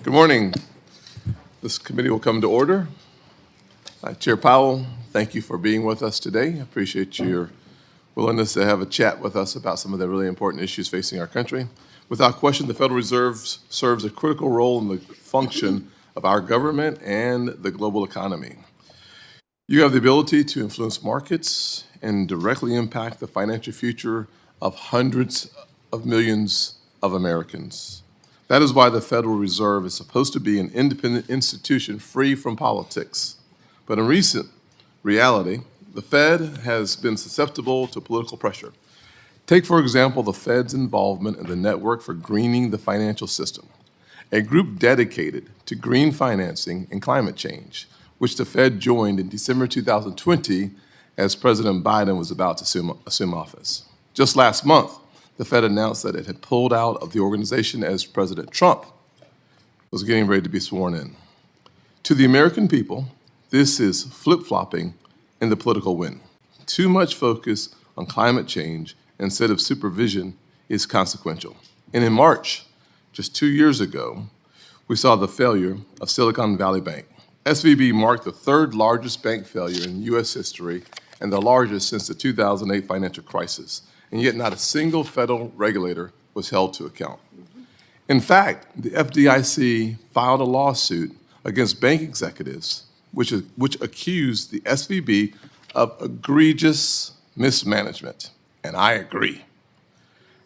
Good morning. This committee will come to order. Chair Powell, thank you for being with us today. I appreciate your willingness to have a chat with us about some of the really important issues facing our country. Without question, the Federal Reserve serves a critical role in the function of our government and the global economy. You have the ability to influence markets and directly impact the financial future of hundreds of millions of Americans. That is why the Federal Reserve is supposed to be an independent institution free from politics. But in recent reality, the Fed has been susceptible to political pressure. Take, for example, the Fed's involvement in the Network for Greening the Financial System, a group dedicated to green financing and climate change, which the Fed joined in December 2020 as President Biden was about to assume office. Just last month, the Fed announced that it had pulled out of the organization as President Trump was getting ready to be sworn in. To the American people, this is flip-flopping in the political wind. Too much focus on climate change instead of supervision is consequential. And in March, just 2 years ago, we saw the failure of Silicon Valley Bank. SVB marked the third largest bank failure in U.S. history and the largest since the 2008 financial crisis. And yet not a single federal regulator was held to account. In fact, the FDIC filed a lawsuit against bank executives which accused the SVB of egregious mismanagement, and I agree.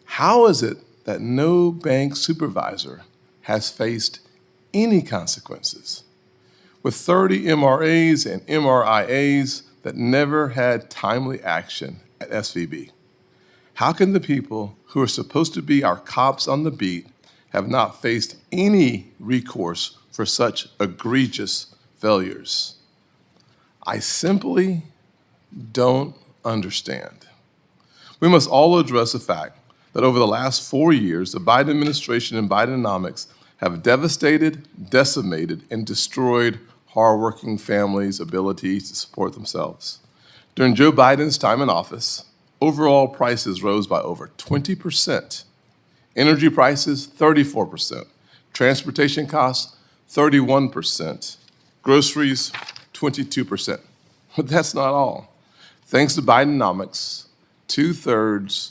How is it that no bank supervisor has faced any consequences? With 30 MRAs and MRIAs that never had timely action at SVB. How can the people who are supposed to be our cops on the beat have not faced any recourse for such egregious failures? I simply don't understand. We must all address the fact that over the last 4 years, the Biden administration and Bidenomics have devastated, decimated, and destroyed hardworking families' ability to support themselves. During Joe Biden's time in office, overall prices rose by over 20%. Energy prices, 34%. Transportation costs, 31%. Groceries, 22%. But that's not all. Thanks to Bidenomics, 2/3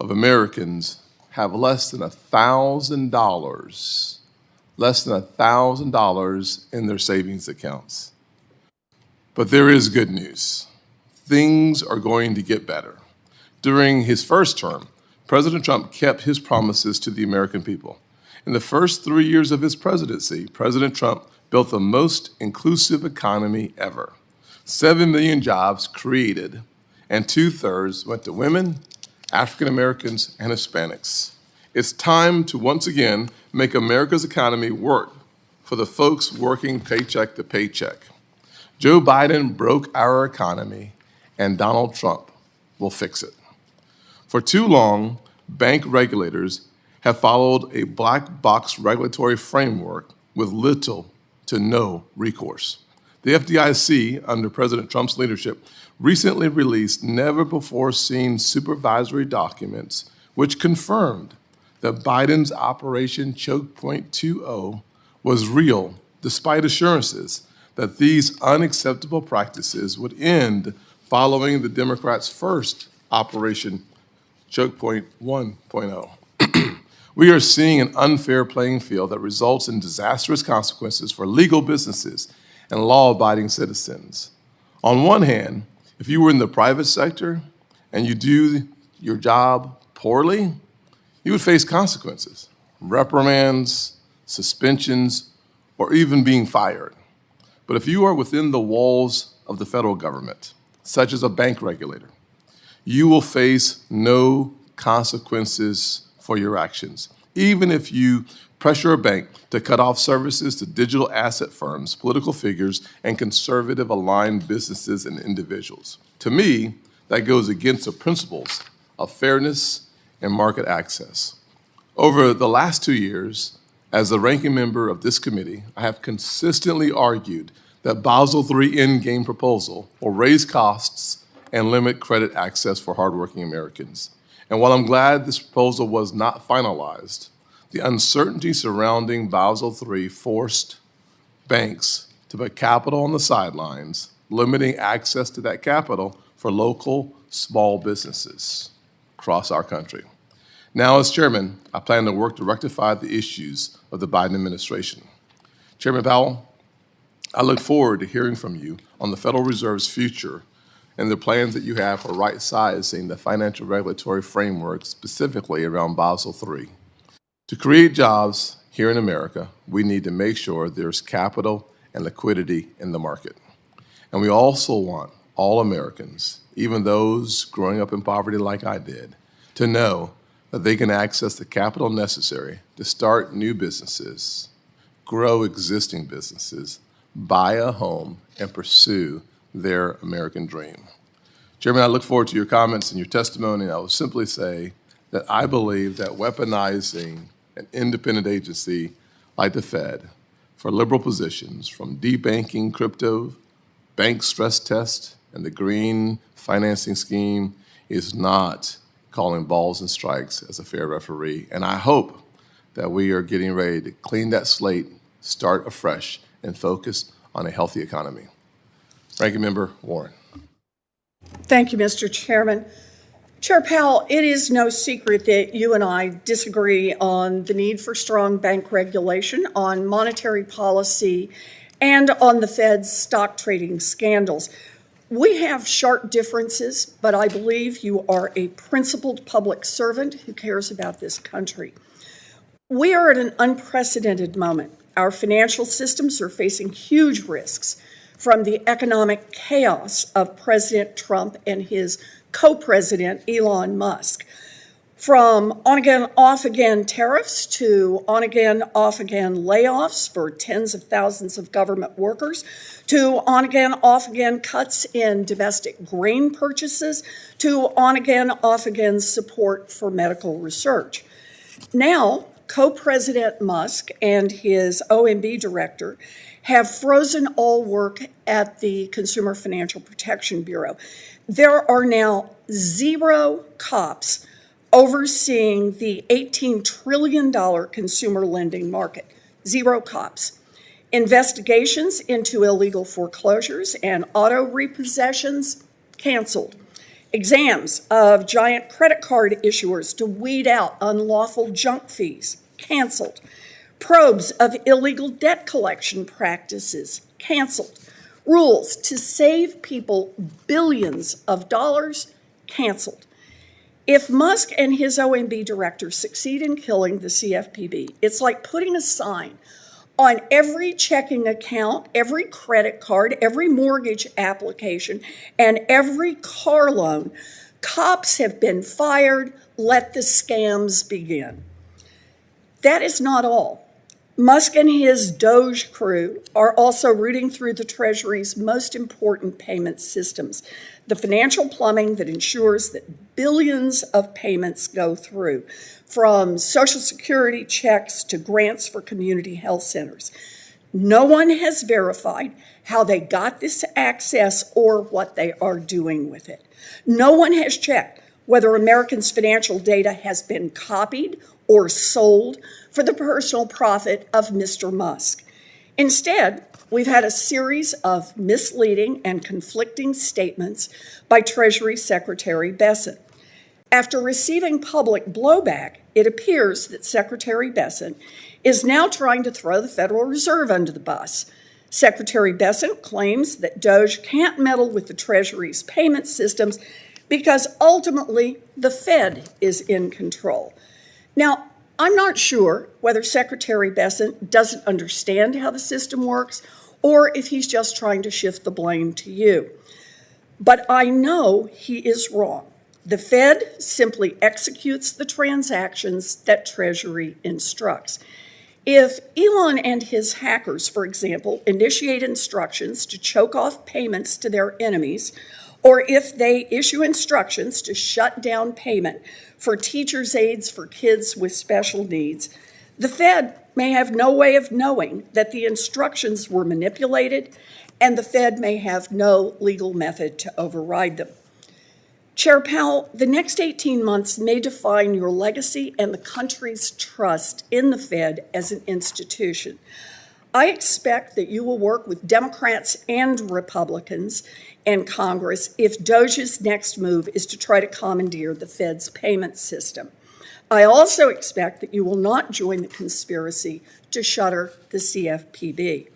of Americans have less than $1,000 in their savings accounts. But there is good news. Things are going to get better. During his first term, President Trump kept his promises to the American people. In the first 3 years of his presidency, President Trump built the most inclusive economy ever. 7 million jobs created, and 2/3 went to women, African Americans, and Hispanics. It's time to once again make America's economy work for the folks working paycheck to paycheck. Joe Biden broke our economy, and Donald Trump will fix it. For too long, bank regulators have followed a black box regulatory framework with little to no recourse. The FDIC, under President Trump's leadership, recently released never-before-seen supervisory documents which confirmed that Biden's Operation Choke Point 2.0 was real, despite assurances that these unacceptable practices would end following the Democrats' first Operation Choke Point 1.0. We are seeing an unfair playing field that results in disastrous consequences for legal businesses and law-abiding citizens. On one hand, if you were in the private sector and you do your job poorly, you would face consequences, reprimands, suspensions, or even being fired. But if you are within the walls of the federal government, such as a bank regulator, you will face no consequences for your actions, even if you pressure a bank to cut off services to digital asset firms, political figures, and conservative-aligned businesses and individuals. To me, that goes against the principles of fairness and market access. Over the last 2 years, as the ranking member of this committee, I have consistently argued that Basel III endgame proposal will raise costs and limit credit access for hardworking Americans. And while I'm glad this proposal was not finalized, The uncertainty surrounding Basel III forced banks to put capital on the sidelines, limiting access to that capital for local small businesses across our country. Now, as chairman, I plan to work to rectify the issues of the Biden administration. Chairman Powell, I look forward to hearing from you on the Federal Reserve's future and the plans that you have for right-sizing the financial regulatory framework, specifically around Basel III. To create jobs here in America, we need to make sure there's capital and liquidity in the market. And we also want all Americans, even those growing up in poverty like I did, to know that they can access the capital necessary to start new businesses, grow existing businesses, buy a home, and pursue their American dream. Chairman, I look forward to your comments and your testimony, and I will simply say that I believe that weaponizing an independent agency like the Fed for liberal positions, from debanking crypto, bank stress test, and the green financing scheme, is not calling balls and strikes as a fair referee. And I hope that we are getting ready to clean that slate, start afresh, and focus on a healthy economy. Ranking Member Warren. Thank you, Mr. Chairman. Chair Powell, it is no secret that you and I disagree on the need for strong bank regulation, on monetary policy, and on the Fed's stock trading scandals. We have sharp differences, but I believe you are a principled public servant who cares about this country. We are at an unprecedented moment. Our financial systems are facing huge risks from the economic chaos of President Trump and his co-president, Elon Musk. From on-again, off-again tariffs to on-again, off-again layoffs for tens of thousands of government workers, to on-again, off-again cuts in domestic grain purchases, to on-again, off-again support for medical research. Now, co-president Musk and his OMB director have frozen all work at the Consumer Financial Protection Bureau. There are now 0 cops overseeing the $18 trillion consumer lending market. 0 cops. Investigations into illegal foreclosures and auto repossessions canceled. Exams of giant credit card issuers to weed out unlawful junk fees canceled. Probes of illegal debt collection practices canceled. Rules to save people billions of dollars canceled. If Musk and his OMB director succeed in killing the CFPB, it's like putting a sign on every checking account, every credit card, every mortgage application, and every car loan. Cops have been fired. Let the scams begin. That is not all. Musk and his Doge crew are also rooting through the Treasury's most important payment systems, the financial plumbing that ensures that billions of payments go through, from Social Security checks to grants for community health centers. No one has verified how they got this access or what they are doing with it. No one has checked whether Americans' financial data has been copied or sold for the personal profit of Mr. Musk. Instead, we've had a series of misleading and conflicting statements by Treasury Secretary Bessent. After receiving public blowback, it appears that Secretary Bessent is now trying to throw the Federal Reserve under the bus. Secretary Bessent claims that Doge can't meddle with the Treasury's payment systems because ultimately the Fed is in control. Now, I'm not sure whether Secretary Bessent doesn't understand how the system works or if he's just trying to shift the blame to you. But I know he is wrong. The Fed simply executes the transactions that Treasury instructs. If Elon and his hackers, for example, initiate instructions to choke off payments to their enemies, or if they issue instructions to shut down payment for teachers' aides for kids with special needs, the Fed may have no way of knowing that the instructions were manipulated, and the Fed may have no legal method to override them. Chair Powell, the next 18 months may define your legacy and the country's trust in the Fed as an institution. I expect that you will work with Democrats and Republicans in Congress if Doge's next move is to try to commandeer the Fed's payment system. I also expect that you will not join the conspiracy to shutter the CFPB.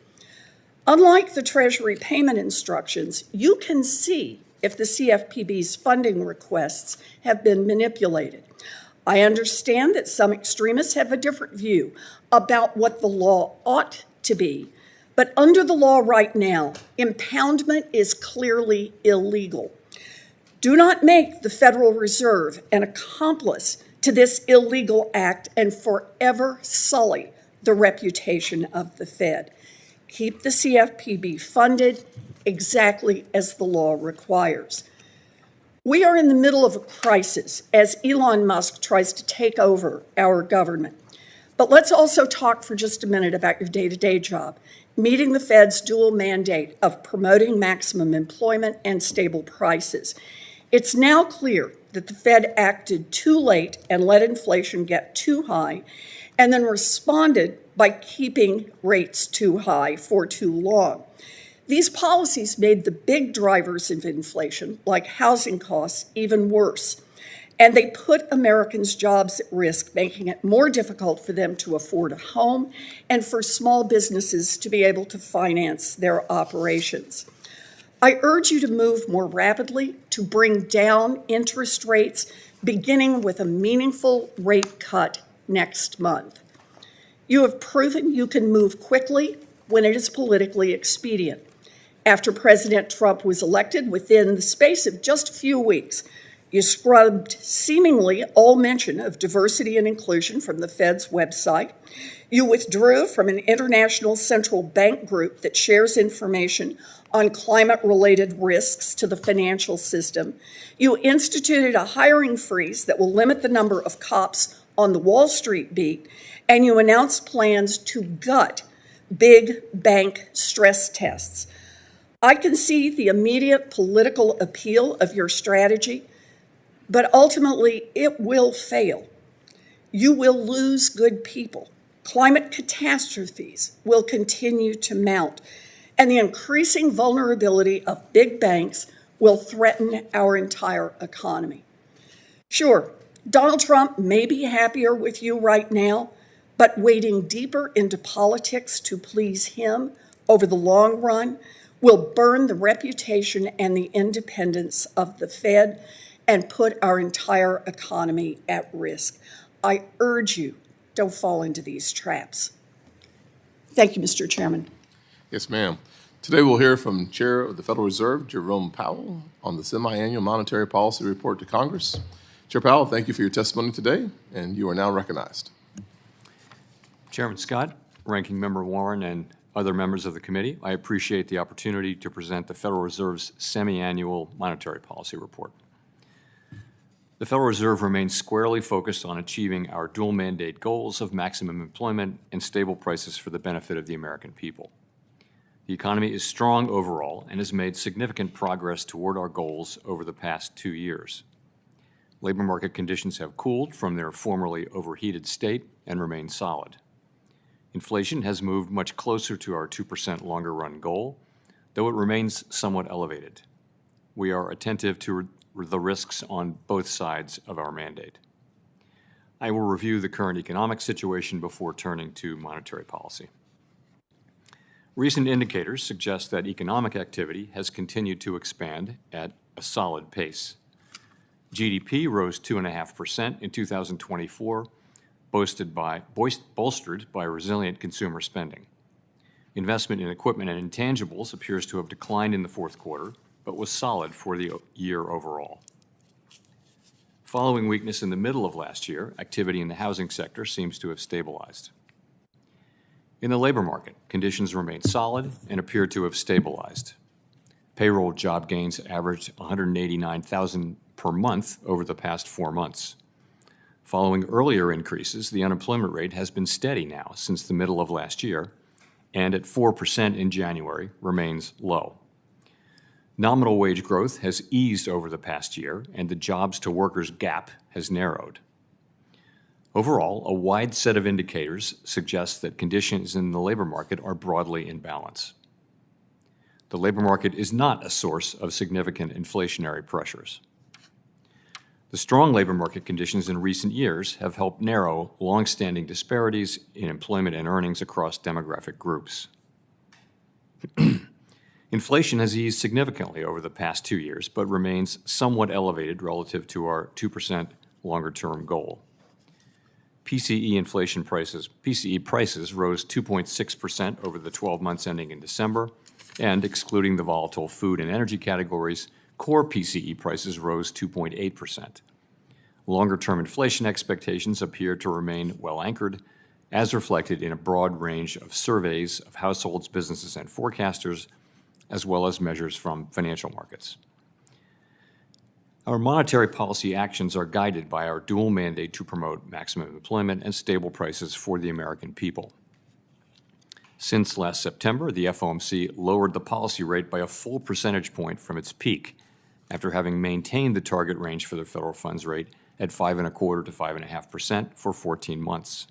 Unlike the Treasury payment instructions, you can see if the CFPB's funding requests have been manipulated. I understand that some extremists have a different view about what the law ought to be, but under the law right now, impoundment is clearly illegal. Do not make the Federal Reserve an accomplice to this illegal act and forever sully the reputation of the Fed. Keep the CFPB funded exactly as the law requires. We are in the middle of a crisis as Elon Musk tries to take over our government. But let's also talk for just a minute about your day-to-day job, meeting the Fed's dual mandate of promoting maximum employment and stable prices. It's now clear that the Fed acted too late and let inflation get too high, and then responded by keeping rates too high for too long. These policies made the big drivers of inflation, like housing costs, even worse. And they put Americans' jobs at risk, making it more difficult for them to afford a home and for small businesses to be able to finance their operations. I urge you to move more rapidly to bring down interest rates, beginning with a meaningful rate cut next month. You have proven you can move quickly when it is politically expedient. After President Trump was elected, within the space of just a few weeks, you scrubbed seemingly all mention of diversity and inclusion from the Fed's website. You withdrew from an international central bank group that shares information on climate-related risks to the financial system. You instituted a hiring freeze that will limit the number of cops on the Wall Street beat, and you announced plans to gut big bank stress tests. I can see the immediate political appeal of your strategy, but ultimately it will fail. You will lose good people. Climate catastrophes will continue to mount, and the increasing vulnerability of big banks will threaten our entire economy. Sure, Donald Trump may be happier with you right now, but wading deeper into politics to please him over the long run will burn the reputation and the independence of the Fed and put our entire economy at risk. I urge you, don't fall into these traps. Thank you, Mr. Chairman. Yes, ma'am. Today we'll hear from Chair of the Federal Reserve, Jerome Powell, on the semi-annual monetary policy report to Congress. Chair Powell, thank you for your testimony today, and you are now recognized. Chairman Scott, Ranking Member Warren, and other members of the committee, I appreciate the opportunity to present the Federal Reserve's semi-annual monetary policy report. The Federal Reserve remains squarely focused on achieving our dual mandate goals of maximum employment and stable prices for the benefit of the American people. The economy is strong overall and has made significant progress toward our goals over the past 2 years. Labor market conditions have cooled from their formerly overheated state and remain solid. Inflation has moved much closer to our 2% longer-run goal, though it remains somewhat elevated. We are attentive to the risks on both sides of our mandate. I will review the current economic situation before turning to monetary policy. Recent indicators suggest that economic activity has continued to expand at a solid pace. GDP rose 2.5% in 2024, bolstered by resilient consumer spending. Investment in equipment and intangibles appears to have declined in the fourth quarter, but was solid for the year overall. Following weakness in the middle of last year, activity in the housing sector seems to have stabilized. In the labor market, conditions remain solid and appear to have stabilized. Payroll job gains averaged 189,000 per month over the past 4 months. Following earlier increases, the unemployment rate has been steady now since the middle of last year, and at 4% in January remains low. Nominal wage growth has eased over the past year, and the jobs-to-workers gap has narrowed. Overall, a wide set of indicators suggests that conditions in the labor market are broadly in balance. The labor market is not a source of significant inflationary pressures. The strong labor market conditions in recent years have helped narrow long-standing disparities in employment and earnings across demographic groups. Inflation has eased significantly over the past 2 years, but remains somewhat elevated relative to our 2% longer-term goal. PCE prices rose 2.6% over the 12 months ending in December, and excluding the volatile food and energy categories, core PCE prices rose 2.8%. Longer-term inflation expectations appear to remain well anchored, as reflected in a broad range of surveys of households, businesses, and forecasters, as well as measures from financial markets. Our monetary policy actions are guided by our dual mandate to promote maximum employment and stable prices for the American people. Since last September, the FOMC lowered the policy rate by a full percentage point from its peak, after having maintained the target range for the federal funds rate at 5.25% to 5.5% for 14 months.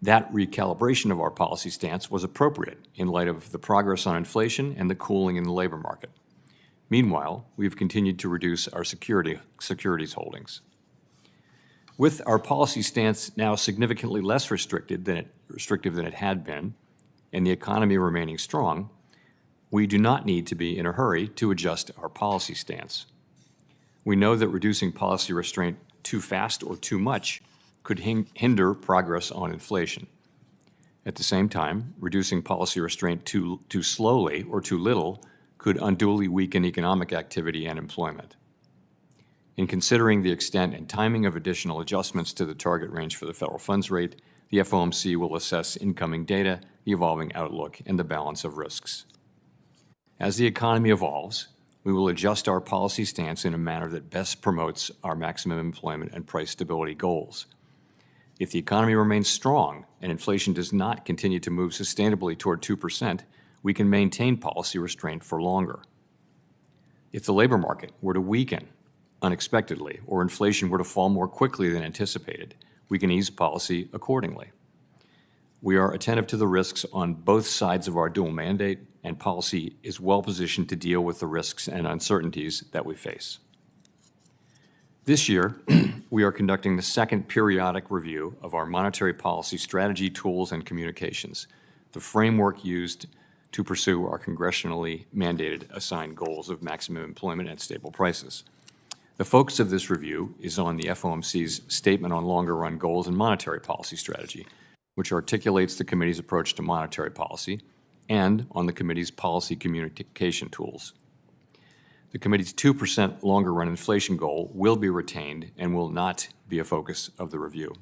That recalibration of our policy stance was appropriate in light of the progress on inflation and the cooling in the labor market. Meanwhile, we've continued to reduce our securities holdings. With our policy stance now significantly less restrictive than it had been, and the economy remaining strong, we do not need to be in a hurry to adjust our policy stance. We know that reducing policy restraint too fast or too much could hinder progress on inflation. At the same time, reducing policy restraint too slowly or too little could unduly weaken economic activity and employment. In considering the extent and timing of additional adjustments to the target range for the federal funds rate, the FOMC will assess incoming data, the evolving outlook, and the balance of risks. As the economy evolves, we will adjust our policy stance in a manner that best promotes our maximum employment and price stability goals. If the economy remains strong and inflation does not continue to move sustainably toward 2%, we can maintain policy restraint for longer. If the labor market were to weaken unexpectedly or inflation were to fall more quickly than anticipated, we can ease policy accordingly. We are attentive to the risks on both sides of our dual mandate, and policy is well positioned to deal with the risks and uncertainties that we face. This year, we are conducting the second periodic review of our monetary policy strategy, tools, and communications, the framework used to pursue our congressionally mandated assigned goals of maximum employment and stable prices. The focus of this review is on the FOMC's Statement on Longer-Run Goals and Monetary Policy Strategy, which articulates the committee's approach to monetary policy, and on the committee's policy communication tools. The committee's 2% longer-run inflation goal will be retained and will not be a focus of the review.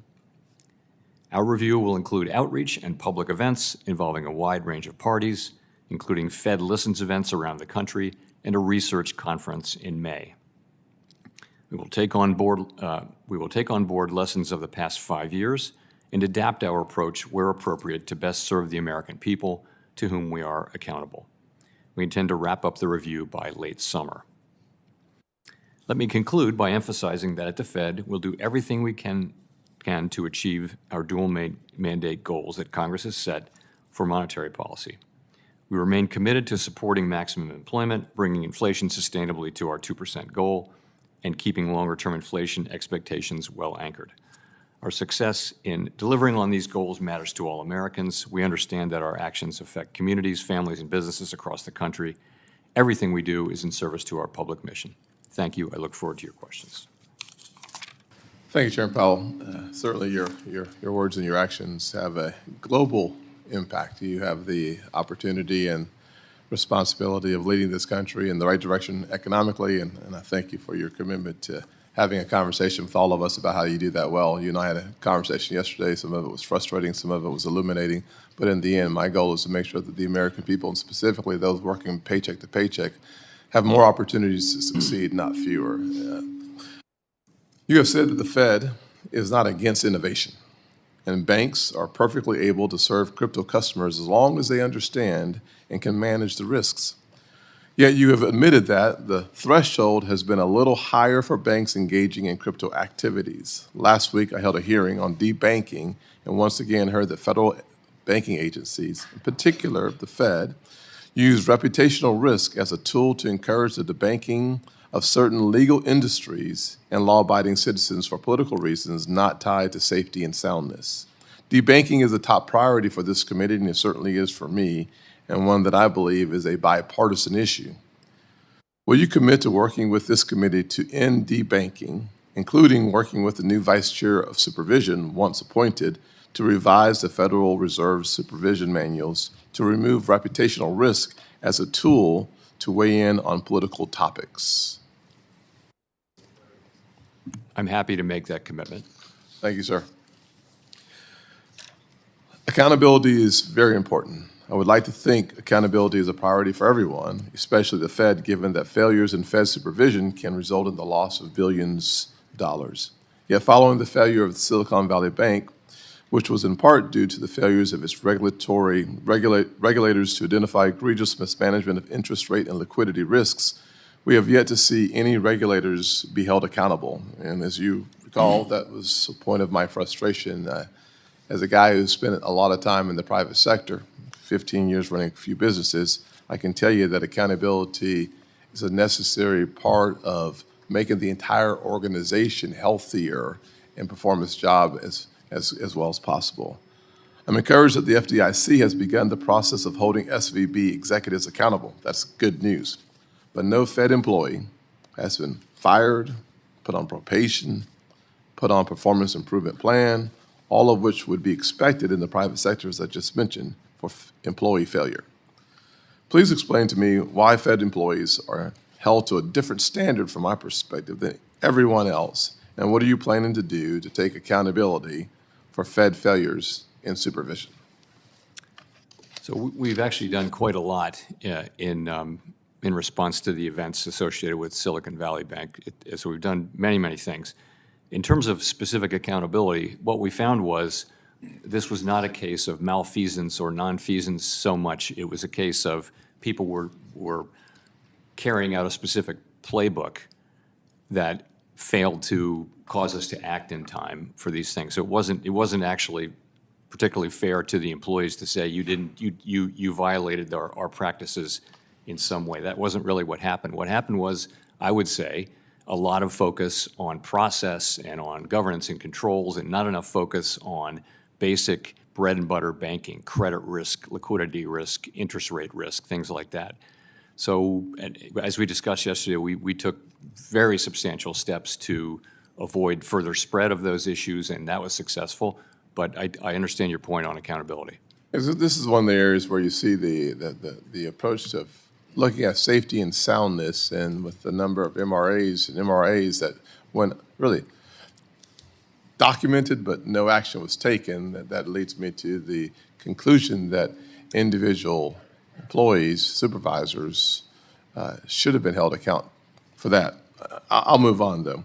Our review will include outreach and public events involving a wide range of parties, including Fed Listens events around the country and a research conference in May. We will take on board lessons of the past 5 years and adapt our approach where appropriate to best serve the American people to whom we are accountable. We intend to wrap up the review by late summer. Let me conclude by emphasizing that at the Fed, we'll do everything we can to achieve our dual mandate goals that Congress has set for monetary policy. We remain committed to supporting maximum employment, bringing inflation sustainably to our 2% goal, and keeping longer-term inflation expectations well anchored. Our success in delivering on these goals matters to all Americans. We understand that our actions affect communities, families, and businesses across the country. Everything we do is in service to our public mission. Thank you. I look forward to your questions. Thank you, Chairman Powell. Certainly your words and your actions have a global impact. You have the opportunity and responsibility of leading this country in the right direction economically, and I thank you for your commitment to having a conversation with all of us about how you do that well. You and I had a conversation yesterday. Some of it was frustrating, some of it was illuminating, but in the end, my goal is to make sure that the American people, and specifically those working paycheck to paycheck, have more opportunities to succeed, not fewer. You have said that the Fed is not against innovation, and banks are perfectly able to serve crypto customers as long as they understand and can manage the risks. Yet you have admitted that the threshold has been a little higher for banks engaging in crypto activities. Last week, I held a hearing on debanking and once again heard that federal banking agencies, in particular the Fed, use reputational risk as a tool to encourage the debanking of certain legal industries and law-abiding citizens for political reasons not tied to safety and soundness. Debanking is a top priority for this committee, and it certainly is for me, and one that I believe is a bipartisan issue. Will you commit to working with this committee to end debanking, including working with the new Vice Chair of Supervision, once appointed, to revise the Federal Reserve's supervision manuals to remove reputational risk as a tool to weigh in on political topics? I'm happy to make that commitment. Thank you, sir. Accountability is very important. I would like to think accountability is a priority for everyone, especially the Fed, given that failures in Fed supervision can result in the loss of billions of dollars. Yet following the failure of the Silicon Valley Bank, which was in part due to the failures of its regulators to identify egregious mismanagement of interest rate and liquidity risks, we have yet to see any regulators be held accountable. And as you recall, that was a point of my frustration. As a guy who spent a lot of time in the private sector, 15 years running a few businesses, I can tell you that accountability is a necessary part of making the entire organization healthier and perform its job as well as possible. I'm encouraged that the FDIC has begun the process of holding SVB executives accountable. That's good news. But no Fed employee has been fired, put on probation, put on performance improvement plan, all of which would be expected in the private sector, as I just mentioned, for employee failure. Please explain to me why Fed employees are held to a different standard from my perspective than everyone else, and what are you planning to do to take accountability for Fed failures in supervision? So we've actually done quite a lot in response to the events associated with Silicon Valley Bank. So we've done many, many things. In terms of specific accountability, what we found was this was not a case of malfeasance or nonfeasance so much. It was a case of people were carrying out a specific playbook that failed to cause us to act in time for these things. So it wasn't actually particularly fair to the employees to say you violated our practices in some way. That wasn't really what happened. What happened was, I would say, a lot of focus on process and on governance and controls, and not enough focus on basic bread and butter banking, credit risk, liquidity risk, interest rate risk, things like that. So as we discussed yesterday, we took very substantial steps to avoid further spread of those issues, and that was successful. But I understand your point on accountability. This is one of the areas where you see the approach to looking at safety and soundness, and with the number of MRAs and MRAs that went really documented but no action was taken, that leads me to the conclusion that individual employees, supervisors, should have been held account for that. I'll move on, though.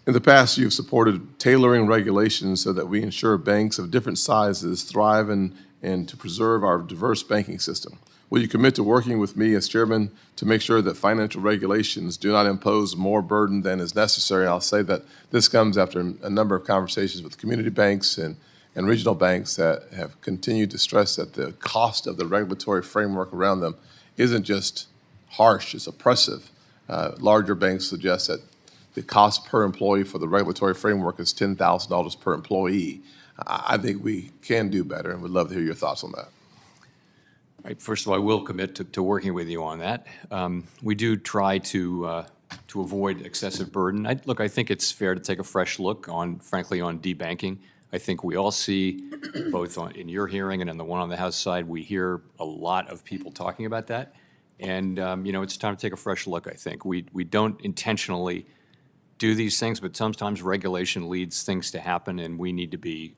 In the past, you've supported tailoring regulations so that we ensure banks of different sizes thrive and to preserve our diverse banking system. Will you commit to working with me as chairman to make sure that financial regulations do not impose more burden than is necessary? And I'll say that this comes after a number of conversations with community banks and regional banks that have continued to stress that the cost of the regulatory framework around them isn't just harsh, it's oppressive. Larger banks suggest that the cost per employee for the regulatory framework is $10,000 per employee. I think we can do better, and would love to hear your thoughts on that. Right, first of all, I will commit to working with you on that. We do try to avoid excessive burden. I think it's fair to take a fresh look frankly, on debanking. I think we all see, both in your hearing and in the one on the House side, we hear a lot of people talking about that. And, it's time to take a fresh look, I think. We don't intentionally do these things, but sometimes regulation leads things to happen, and we need to be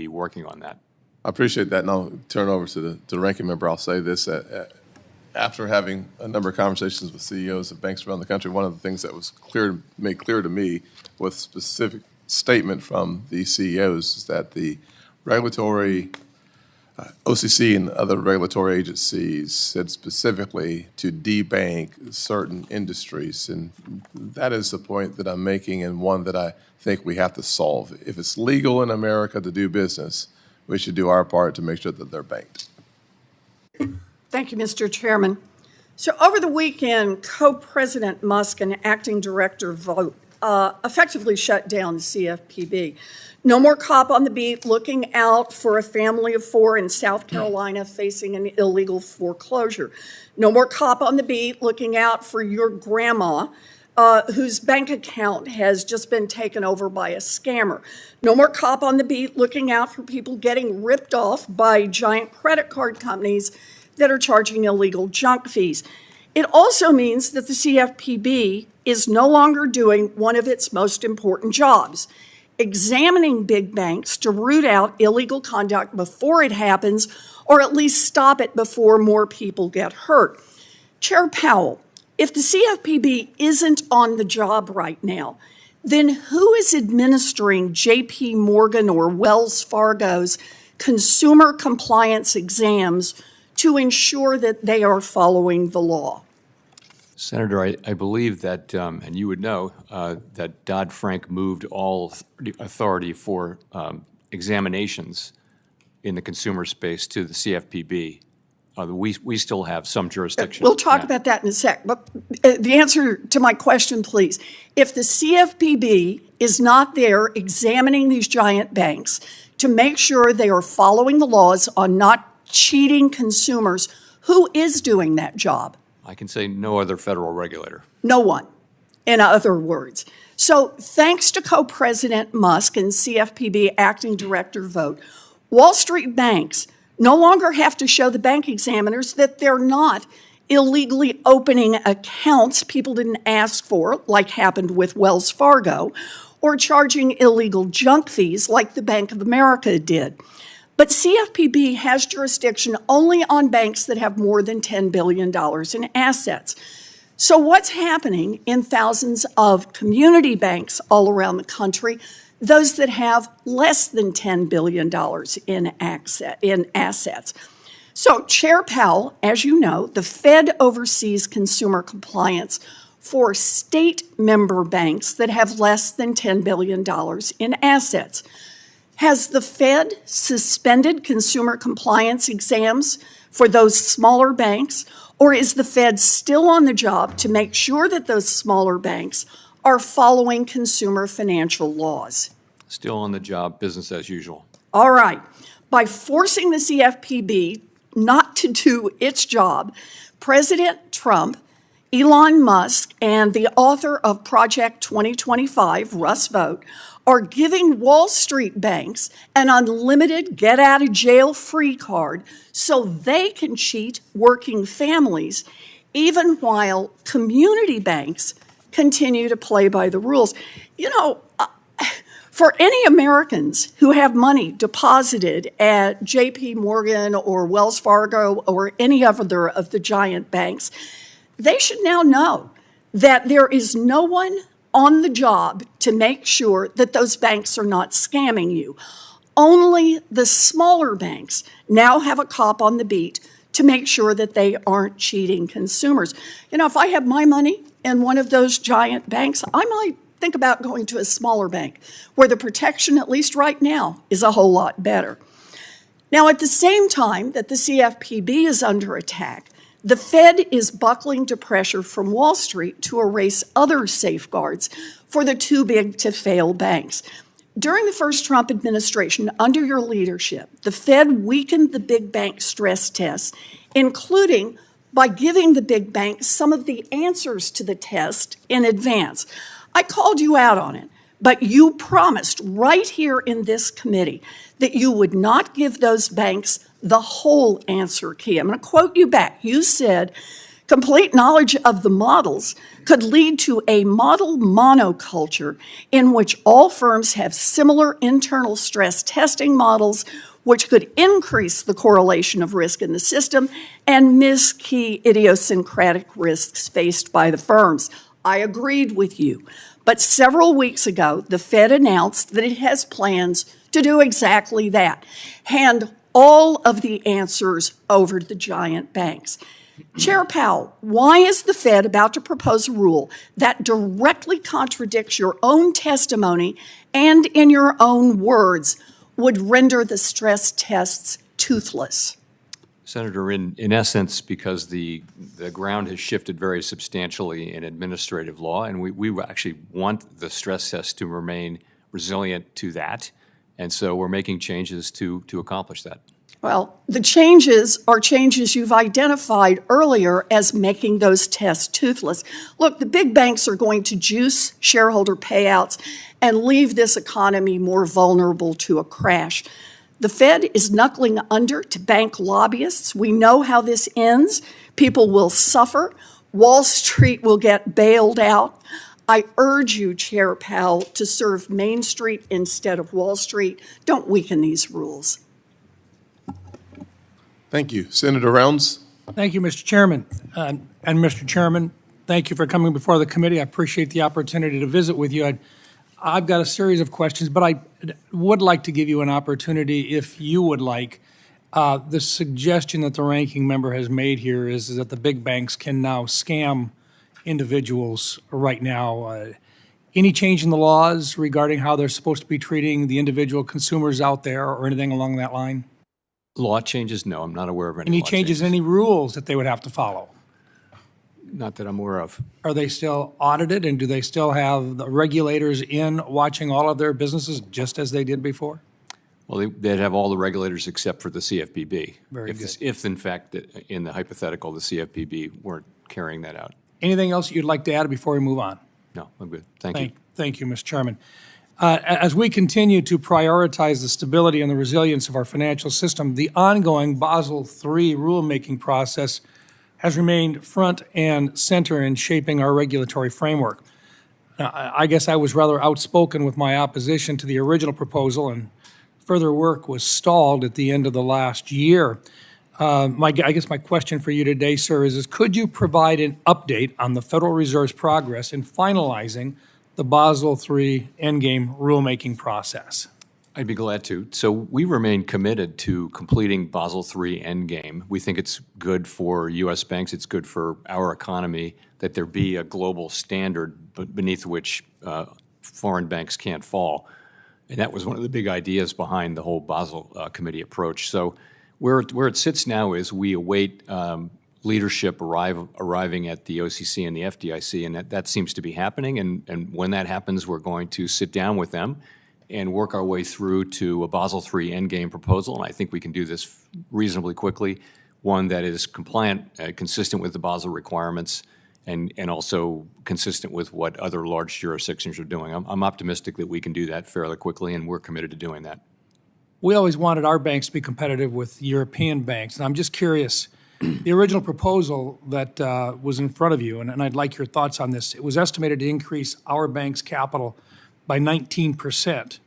working on that. I appreciate that, and I'll turn over to the ranking member. I'll say this, after having a number of conversations with CEOs of banks around the country, one of the things that was made clear to me with specific statement from these CEOs is that the regulatory OCC and other regulatory agencies said specifically to debank certain industries, and that is the point that I'm making, and one that I think we have to solve. If it's legal in America to do business, we should do our part to make sure that they're banked. Thank you, Mr. Chairman. So over the weekend, Co-President Musk and Acting Director Vogt effectively shut down the CFPB. No more cop on the beat looking out for a family of four in South Carolina facing an illegal foreclosure. No more cop on the beat looking out for your grandma whose bank account has just been taken over by a scammer. No more cop on the beat looking out for people getting ripped off by giant credit card companies that are charging illegal junk fees. It also means that the CFPB is no longer doing one of its most important jobs, examining big banks to root out illegal conduct before it happens, or at least stop it before more people get hurt. Chair Powell, if the CFPB isn't on the job right now, then who is administering JP Morgan or Wells Fargo's consumer compliance exams to ensure that they are following the law? Senator, I believe that, and you would know, that Dodd-Frank moved all authority for examinations in the consumer space to the CFPB. We still have some jurisdiction. We'll talk about that in a sec. But the answer to my question, please. If the CFPB is not there examining these giant banks to make sure they are following the laws on not cheating consumers, who is doing that job? I can say no other federal regulator. No one, in other words. So thanks to Co-President Musk and CFPB Acting Director Vogt, Wall Street banks no longer have to show the bank examiners that they're not illegally opening accounts people didn't ask for, like happened with Wells Fargo, or charging illegal junk fees like the Bank of America did. But CFPB has jurisdiction only on banks that have more than $10 billion in assets. So what's happening in thousands of community banks all around the country, those that have less than $10 billion in assets? So Chair Powell, as you know, the Fed oversees consumer compliance for state member banks that have less than $10 billion in assets. Has the Fed suspended consumer compliance exams for those smaller banks, or is the Fed still on the job to make sure that those smaller banks are following consumer financial laws? Still on the job, business as usual. All right. By forcing the CFPB not to do its job, President Trump, Elon Musk, and the author of Project 2025, Russ Vought, are giving Wall Street banks an unlimited get-out-of-jail-free card so they can cheat working families, even while community banks continue to play by the rules. You know, for any Americans who have money deposited at JP Morgan or Wells Fargo or any other of the giant banks, they should now know that there is no one on the job to make sure that those banks are not scamming you. Only the smaller banks now have a cop on the beat to make sure that they aren't cheating consumers. You know, if I had my money in one of those giant banks, I might think about going to a smaller bank where the protection, at least right now, is a whole lot better. Now, at the same time that the CFPB is under attack, the Fed is buckling to pressure from Wall Street to erase other safeguards for the too-big-to-fail banks. During the first Trump administration, under your leadership, the Fed weakened the big bank stress tests, including by giving the big banks some of the answers to the test in advance. I called you out on it, but you promised right here in this committee that you would not give those banks the whole answer key. I'm going to quote you back. You said, complete knowledge of the models could lead to a model monoculture in which all firms have similar internal stress testing models, which could increase the correlation of risk in the system and miss key idiosyncratic risks faced by the firms. I agreed with you. But several weeks ago, the Fed announced that it has plans to do exactly that, hand all of the answers over to the giant banks. Chair Powell, why is the Fed about to propose a rule that directly contradicts your own testimony and, in your own words, would render the stress tests toothless? Senator, in essence, because the ground has shifted very substantially in administrative law, and we actually want the stress test to remain resilient to that, and so we're making changes to accomplish that. Well, the changes are changes you've identified earlier as making those tests toothless. Look, the big banks are going to juice shareholder payouts and leave this economy more vulnerable to a crash. The Fed is knuckling under to bank lobbyists. We know how this ends. People will suffer. Wall Street will get bailed out. I urge you, Chair Powell, to serve Main Street instead of Wall Street. Don't weaken these rules. Thank you. Senator Rounds? Thank you, Mr. Chairman. And Mr. Chairman, thank you for coming before the committee. I appreciate the opportunity to visit with you. I've got a series of questions, but I would like to give you an opportunity, if you would like. The suggestion that the ranking member has made here is that the big banks can now scam individuals right now. Any change in the laws regarding how they're supposed to be treating the individual consumers out there or anything along that line? Law changes? No, I'm not aware of any Any law changes, any rules that they would have to follow? Not that I'm aware of. Are they still audited, and do they still have the regulators in watching all of their businesses just as they did before? Well, they'd have all the regulators except for the CFPB. Very if good. If, in fact, in the hypothetical, the CFPB weren't carrying that out. Anything else you'd like to add before we move on? No, I'm good. Thank you. Thank you, Mr. Chairman. As we continue to prioritize the stability and the resilience of our financial system, the ongoing Basel III rulemaking process has remained front and center in shaping our regulatory framework. I guess I was rather outspoken with my opposition to the original proposal, and further work was stalled at the end of the last year. I guess my question for you today, sir, is could you provide an update on the Federal Reserve's progress in finalizing the Basel III endgame rulemaking process? I'd be glad to. So we remain committed to completing Basel III endgame. We think it's good for U.S. banks, it's good for our economy that there be a global standard beneath which foreign banks can't fall. And that was one of the big ideas behind the whole Basel Committee approach. So where it sits now is we await leadership arriving at the OCC and the FDIC, and that seems to be happening. And when that happens, we're going to sit down with them and work our way through to a Basel III endgame proposal. And I think we can do this reasonably quickly, one that is compliant, consistent with the Basel requirements, and also consistent with what other large jurisdictions are doing. I'm optimistic that we can do that fairly quickly, and we're committed to doing that. We always wanted our banks to be competitive with European banks, and I'm just curious, the original proposal that was in front of you, and I'd like your thoughts on this, it was estimated to increase our bank's capital by 19%,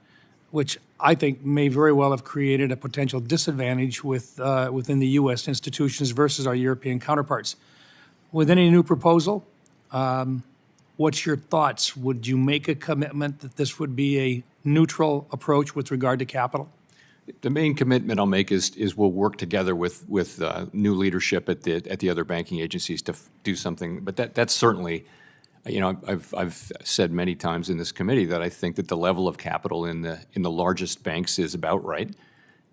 which I think may very well have created a potential disadvantage within the U.S. institutions versus our European counterparts. With any new proposal, what's your thoughts? Would you make a commitment that this would be a neutral approach with regard to capital? The main commitment I'll make is we'll work together with new leadership at the other banking agencies to do something. But that's certainly, you know, I've said many times in this committee that I think that the level of capital in the largest banks is about right,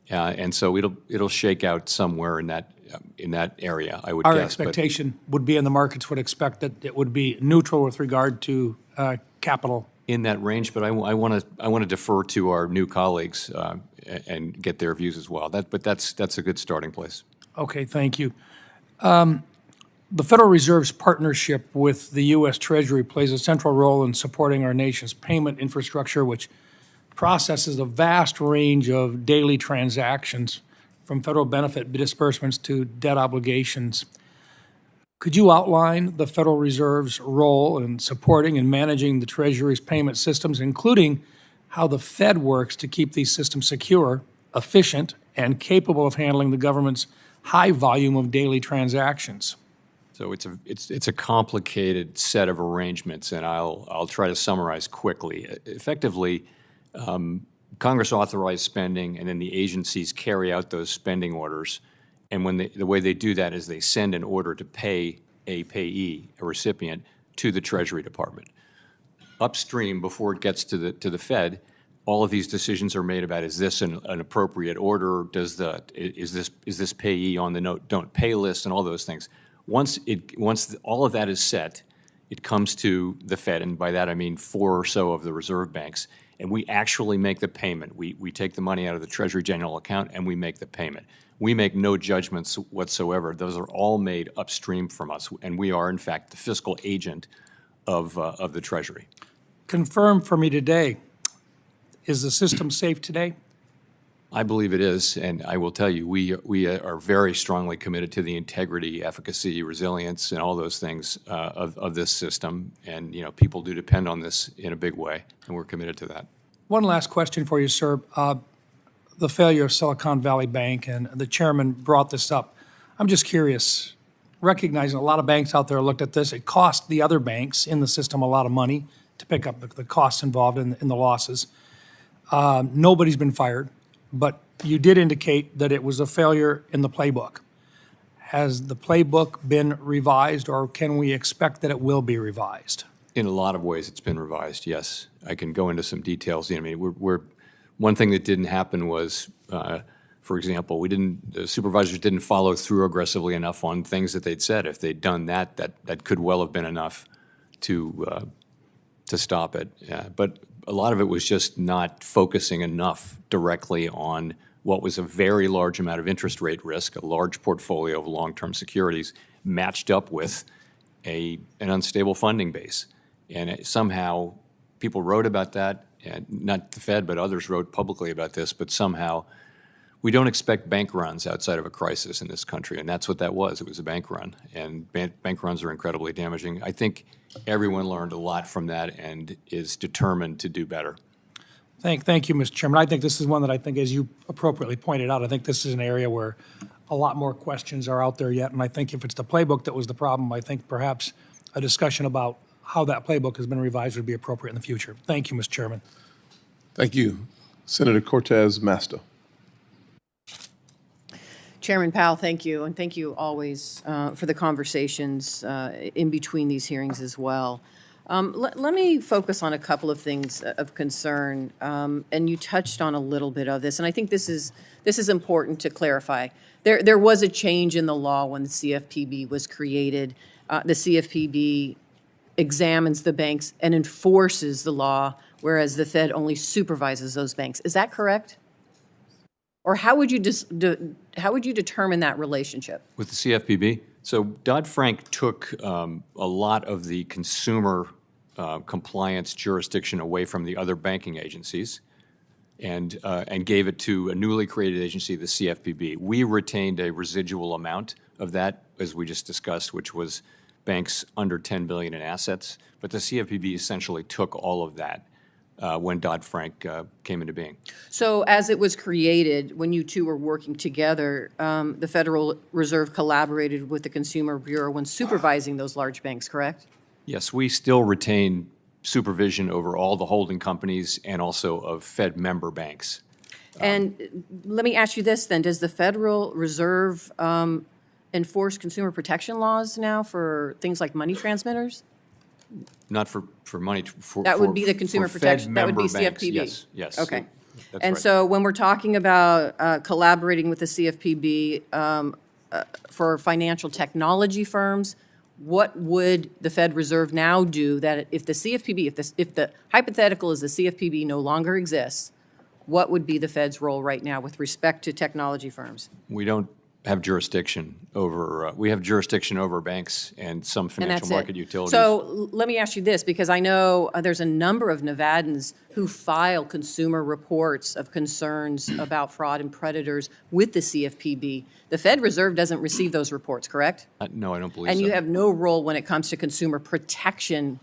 and so it'll shake out somewhere in that area, I would guess. Our expectation would be, and the markets would expect, that it would be neutral with regard to capital. In that range, but I want to defer to our new colleagues and get their views as well. But that's a good starting place. Okay, thank you. The Federal Reserve's partnership with the U.S. Treasury plays a central role in supporting our nation's payment infrastructure, which processes a vast range of daily transactions, from federal benefit disbursements to debt obligations. Could you outline the Federal Reserve's role in supporting and managing the Treasury's payment systems, including how the Fed works to keep these systems secure, efficient, and capable of handling the government's high volume of daily transactions? So it's a complicated set of arrangements, and I'll try to summarize quickly. Effectively, Congress authorized spending, and then the agencies carry out those spending orders. And when the way they do that is they send an order to pay a payee, a recipient, to the Treasury Department. Upstream, before it gets to the Fed, all of these decisions are made about, is this an appropriate order? Is this payee on the don't pay list, and all those things. Once all of that is set, it comes to the Fed, and by that I mean 4 or so of the reserve banks, and we actually make the payment. We take the money out of the Treasury General account and we make the payment. We make no judgments whatsoever. Those are all made upstream from us, and we are in fact the fiscal agent of the Treasury. Confirm for me today, is the system safe today? I believe it is, and I will tell you, we are very strongly committed to the integrity, efficacy, resilience, and all those things of this system. And people do depend on this in a big way, and we're committed to that. One last question for you, sir. The failure of Silicon Valley Bank, and the chairman brought this up. I'm just curious, recognizing a lot of banks out there looked at this, it cost the other banks in the system a lot of money to pick up the costs involved in the losses. Nobody's been fired, but you did indicate that it was a failure in the playbook. Has the playbook been revised, or can we expect that it will be revised? In a lot of ways, it's been revised, yes. I can go into some details. I mean, one thing that didn't happen was, for example, the supervisors didn't follow through aggressively enough on things that they'd said. If they'd done that could well have been enough to stop it. But a lot of it was just not focusing enough directly on what was a very large amount of interest rate risk, a large portfolio of long-term securities matched up with an unstable funding base. And somehow people wrote about that, and not the Fed, but others wrote publicly about this, but somehow we don't expect bank runs outside of a crisis in this country, and that's what that was. It was a bank run, and bank runs are incredibly damaging. I think everyone learned a lot from that and is determined to do better. Thank you, Mr. Chairman. I think this is one that I think, as you appropriately pointed out, I think this is an area where a lot more questions are out there yet, and I think if it's the playbook that was the problem, I think perhaps a discussion about how that playbook has been revised would be appropriate in the future. Thank you, Mr. Chairman. Thank you. Senator Cortez Masto. Chairman Powell, thank you, and thank you always for the conversations in between these hearings as well. Let me focus on a couple of things of concern, and you touched on a little bit of this, and I think this is important to clarify. There was a change in the law when the CFPB was created. The CFPB examines the banks and enforces the law, whereas the Fed only supervises those banks. Is that correct? Or how would you determine that relationship? With the CFPB? So Dodd-Frank took a lot of the consumer compliance jurisdiction away from the other banking agencies and gave it to a newly created agency, the CFPB. We retained a residual amount of that, as we just discussed, which was banks under $10 billion in assets. But the CFPB essentially took all of that when Dodd-Frank came into being. So as it was created, when you two were working together, the Federal Reserve collaborated with the Consumer Bureau when supervising those large banks, correct? Yes, we still retain supervision over all the holding companies and also of Fed member banks. And let me ask you this then, does the Federal Reserve enforce consumer protection laws now for things like money transmitters? Not for money. That would be the consumer protection. That would be CFPB. Yes, yes. Okay. That's And right. so when we're talking about collaborating with the CFPB for financial technology firms, what would the Fed Reserve now do that if the CFPB, if the hypothetical is the CFPB no longer exists, what would be the Fed's role right now with respect to technology firms? We don't have jurisdiction over, we have jurisdiction over banks and some And financial that's market it. utilities. So let me ask you this, because I know there's a number of Nevadans who file consumer reports of concerns about fraud and predators with the CFPB. The Fed Reserve doesn't receive those reports, correct? No, I don't believe so. And you have no role when it comes to consumer protection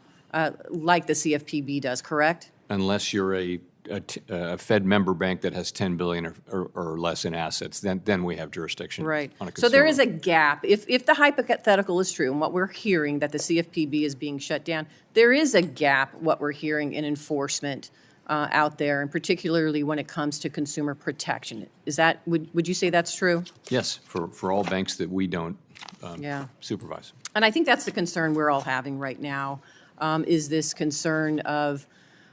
like the CFPB does, correct? Unless you're a Fed member bank that has 10 billion or less in assets, then we have jurisdiction Right. on a So there consumer. is a gap. If the hypothetical is true, and what we're hearing that the CFPB is being shut down, there is a gap, what we're hearing in enforcement out there, and particularly when it comes to consumer protection. Is that, would you say that's true? Yes, for all banks that we don't Yeah. supervise. And I think that's the concern we're all having right now, is this concern of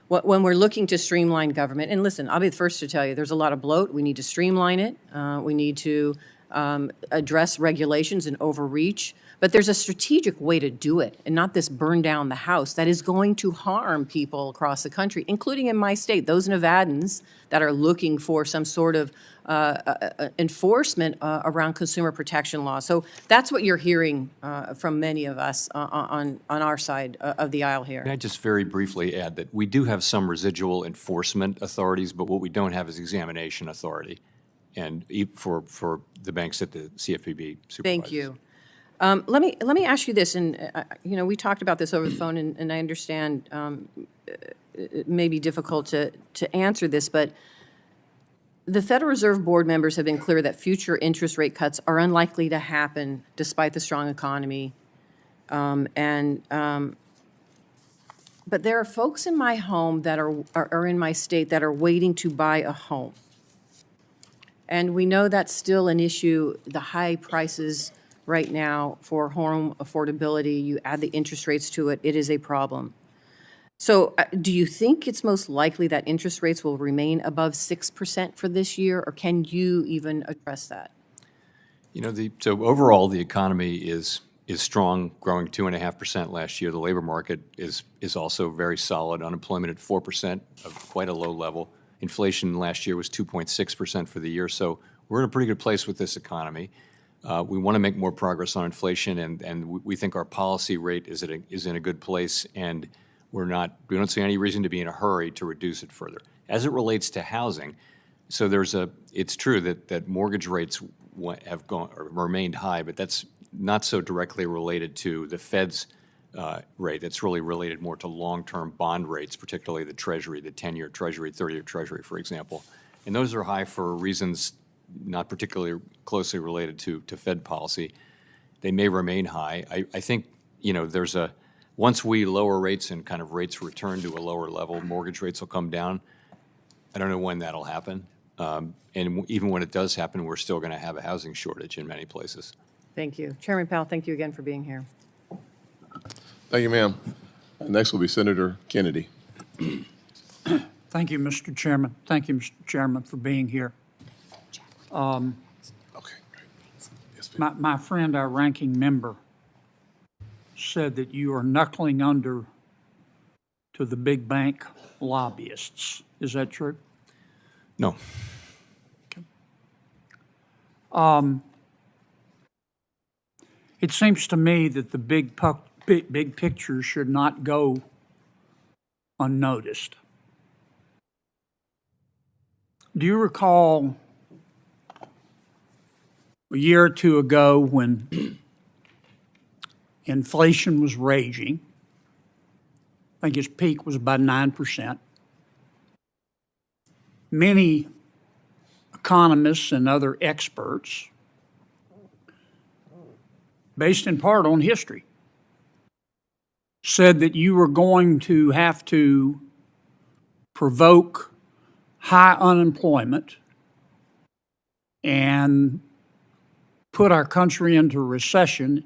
when we're looking to streamline government. And listen, I'll be the first to tell you, there's a lot of bloat. We need to streamline it. We need to address regulations and overreach. But there's a strategic way to do it, and not this burn down the house that is going to harm people across the country, including in my state, those Nevadans that are looking for some sort of enforcement around consumer protection law. So that's what you're hearing from many of us on our side of the aisle here. Can I just very briefly add that we do have some residual enforcement authorities, but what we don't have is examination authority, and for the banks that the CFPB supervises. Thank you. Let me ask you this, and you know, we talked about this over the phone, and I understand it may be difficult to answer this, but the Federal Reserve Board members have been clear that future interest rate cuts are unlikely to happen despite the strong economy. But there are folks in my home that are in my state that are waiting to buy a home. And we know that's still an issue, the high prices right now for home affordability. You add the interest rates to it, it is a problem. So do you think it's most likely that interest rates will remain above 6% for this year, or can you even address that? You know, so overall, the economy is strong, growing 2.5% last year. The labor market is also very solid. Unemployment at 4%, of quite a low level. Inflation last year was 2.6% for the year. So we're in a pretty good place with this economy. We want to make more progress on inflation, and we think our policy rate is in a good place, and we don't see any reason to be in a hurry to reduce it further. As it relates to housing, so it's true that mortgage rates have remained high, but that's not so directly related to the Fed's rate. It's really related more to long-term bond rates, particularly the Treasury, the 10-year Treasury, 30-year Treasury, for example. And those are high for reasons not particularly closely related to Fed policy. They may remain high. I think, you know, once we lower rates and kind of rates return to a lower level, mortgage rates will come down. I don't know when that'll happen. And even when it does happen, we're still going to have a housing shortage in many places. Thank you. Chairman Powell, thank you again for being here. Thank you, ma'am. Next will be Senator Kennedy. Thank you, Mr. Chairman. Thank you, Mr. Chairman, for being here. Okay, great. Yes, ma'am. My friend, our ranking member, said that you are knuckling under to the big bank lobbyists. Is that true? No. It seems to me that the big picture should not go unnoticed. Do you recall a year or two ago when inflation was raging? I think its peak was about 9%. Many economists and other experts, based in part on history, said that you were going to have to provoke high unemployment and put our country into recession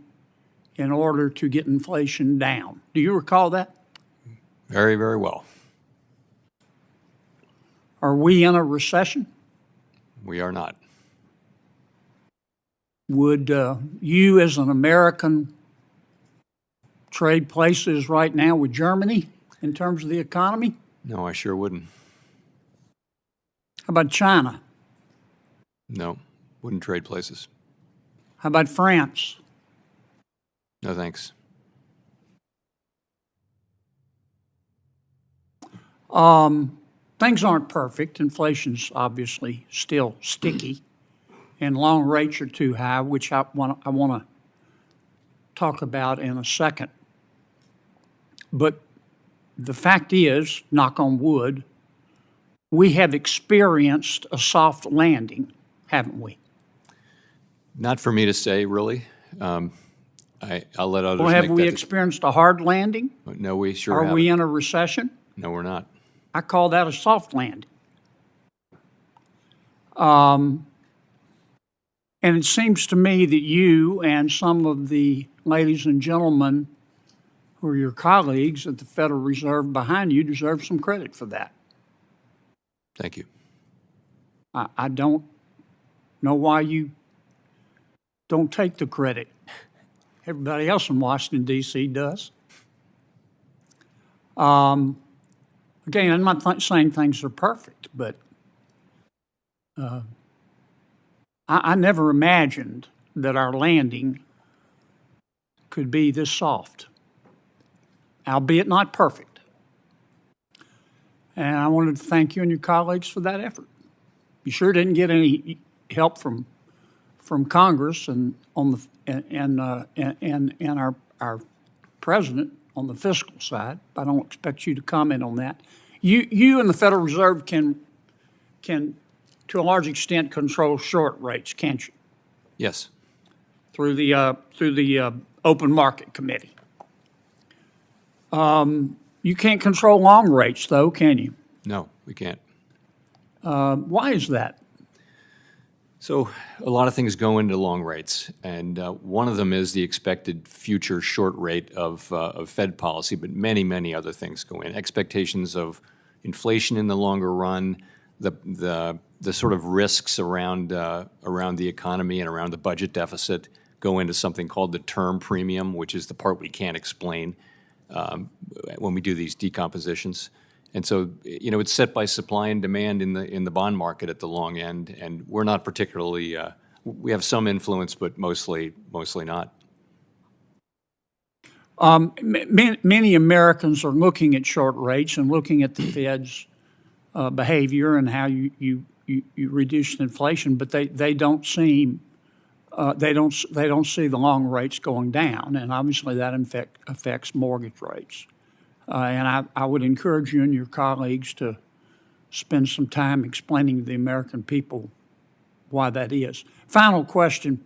in order to get inflation down. Do you recall that? Very, very well. Are we in a recession? We are not. Would you, as an American, trade places right now with Germany in terms of the economy? No, I sure wouldn't. How about China? No, wouldn't trade places. How about France? No, thanks. Things aren't perfect. Inflation's obviously still sticky, and long rates are too high, which I want to talk about in a second. But the fact is, knock on wood, we have experienced a soft landing, haven't we? Not for me to say, really. I'll let others Well, have make we that. experienced a hard landing? No, we sure Are haven't. we in a recession? No, we're not. I call that a soft landing. And it seems to me that you and some of the ladies and gentlemen who are your colleagues at the Federal Reserve behind you deserve some credit for that. Thank you. I don't know why you don't take the credit. Everybody else in Washington, D.C. does. Again, I'm not saying things are perfect, but I never imagined that our landing could be this soft, albeit not perfect. And I wanted to thank you and your colleagues for that effort. You sure didn't get any help from Congress and on the and our president on the fiscal side. I don't expect you to comment on that. You and the Federal Reserve can to a large extent control short rates, can't you? Yes. Through the Open Market Committee. You can't control long rates, though, can you? No, we can't. Why is that? So a lot of things go into long rates, and one of them is the expected future short rate of Fed policy, but many, many other things go in. Expectations of inflation in the longer run, the sort of risks around the economy and around the budget deficit go into something called the term premium, which is the part we can't explain when we do these decompositions. And so, you know, it's set by supply and demand in the bond market at the long end, and we're not particularly. We have some influence, but mostly not. Many Americans are looking at short rates and looking at the Fed's behavior and how you reduce inflation, but they don't seem they don't see the long rates going down, and obviously that affects mortgage rates. And I would encourage you and your colleagues to spend some time explaining to the American people why that is. Final question.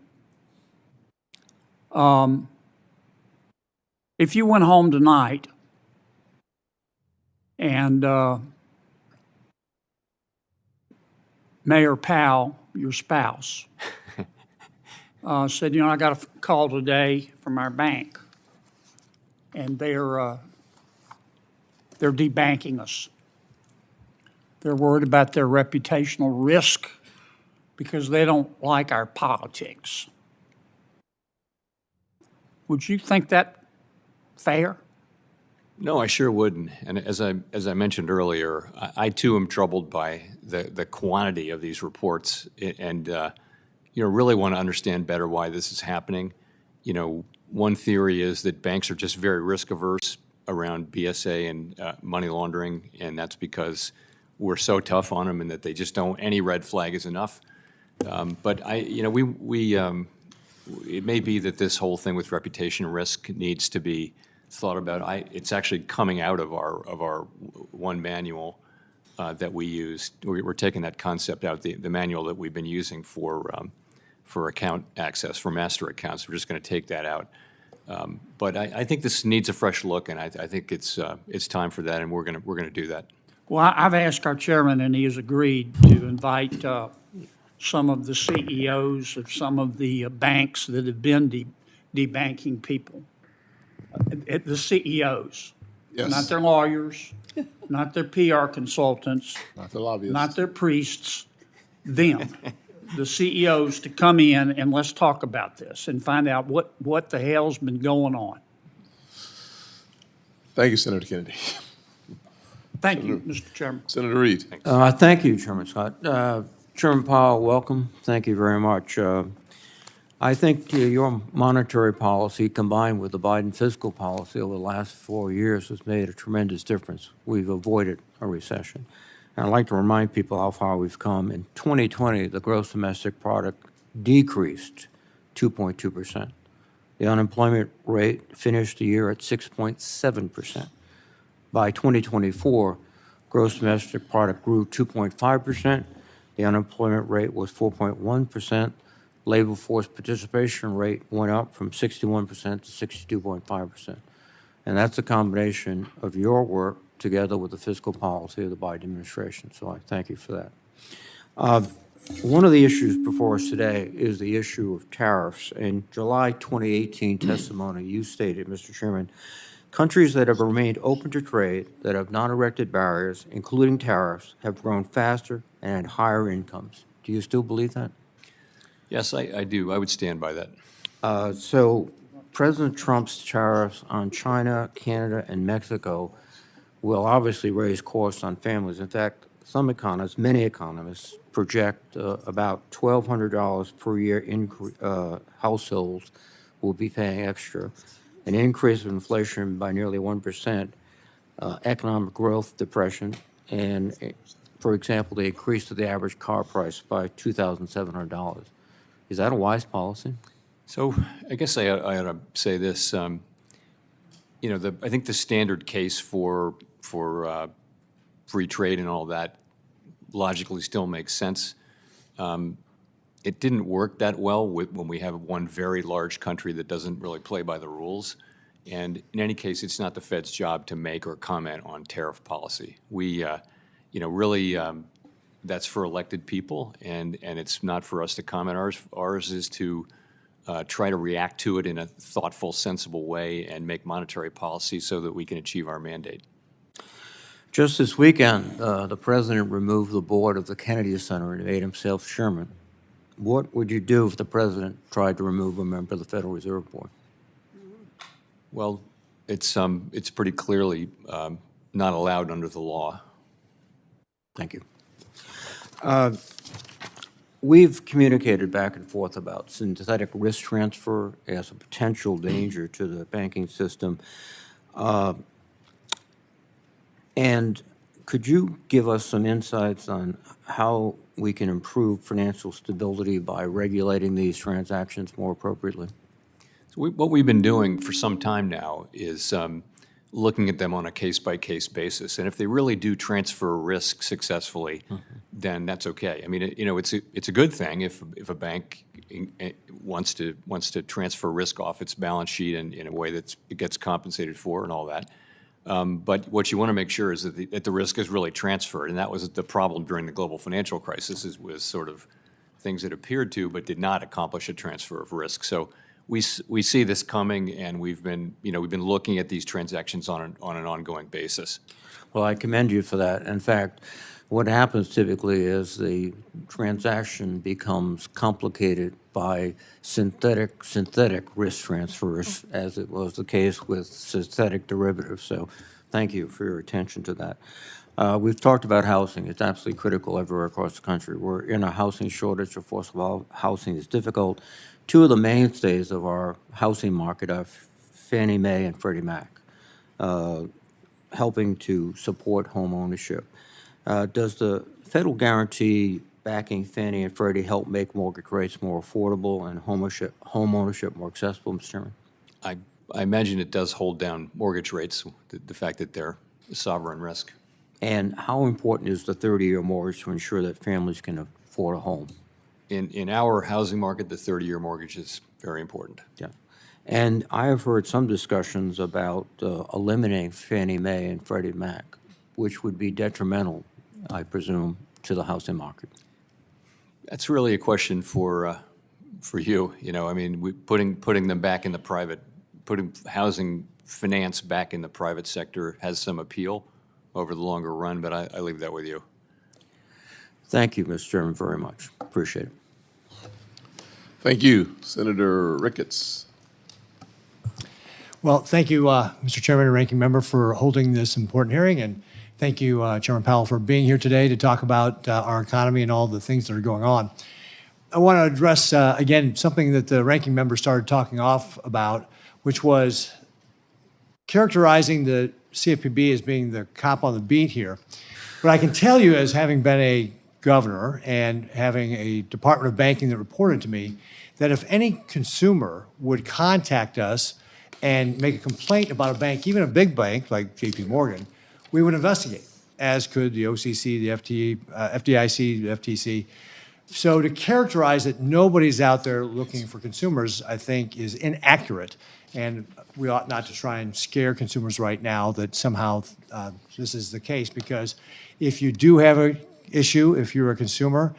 If you went home tonight and Mayor Powell, your spouse, said, you know, I got a call today from our bank, and they're debanking us. They're worried about their reputational risk because they don't like our politics. Would you think that fair? No, I sure wouldn't. And as I mentioned earlier, I too am troubled by the quantity of these reports, and you know, really want to understand better why this is happening. You know, one theory is that banks are just very risk averse around BSA and money laundering, and that's because we're so tough on them and that they just don't. Any red flag is enough. But you know, it may be that this whole thing with reputation risk needs to be thought about. It's actually coming out of our one manual that we use. We're taking that concept out, the manual that we've been using for account access for master accounts. We're just going to take that out. But I think this needs a fresh look, and I think it's time for that, and we're going to do that. Well, I've asked our chairman, and he has agreed to invite some of the CEOs of some of the banks that have been debanking people. The CEOs, Yes. not their lawyers, not their PR consultants, Not the lobbyists. not their priests, them, the CEOs, to come in and let's talk about this and find out what the hell's been going on. Thank you, Senator Kennedy. Thank you, Mr. Chairman. Senator Reed. Thank you, Chairman Scott. Chairman Powell, welcome. Thank you very much. I think your monetary policy combined with the Biden fiscal policy over the last 4 years has made a tremendous difference. We've avoided a recession. And I'd like to remind people how far we've come. In 2020, the gross domestic product decreased 2.2%. The unemployment rate finished the year at 6.7%. By 2024, gross domestic product grew 2.5%. The unemployment rate was 4.1%. Labor force participation rate went up from 61% to 62.5%. And that's a combination of your work together with the fiscal policy of the Biden administration. So I thank you for that. One of the issues before us today is the issue of tariffs. In July 2018 testimony, you stated, Mr. Chairman, countries that have remained open to trade, that have not erected barriers, including tariffs, have grown faster and had higher incomes. Do you still believe that? Yes, I do. I would stand by that. So President Trump's tariffs on China, Canada, and Mexico will obviously raise costs on families. In fact, some economists, many economists, project about $1,200 per year households will be paying extra, an increase of inflation by nearly 1%, economic growth depression, and, for example, the increase of the average car price by $2,700. Is that a wise policy? So I guess I ought to say this. I think the standard case for free trade and all that logically still makes sense. It didn't work that well when we have one very large country that doesn't really play by the rules. And in any case, it's not the Fed's job to make or comment on tariff policy. We, really, that's for elected people, and it's not for us to comment. Ours is to try to react to it in a thoughtful, sensible way and make monetary policy so that we can achieve our mandate. Just this weekend, the president removed the board of the Kennedy Center and made himself chairman. What would you do if the president tried to remove a member of the Federal Reserve Board? Well, it's pretty clearly not allowed under the law. Thank you. We've communicated back and forth about synthetic risk transfer as a potential danger to the banking system. And could you give us some insights on how we can improve financial stability by regulating these transactions more appropriately? So what we've been doing for some time now is looking at them on a case-by-case basis. And if they really do transfer risk successfully, then that's okay. I mean, it's a good thing if a bank wants to transfer risk off its balance sheet in a way that it gets compensated for and all that. But what you want to make sure is that the risk is really transferred, and that was the problem during the global financial crisis, was sort of things that appeared to but did not accomplish a transfer of risk. So we see this coming, and we've been looking at these transactions on an ongoing basis. Well, I commend you for that. In fact, what happens typically is the transaction becomes complicated by synthetic risk transfers, as it was the case with synthetic derivatives. So thank you for your attention to that. We've talked about housing. It's absolutely critical everywhere across the country. We're in a housing shortage. Of course, housing is difficult. Two of the mainstays of our housing market are Fannie Mae and Freddie Mac, helping to support home ownership. Does the federal guarantee backing Fannie and Freddie help make mortgage rates more affordable and home ownership more accessible, Mr. Chairman? I imagine it does hold down mortgage rates, the fact that they're sovereign risk. And how important is the 30-year mortgage to ensure that families can afford a home? In our housing market, the 30-year mortgage is very important. Yeah. And I have heard some discussions about eliminating Fannie Mae and Freddie Mac, which would be detrimental, I presume, to the housing market. That's really a question for you. I mean, putting them back in the private, putting housing finance back in the private sector has some appeal over the longer run, but I leave that with you. Thank you, Mr. Chairman, very much. Appreciate it. Thank you. Senator Ricketts. Well, thank you, Mr. Chairman and Ranking Member, for holding this important hearing, and thank you, Chairman Powell, for being here today to talk about our economy and all the things that are going on. I want to address, again, something that the Ranking Member started talking off about, which was characterizing the CFPB as being the cop on the beat here. But I can tell you, as having been a governor and having a Department of Banking that reported to me, that if any consumer would contact us and make a complaint about a bank, even a big bank like JP Morgan, we would investigate, as could the OCC, the FDIC, the FTC. So to characterize that nobody's out there looking for consumers, I think, is inaccurate. And we ought not to try and scare consumers right now that somehow this is the case, because if you do have an issue, if you're a consumer,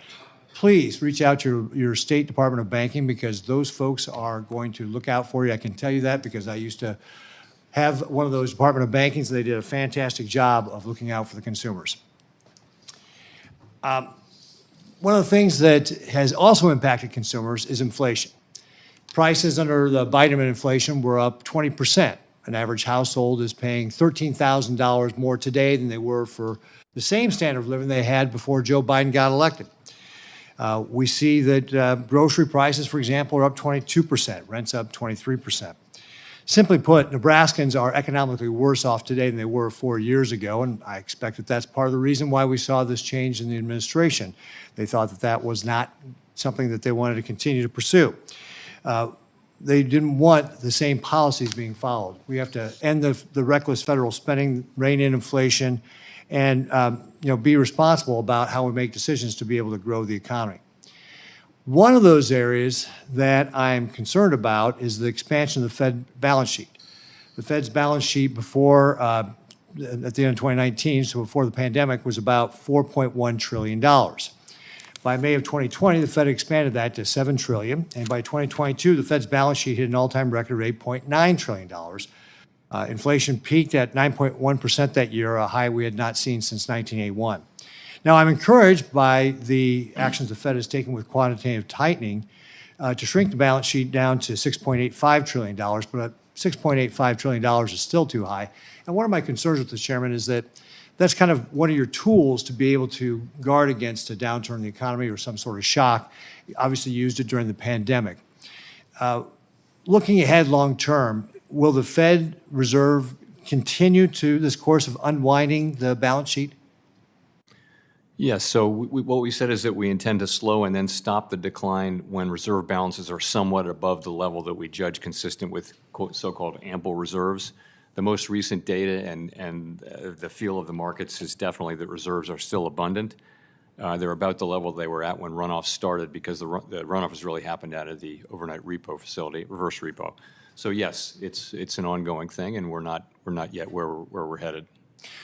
please reach out to your State Department of Banking, because those folks are going to look out for you. I can tell you that because I used to have one of those Department of Bankings, and they did a fantastic job of looking out for the consumers. One of the things that has also impacted consumers is inflation. Prices under the Biden administration were up 20%. An average household is paying $13,000 more today than they were for the same standard of living they had before Joe Biden got elected. We see that grocery prices, for example, are up 22%, rents up 23%. Simply put, Nebraskans are economically worse off today than they were 4 years ago, and I expect that that's part of the reason why we saw this change in the administration. They thought that that was not something that they wanted to continue to pursue. They didn't want the same policies being followed. We have to end the reckless federal spending, rein in inflation, and be responsible about how we make decisions to be able to grow the economy. One of those areas that I'm concerned about is the expansion of the Fed balance sheet. The Fed's balance sheet before, at the end of 2019, so before the pandemic, was about $4.1 trillion. By May of 2020, the Fed expanded that to $7 trillion, and by 2022, the Fed's balance sheet hit an all-time record of $8.9 trillion. Inflation peaked at 9.1% that year, a high we had not seen since 1981. Now, I'm encouraged by the actions the Fed has taken with quantitative tightening to shrink the balance sheet down to $6.85 trillion, but $6.85 trillion is still too high. And one of my concerns with this, Chairman, is that that's kind of one of your tools to be able to guard against a downturn in the economy or some sort of shock. You obviously used it during the pandemic. Looking ahead long term, will the Fed Reserve continue to this course of unwinding the balance sheet? Yes, so what we said is that we intend to slow and then stop the decline when reserve balances are somewhat above the level that we judge consistent with so-called ample reserves. The most recent data and the feel of the markets is definitely that reserves are still abundant. They're about the level they were at when runoff started, because the runoff has really happened out of the overnight repo facility, reverse repo. So yes, it's an ongoing thing, and we're not yet where we're headed.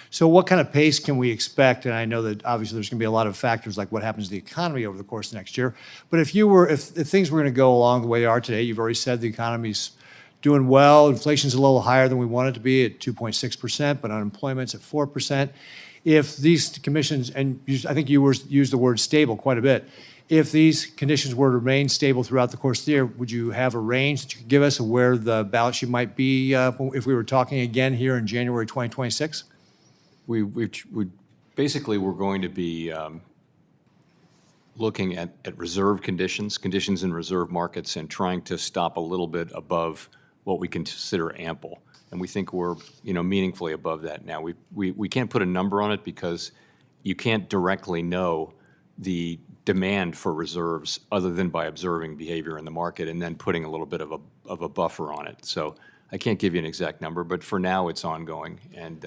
So what kind of pace can we expect? And I know that obviously there's going to be a lot of factors like what happens to the economy over the course of next year. But if things were going to go along the way they are today, you've already said the economy's doing well. Inflation's a little higher than we want it to be at 2.6%, but unemployment's at 4%. If these commissions, and I think you used the word stable quite a bit, if these conditions were to remain stable throughout the course of the year, would you have a range that you could give us of where the balance sheet might be if we were talking again here in January 2026? We basically we're going to be looking at reserve conditions in reserve markets, and trying to stop a little bit above what we consider ample. And we think we're meaningfully above that now. We can't put a number on it because you can't directly know the demand for reserves other than by observing behavior in the market and then putting a little bit of a buffer on it. So I can't give you an exact number, but for now it's ongoing, and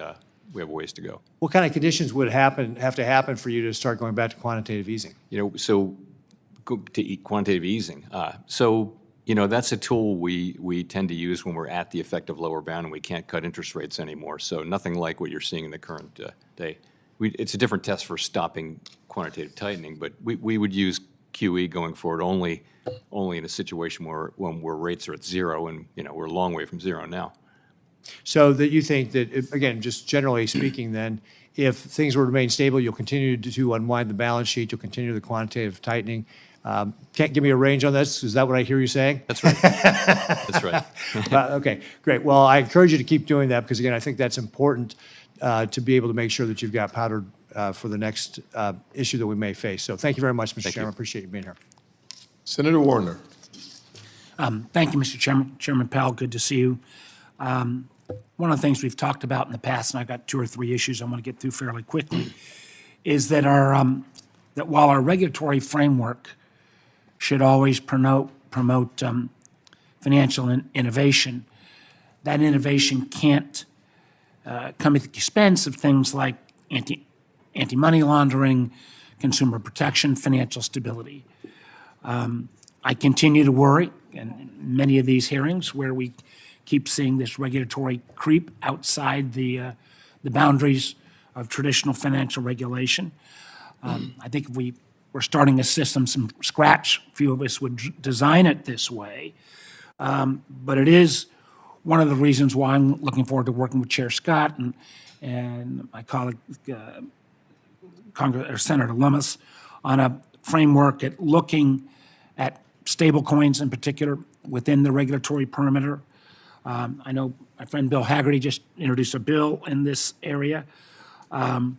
we have a ways to go. What kind of conditions would have to happen for you to start going back to quantitative easing? So to quantitative easing. That's a tool we tend to use when we're at the effective lower bound and we can't cut interest rates anymore. So nothing like what you're seeing in the current day. It's a different test for stopping quantitative tightening, but we would use QE going forward only in a situation where rates are at zero, and we're a long way from zero now. So that you think that, again, just generally speaking then, if things were to remain stable, you'll continue to unwind the balance sheet, you'll continue the quantitative tightening. Can't give me a range on this? Is that what I hear you saying? That's right. That's right. Okay, great. Well, I encourage you to keep doing that, because, again, I think that's important to be able to make sure that you've got powder for the next issue that we may face. So thank you very much, Mr. Chairman. Appreciate you being here. Senator Warner. Thank you, Mr. Chairman. Chairman Powell, good to see you. One of the things we've talked about in the past, and I've got 2 or 3 issues I want to get through fairly quickly, is that that while our regulatory framework should always promote financial innovation, that innovation can't come at the expense of things like anti-money laundering, consumer protection, financial stability. I continue to worry in many of these hearings where we keep seeing this regulatory creep outside the boundaries of traditional financial regulation. I think if we were starting a system from scratch, few of us would design it this way. But it is one of the reasons why I'm looking forward to working with Chair Scott and my colleague, Senator Lummis, on a framework at looking at stablecoins in particular within the regulatory perimeter. I know my friend Bill Hagerty just introduced a bill in this area. I'm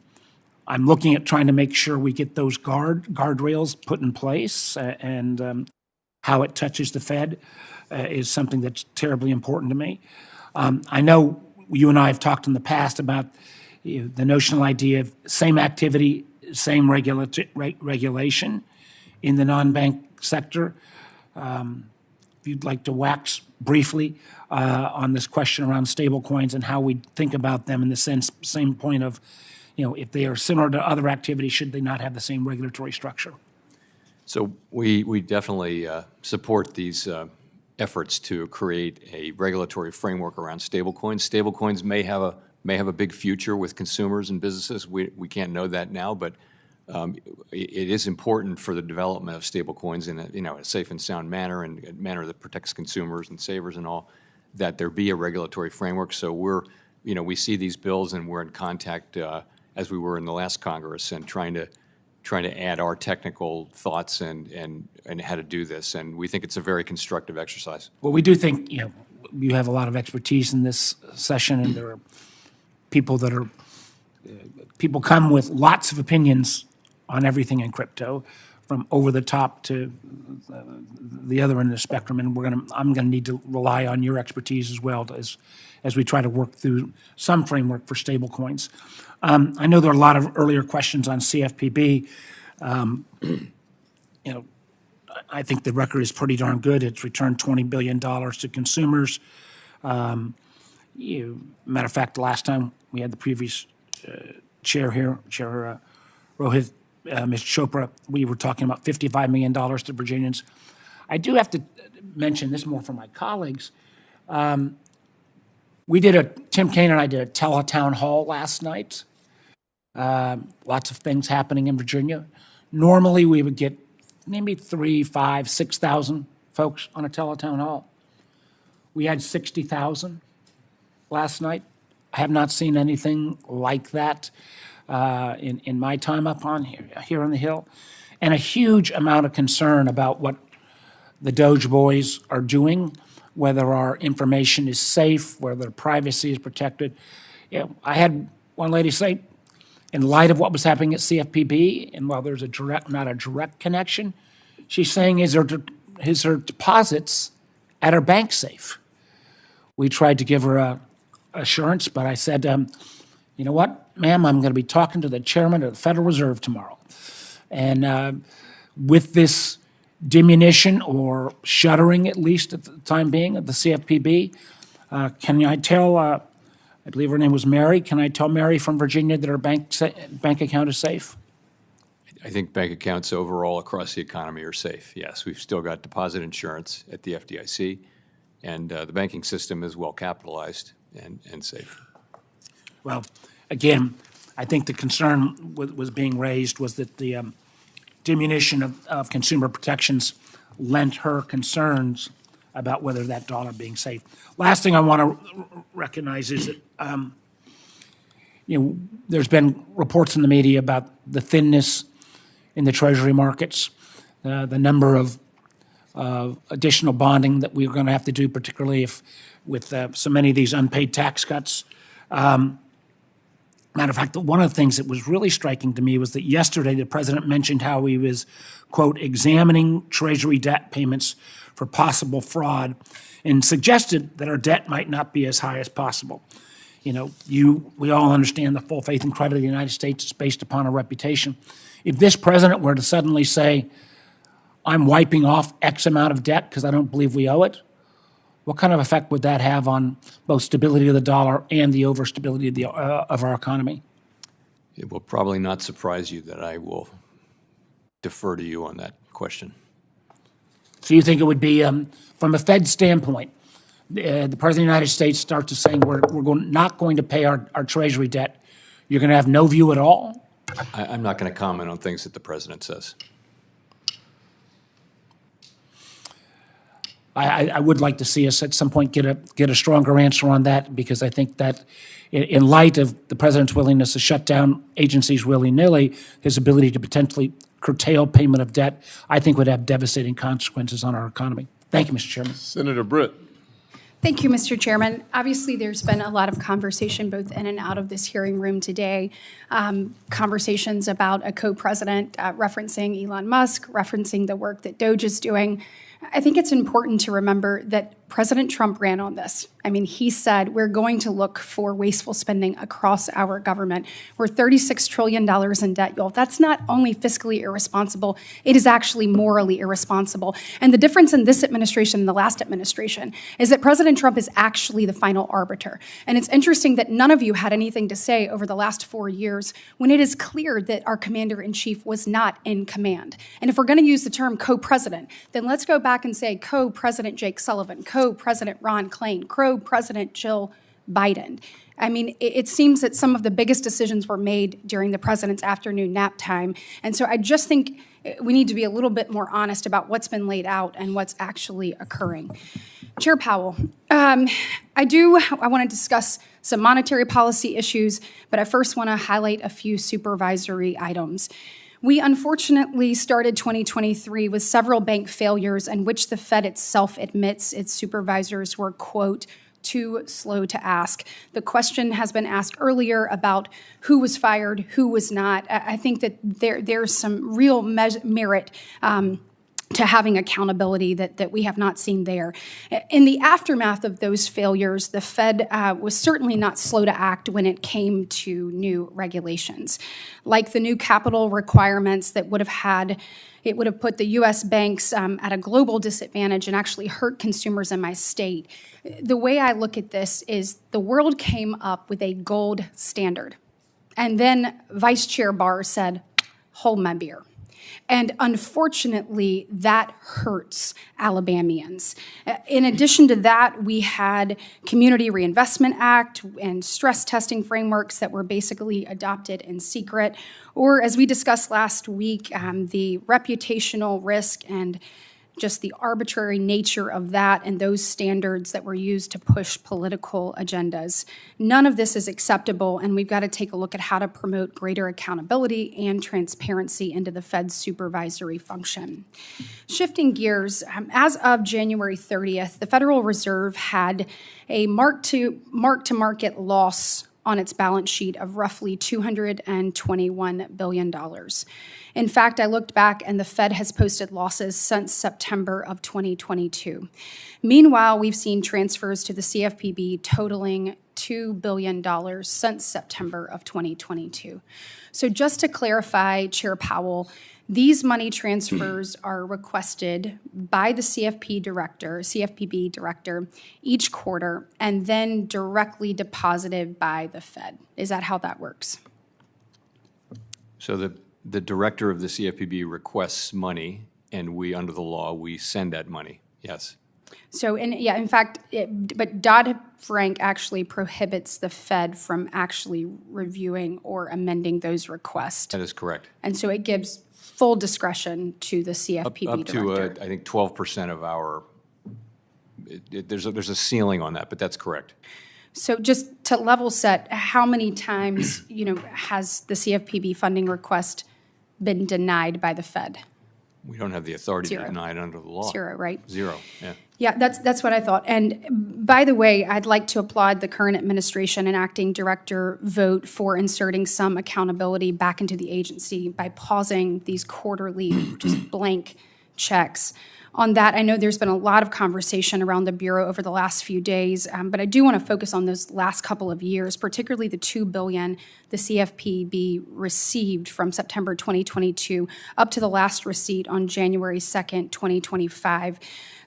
looking at trying to make sure we get those guardrails put in place, and how it touches the Fed is something that's terribly important to me. I know you and I have talked in the past about the notional idea of same activity, same regulation in the non-bank sector. If you'd like to wax briefly on this question around stablecoins and how we think about them in the same point of, if they are similar to other activities, should they not have the same regulatory structure? So we definitely support these efforts to create a regulatory framework around stablecoins. Stablecoins may have a big future with consumers and businesses. We can't know that now, but it is important for the development of stablecoins in a safe and sound manner, and a manner that protects consumers and savers and all, that there be a regulatory framework. So we see these bills, and we're in contact as we were in the last Congress, and trying to add our technical thoughts and how to do this. And we think it's a very constructive exercise. Well, we do think, you have a lot of expertise in this session, and there are people people come with lots of opinions on everything in crypto, from over the top to the other end of the spectrum. And I'm gonna need to rely on your expertise as well as we try to work through some framework for stablecoins. I know there are a lot of earlier questions on CFPB. I think the record is pretty darn good. It's returned $20 billion to consumers. Matter of fact, the last time we had the previous chair here, Chair Rohit, Mr. Chopra, we were talking about $55 million to Virginians. I do have to mention this more for my colleagues. Tim Kaine and I did a teletown hall last night. Lots of things happening in Virginia. Normally, we would get maybe 3,000, 5,000, 6,000 folks on a teletown hall. We had 60,000 last night. I have not seen anything like that in my time up on here on the Hill, and a huge amount of concern about what the Doge boys are doing, whether our information is safe, whether privacy is protected. I had one lady say, in light of what was happening at CFPB, and while there's not a direct connection, she's saying, is her deposits at her bank safe? We tried to give her a assurance, but I said, you know what, ma'am, I'm going to be talking to the chairman of the Federal Reserve tomorrow. And with this diminution or shuttering, at least at the time being, of the CFPB, can I tell, I believe her name was Mary, can I tell Mary from Virginia that her bank account is safe? I think bank accounts overall across the economy are safe, yes. We've still got deposit insurance at the FDIC, and the banking system is well capitalized and safe. Well, again, I think the concern was being raised was that the diminution of consumer protections lent her concerns about whether that dollar being safe. Last thing I want to recognize is that there's been reports in the media about the thinness in the Treasury markets, the number of additional bonding that we're going to have to do, particularly with so many of these unpaid tax cuts. Matter of fact, one of the things that was really striking to me was that yesterday the president mentioned how he was, quote, examining Treasury debt payments for possible fraud, and suggested that our debt might not be as high as possible. We all understand the full faith and credit of the United States is based upon a reputation. If this president were to suddenly say, I'm wiping off X amount of debt because I don't believe we owe it, what kind of effect would that have on both stability of the dollar and the overstability of our economy? It will probably not surprise you that I will defer to you on that question. So you think it would be, from a Fed standpoint, the President of the United States starts to saying not going to pay our Treasury debt, you're going to have no view at all? I'm not going to comment on things that the President says. I would like to see us at some point get a stronger answer on that, because I think that in light of the President's willingness to shut down agencies willy-nilly, his ability to potentially curtail payment of debt, I think would have devastating consequences on our economy. Thank you, Mr. Chairman. Senator Britt. Thank you, Mr. Chairman. Obviously, there's been a lot of conversation both in and out of this hearing room today. Conversations about a co-president referencing Elon Musk, referencing the work that DOGE is doing. I think it's important to remember that President Trump ran on this. I mean, he said we're going to look for wasteful spending across our government. We're $36 trillion in debt, y'all. That's not only fiscally irresponsible, it is actually morally irresponsible. And the difference in this administration and the last administration is that President Trump is actually the final arbiter. And it's interesting that none of you had anything to say over the last 4 years when it is clear that our commander-in-chief was not in command. And if we're going to use the term co-president, then let's go back and say co-president Jake Sullivan, co-president Ron Klain, co-president Jill Biden. I mean, it seems that some of the biggest decisions were made during the president's afternoon nap time. And so I just think we need to be a little bit more honest about what's been laid out and what's actually occurring. Chair Powell, I want to discuss some monetary policy issues, but I first want to highlight a few supervisory items. We unfortunately started 2023 with several bank failures in which the Fed itself admits its supervisors were, quote, too slow to ask. The question has been asked earlier about who was fired, who was not. I think that there's some real merit to having accountability that we have not seen there. In the aftermath of those failures, the Fed was certainly not slow to act when it came to new regulations, like the new capital requirements that would have put the U.S. banks at a global disadvantage and actually hurt consumers in my state. The way I look at this is the world came up with a gold standard, and then Vice Chair Barr said, hold my beer. And unfortunately, that hurts Alabamians. In addition to that, we had Community Reinvestment Act and stress testing frameworks that were basically adopted in secret. Or as we discussed last week, the reputational risk and just the arbitrary nature of that and those standards that were used to push political agendas. None of this is acceptable, and we've got to take a look at how to promote greater accountability and transparency into the Fed's supervisory function. Shifting gears, as of January 30th, the Federal Reserve had a mark-to-market loss on its balance sheet of roughly $221 billion. In fact, I looked back and the Fed has posted losses since September of 2022. Meanwhile, we've seen transfers to the CFPB totaling $2 billion since September of 2022. So just to clarify, Chair Powell, these money transfers are requested by the CFPB director each quarter and then directly deposited by the Fed. Is that how that works? So the director of the CFPB requests money, and we, under the law, we send that money. Yes. So, in fact, but Dodd-Frank actually prohibits the Fed from actually reviewing or amending those requests. That is correct. And so it gives full discretion to the CFPB director. Up to, I think, 12% of our, there's a ceiling on that, but that's correct. So just to level set, how many times, has the CFPB funding request been denied by the Fed? We don't have the authority Zero. to deny it under the law. Zero, right? Zero, yeah. Yeah, that's what I thought. And by the way, I'd like to applaud the current administration and acting director vote for inserting some accountability back into the agency by pausing these quarterly just blank checks. On that, I know there's been a lot of conversation around the Bureau over the last few days, but I do want to focus on those last couple of years, particularly the $2 billion the CFPB received from September 2022 up to the last receipt on January 2nd, 2025.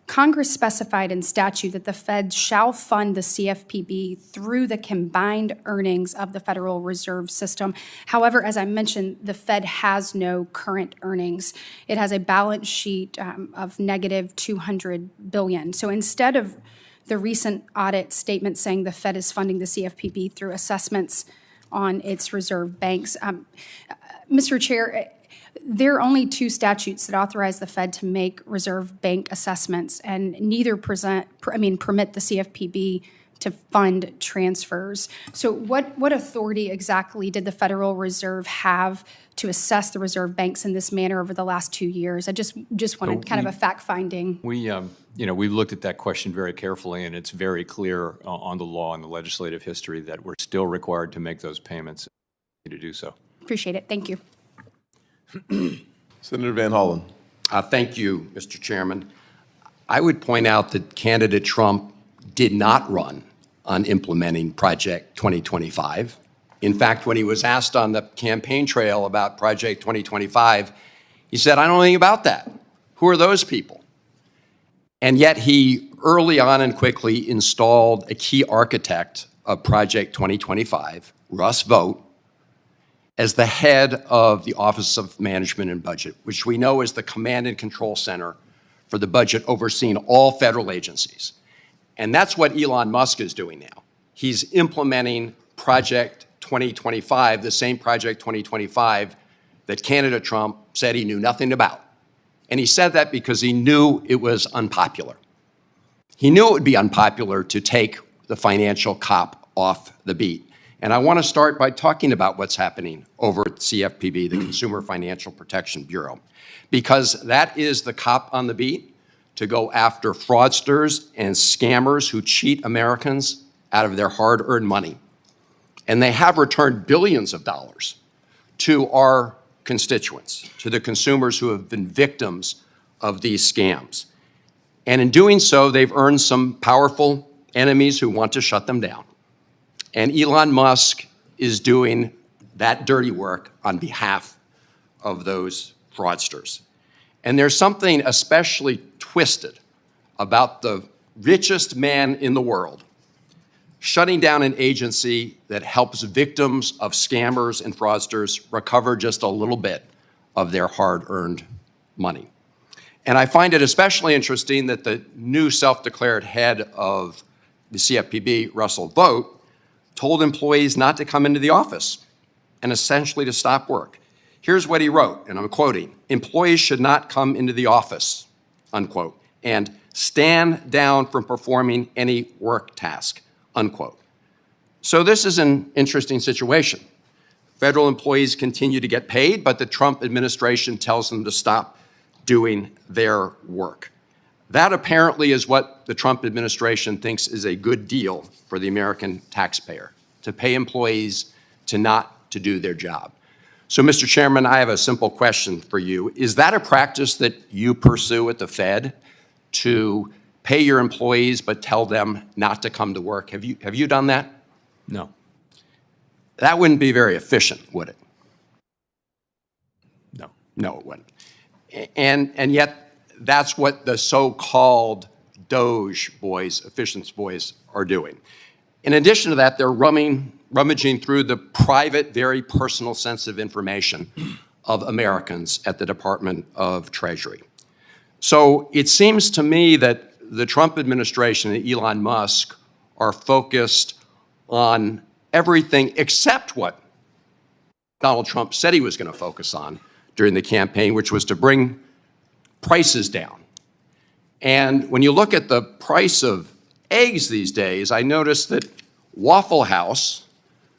Congress specified in statute that the Fed shall fund the CFPB through the combined earnings of the Federal Reserve System. However, as I mentioned, the Fed has no current earnings. It has a balance sheet of negative $200 billion. So instead of the recent audit statement saying the Fed is funding the CFPB through assessments on its reserve banks, Mr. Chair, there are only 2 statutes that authorize the Fed to make reserve bank assessments, and neither permit the CFPB to fund transfers. So what authority exactly did the Federal Reserve have to assess the reserve banks in this manner over the last 2 years? I just wanted kind of a fact-finding. We looked at that question very carefully, and it's very clear on the law and the legislative history that we're still required to make those payments to do so. Appreciate it. Thank you. Senator Van Hollen. Thank you, Mr. Chairman. I would point out that candidate Trump did not run on implementing Project 2025. In fact, when he was asked on the campaign trail about Project 2025, he said, "I don't know anything about that. Who are those people?" And yet he early on and quickly installed a key architect of Project 2025, Russ Vought, as the head of the Office of Management and Budget, which we know is the command and control center for the budget overseeing all federal agencies. And that's what Elon Musk is doing now. He's implementing Project 2025, the same Project 2025 that candidate Trump said he knew nothing about. And he said that because he knew it was unpopular. He knew it would be unpopular to take the financial cop off the beat. And I want to start by talking about what's happening over at CFPB, the Consumer Financial Protection Bureau, because that is the cop on the beat to go after fraudsters and scammers who cheat Americans out of their hard-earned money. And they have returned billions of dollars to our constituents, to the consumers who have been victims of these scams. And in doing so, they've earned some powerful enemies who want to shut them down. And Elon Musk is doing that dirty work on behalf of those fraudsters. And there's something especially twisted about the richest man in the world shutting down an agency that helps victims of scammers and fraudsters recover just a little bit of their hard-earned money. And I find it especially interesting that the new self-declared head of the CFPB, Russell Vought, told employees not to come into the office and essentially to stop work. Here's what he wrote, and I'm quoting, "Employees should not come into the office," unquote, and stand down from performing any work task, unquote. So this is an interesting situation. Federal employees continue to get paid, but the Trump administration tells them to stop doing their work. That apparently is what the Trump administration thinks is a good deal for the American taxpayer, to pay employees to not to do their job. So, Mr. Chairman, I have a simple question for you. Is that a practice that you pursue at the Fed, to pay your employees but tell them not to come to work? Have you done that? No. That wouldn't be very efficient, would it? No. No, it wouldn't. And yet, that's what the so-called Doge boys, efficiency boys, are doing. In addition to that, they're rummaging through the private, very personal, sensitive information of Americans at the Department of Treasury. So it seems to me that the Trump administration and Elon Musk are focused on everything except what Donald Trump said he was going to focus on during the campaign, which was to bring prices down. And when you look at the price of eggs these days, I noticed that Waffle House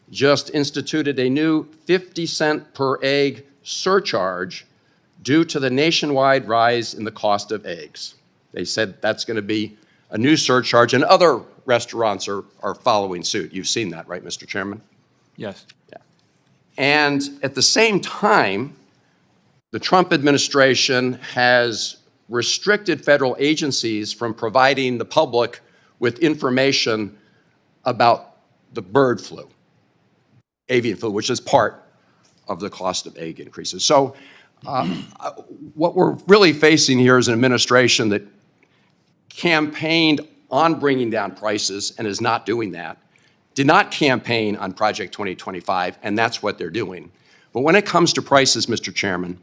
just instituted a new 50-cent per egg surcharge due to the nationwide rise in the cost of eggs. They said that's going to be a new surcharge, and other restaurants are following suit. You've seen that, right, Mr. Chairman? Yes. Yeah. And at the same time, the Trump administration has restricted federal agencies from providing the public with information about the bird flu, avian flu, which is part of the cost of egg increases. So what we're really facing here is an administration that campaigned on bringing down prices and is not doing that, did not campaign on Project 2025, and that's what they're doing. But when it comes to prices, Mr. Chairman,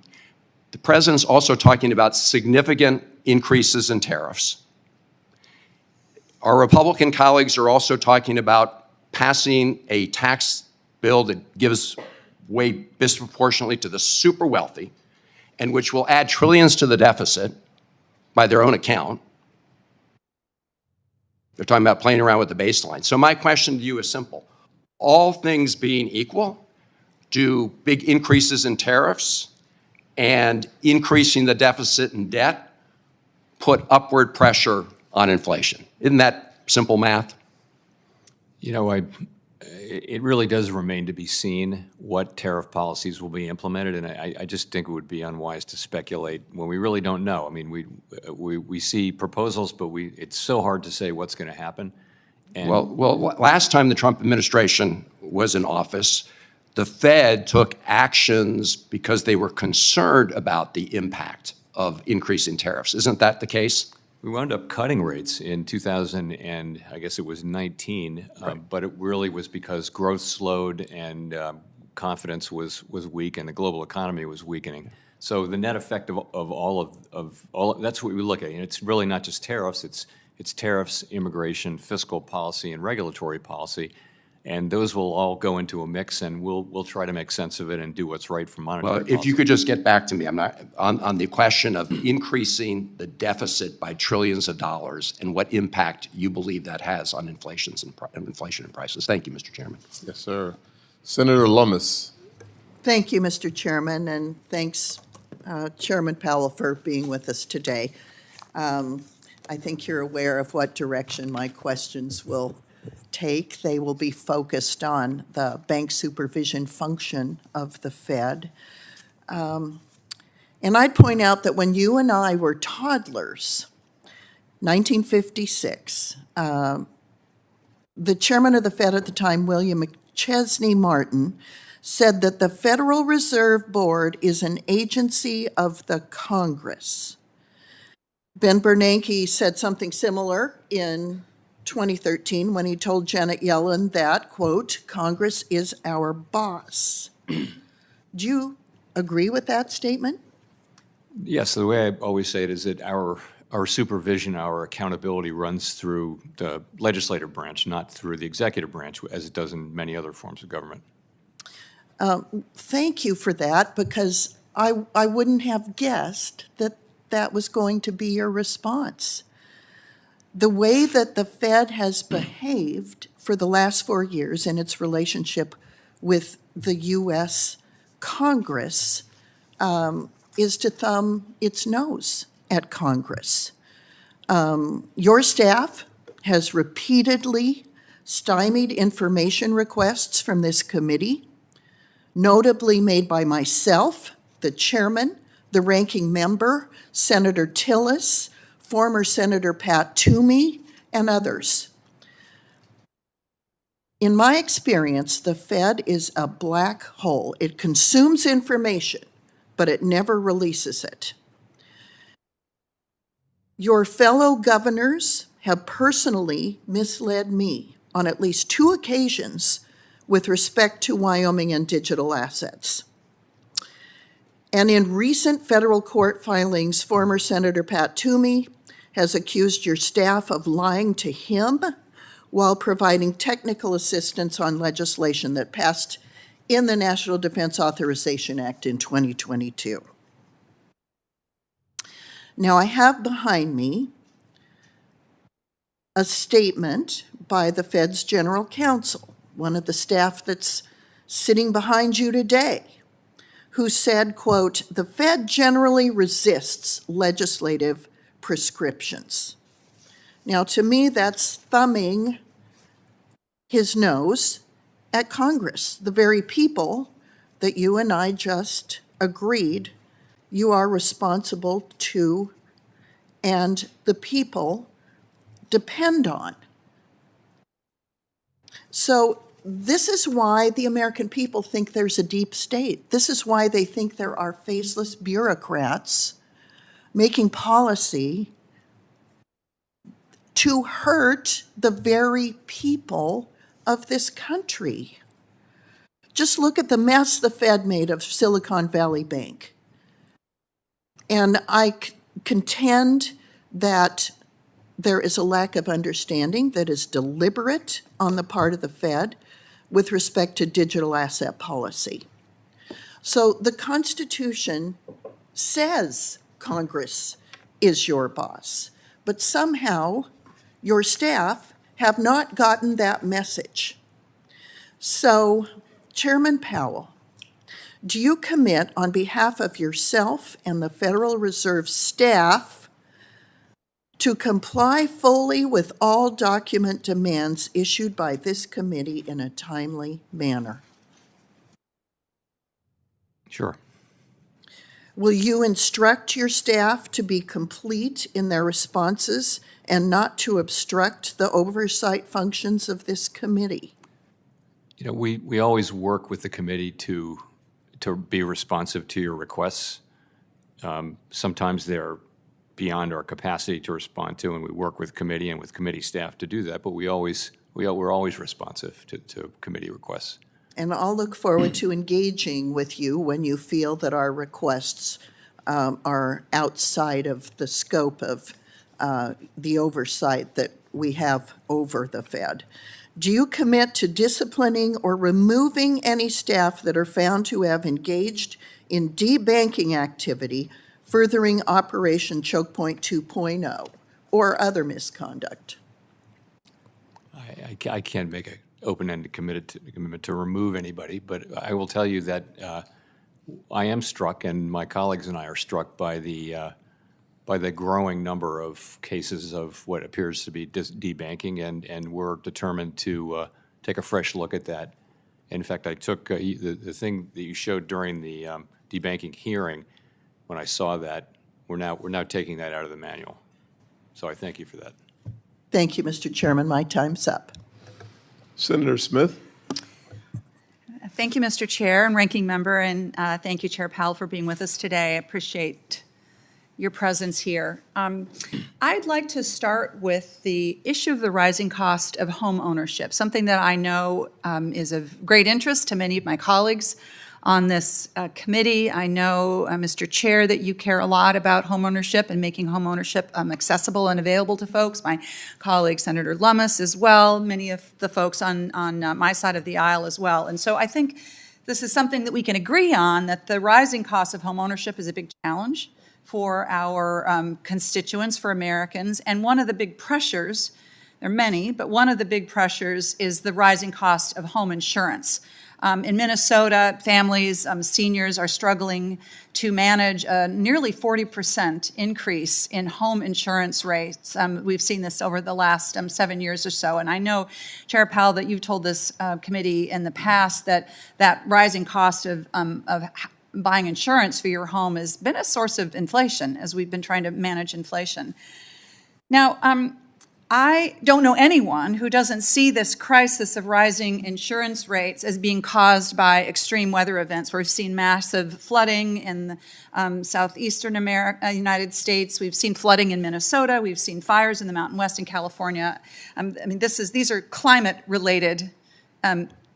the president's also talking about significant increases in tariffs. Our Republican colleagues are also talking about passing a tax bill that gives way disproportionately to the super wealthy and which will add trillions to the deficit by their own account. They're talking about playing around with the baseline. So my question to you is simple. All things being equal, do big increases in tariffs and increasing the deficit and debt put upward pressure on inflation? Isn't that simple math? You know, it really does remain to be seen what tariff policies will be implemented, and I just think it would be unwise to speculate when we really don't know. I mean, we see proposals, but it's so hard to say what's going to happen. And Well, last time the Trump administration was in office, the Fed took actions because they were concerned about the impact of increasing tariffs. Isn't that the case? we wound up cutting rates in 2000 and I guess it was 19, but it really was because growth slowed and confidence was weak and the global economy was weakening. So the net effect of all that's what we look at. And it's really not just tariffs. It's tariffs, immigration, fiscal policy, and regulatory policy. And those will all go into a mix, and we'll try to make sense of it and do what's right for monetary policy. Well, if you could just get back to me, I'm not on the question of increasing the deficit by trillions of dollars and what impact you believe that has on inflation and prices. Thank you, Mr. Chairman. Yes, sir. Senator Lummis. Thank you, Mr. Chairman, and thanks, Chairman Powell, for being with us today. I think you're aware of what direction my questions will take. They will be focused on the bank supervision function of the Fed. And I'd point out that when you and I were toddlers, 1956, the chairman of the Fed at the time, William McChesney Martin, said that the Federal Reserve Board is an agency of the Congress. Ben Bernanke said something similar in 2013 when he told Janet Yellen that, quote, Congress is our boss. Do you agree with that statement? Yes, the way I always say it is that our supervision, our accountability runs through the legislative branch, not through the executive branch, as it does in many other forms of government. Thank you for that, because I wouldn't have guessed that that was going to be your response. The way that the Fed has behaved for the last 4 years in its relationship with the U.S. Congress is to thumb its nose at Congress. Your staff has repeatedly stymied information requests from this committee, notably made by myself, the chairman, the ranking member, Senator Tillis, former Senator Pat Toomey, and others. In my experience, the Fed is a black hole. It consumes information, but it never releases it. Your fellow governors have personally misled me on at least 2 occasions with respect to Wyoming and digital assets. And in recent federal court filings, former Senator Pat Toomey has accused your staff of lying to him while providing technical assistance on legislation that passed in the National Defense Authorization Act in 2022. Now, I have behind me a statement by the Fed's General Counsel, one of the staff that's sitting behind you today, who said, quote, the Fed generally resists legislative prescriptions. Now, to me, that's thumbing his nose at Congress, the very people that you and I just agreed you are responsible to and the people depend on. So this is why the American people think there's a deep state. This is why they think there are faceless bureaucrats making policy to hurt the very people of this country. Just look at the mess the Fed made of Silicon Valley Bank. And I contend that there is a lack of understanding that is deliberate on the part of the Fed with respect to digital asset policy. So the Constitution says Congress is your boss, but somehow your staff have not gotten that message. So, Chairman Powell, do you commit on behalf of yourself and the Federal Reserve staff to comply fully with all document demands issued by this committee in a timely manner? Sure. Will you instruct your staff to be complete in their responses and not to obstruct the oversight functions of this committee? You know, we always work with the committee to be responsive to your requests. Sometimes they're beyond our capacity to respond to, and we work with committee and with committee staff to do that, but we're always responsive to committee requests. And I'll look forward to engaging with you when you feel that our requests are outside of the scope of the oversight that we have over the Fed. Do you commit to disciplining or removing any staff that are found to have engaged in debanking activity furthering Operation Choke Point 2.0 or other misconduct? I can't make an open-ended commitment to remove anybody, but I will tell you that I am struck, and my colleagues and I are struck by the growing number of cases of what appears to be debanking, and we're determined to take a fresh look at that. In fact, I took the thing that you showed during the debanking hearing. When I saw that, we're now taking that out of the manual. So I thank you for that. Thank you, Mr. Chairman. My time's up. Senator Smith. Thank you, Mr. Chair and Ranking Member, and thank you, Chair Powell, for being with us today. I appreciate your presence here. I'd like to start with the issue of the rising cost of home ownership, something that I know is of great interest to many of my colleagues on this committee. I know, Mr. Chair, that you care a lot about home ownership and making home ownership accessible and available to folks. My colleague, Senator Lummis, as well, many of the folks on my side of the aisle as well. And so I think this is something that we can agree on, that the rising cost of home ownership is a big challenge for our constituents, for Americans. And one of the big pressures, there are many, but one of the big pressures is the rising cost of home insurance. In Minnesota, families, seniors are struggling to manage a nearly 40% increase in home insurance rates. We've seen this over the last 7 years or so. And I know, Chair Powell, that you've told this committee in the past that that rising cost of buying insurance for your home has been a source of inflation as we've been trying to manage inflation. Now, I don't know anyone who doesn't see this crisis of rising insurance rates as being caused by extreme weather events. We've seen massive flooding in southeastern United States. We've seen flooding in Minnesota. We've seen fires in the Mountain West in California. I mean, these are climate-related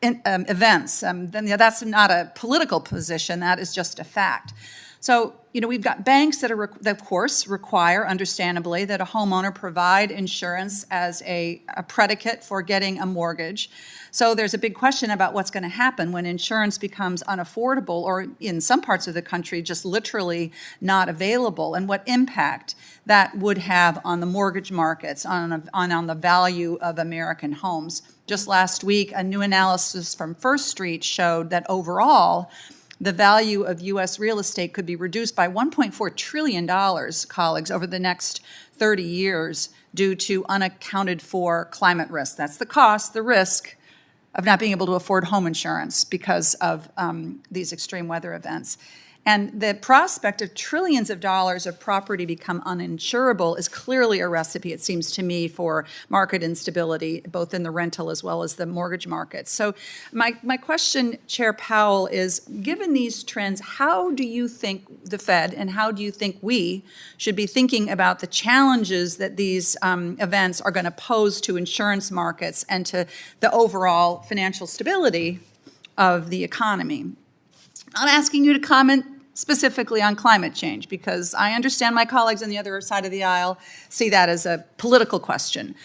events. That's not a political position. That is just a fact. So, you know, we've got banks that of course, require, understandably, that a homeowner provide insurance as a predicate for getting a mortgage. So there's a big question about what's going to happen when insurance becomes unaffordable, or in some parts of the country, just literally not available, and what impact that would have on the mortgage markets, on the value of American homes. Just last week, a new analysis from First Street showed that overall, the value of U.S. real estate could be reduced by $1.4 trillion, colleagues, over the next 30 years due to unaccounted for climate risk. That's the cost, the risk of not being able to afford home insurance because of these extreme weather events. And the prospect of trillions of dollars of property become uninsurable is clearly a recipe, it seems to me, for market instability, both in the rental as well as the mortgage market. So my question, Chair Powell, is given these trends, how do you think the Fed and how do you think we should be thinking about the challenges that these events are going to pose to insurance markets and to the overall financial stability of the economy? I'm asking you to comment specifically on climate change, because I understand my colleagues on the other side of the aisle see that as a political question.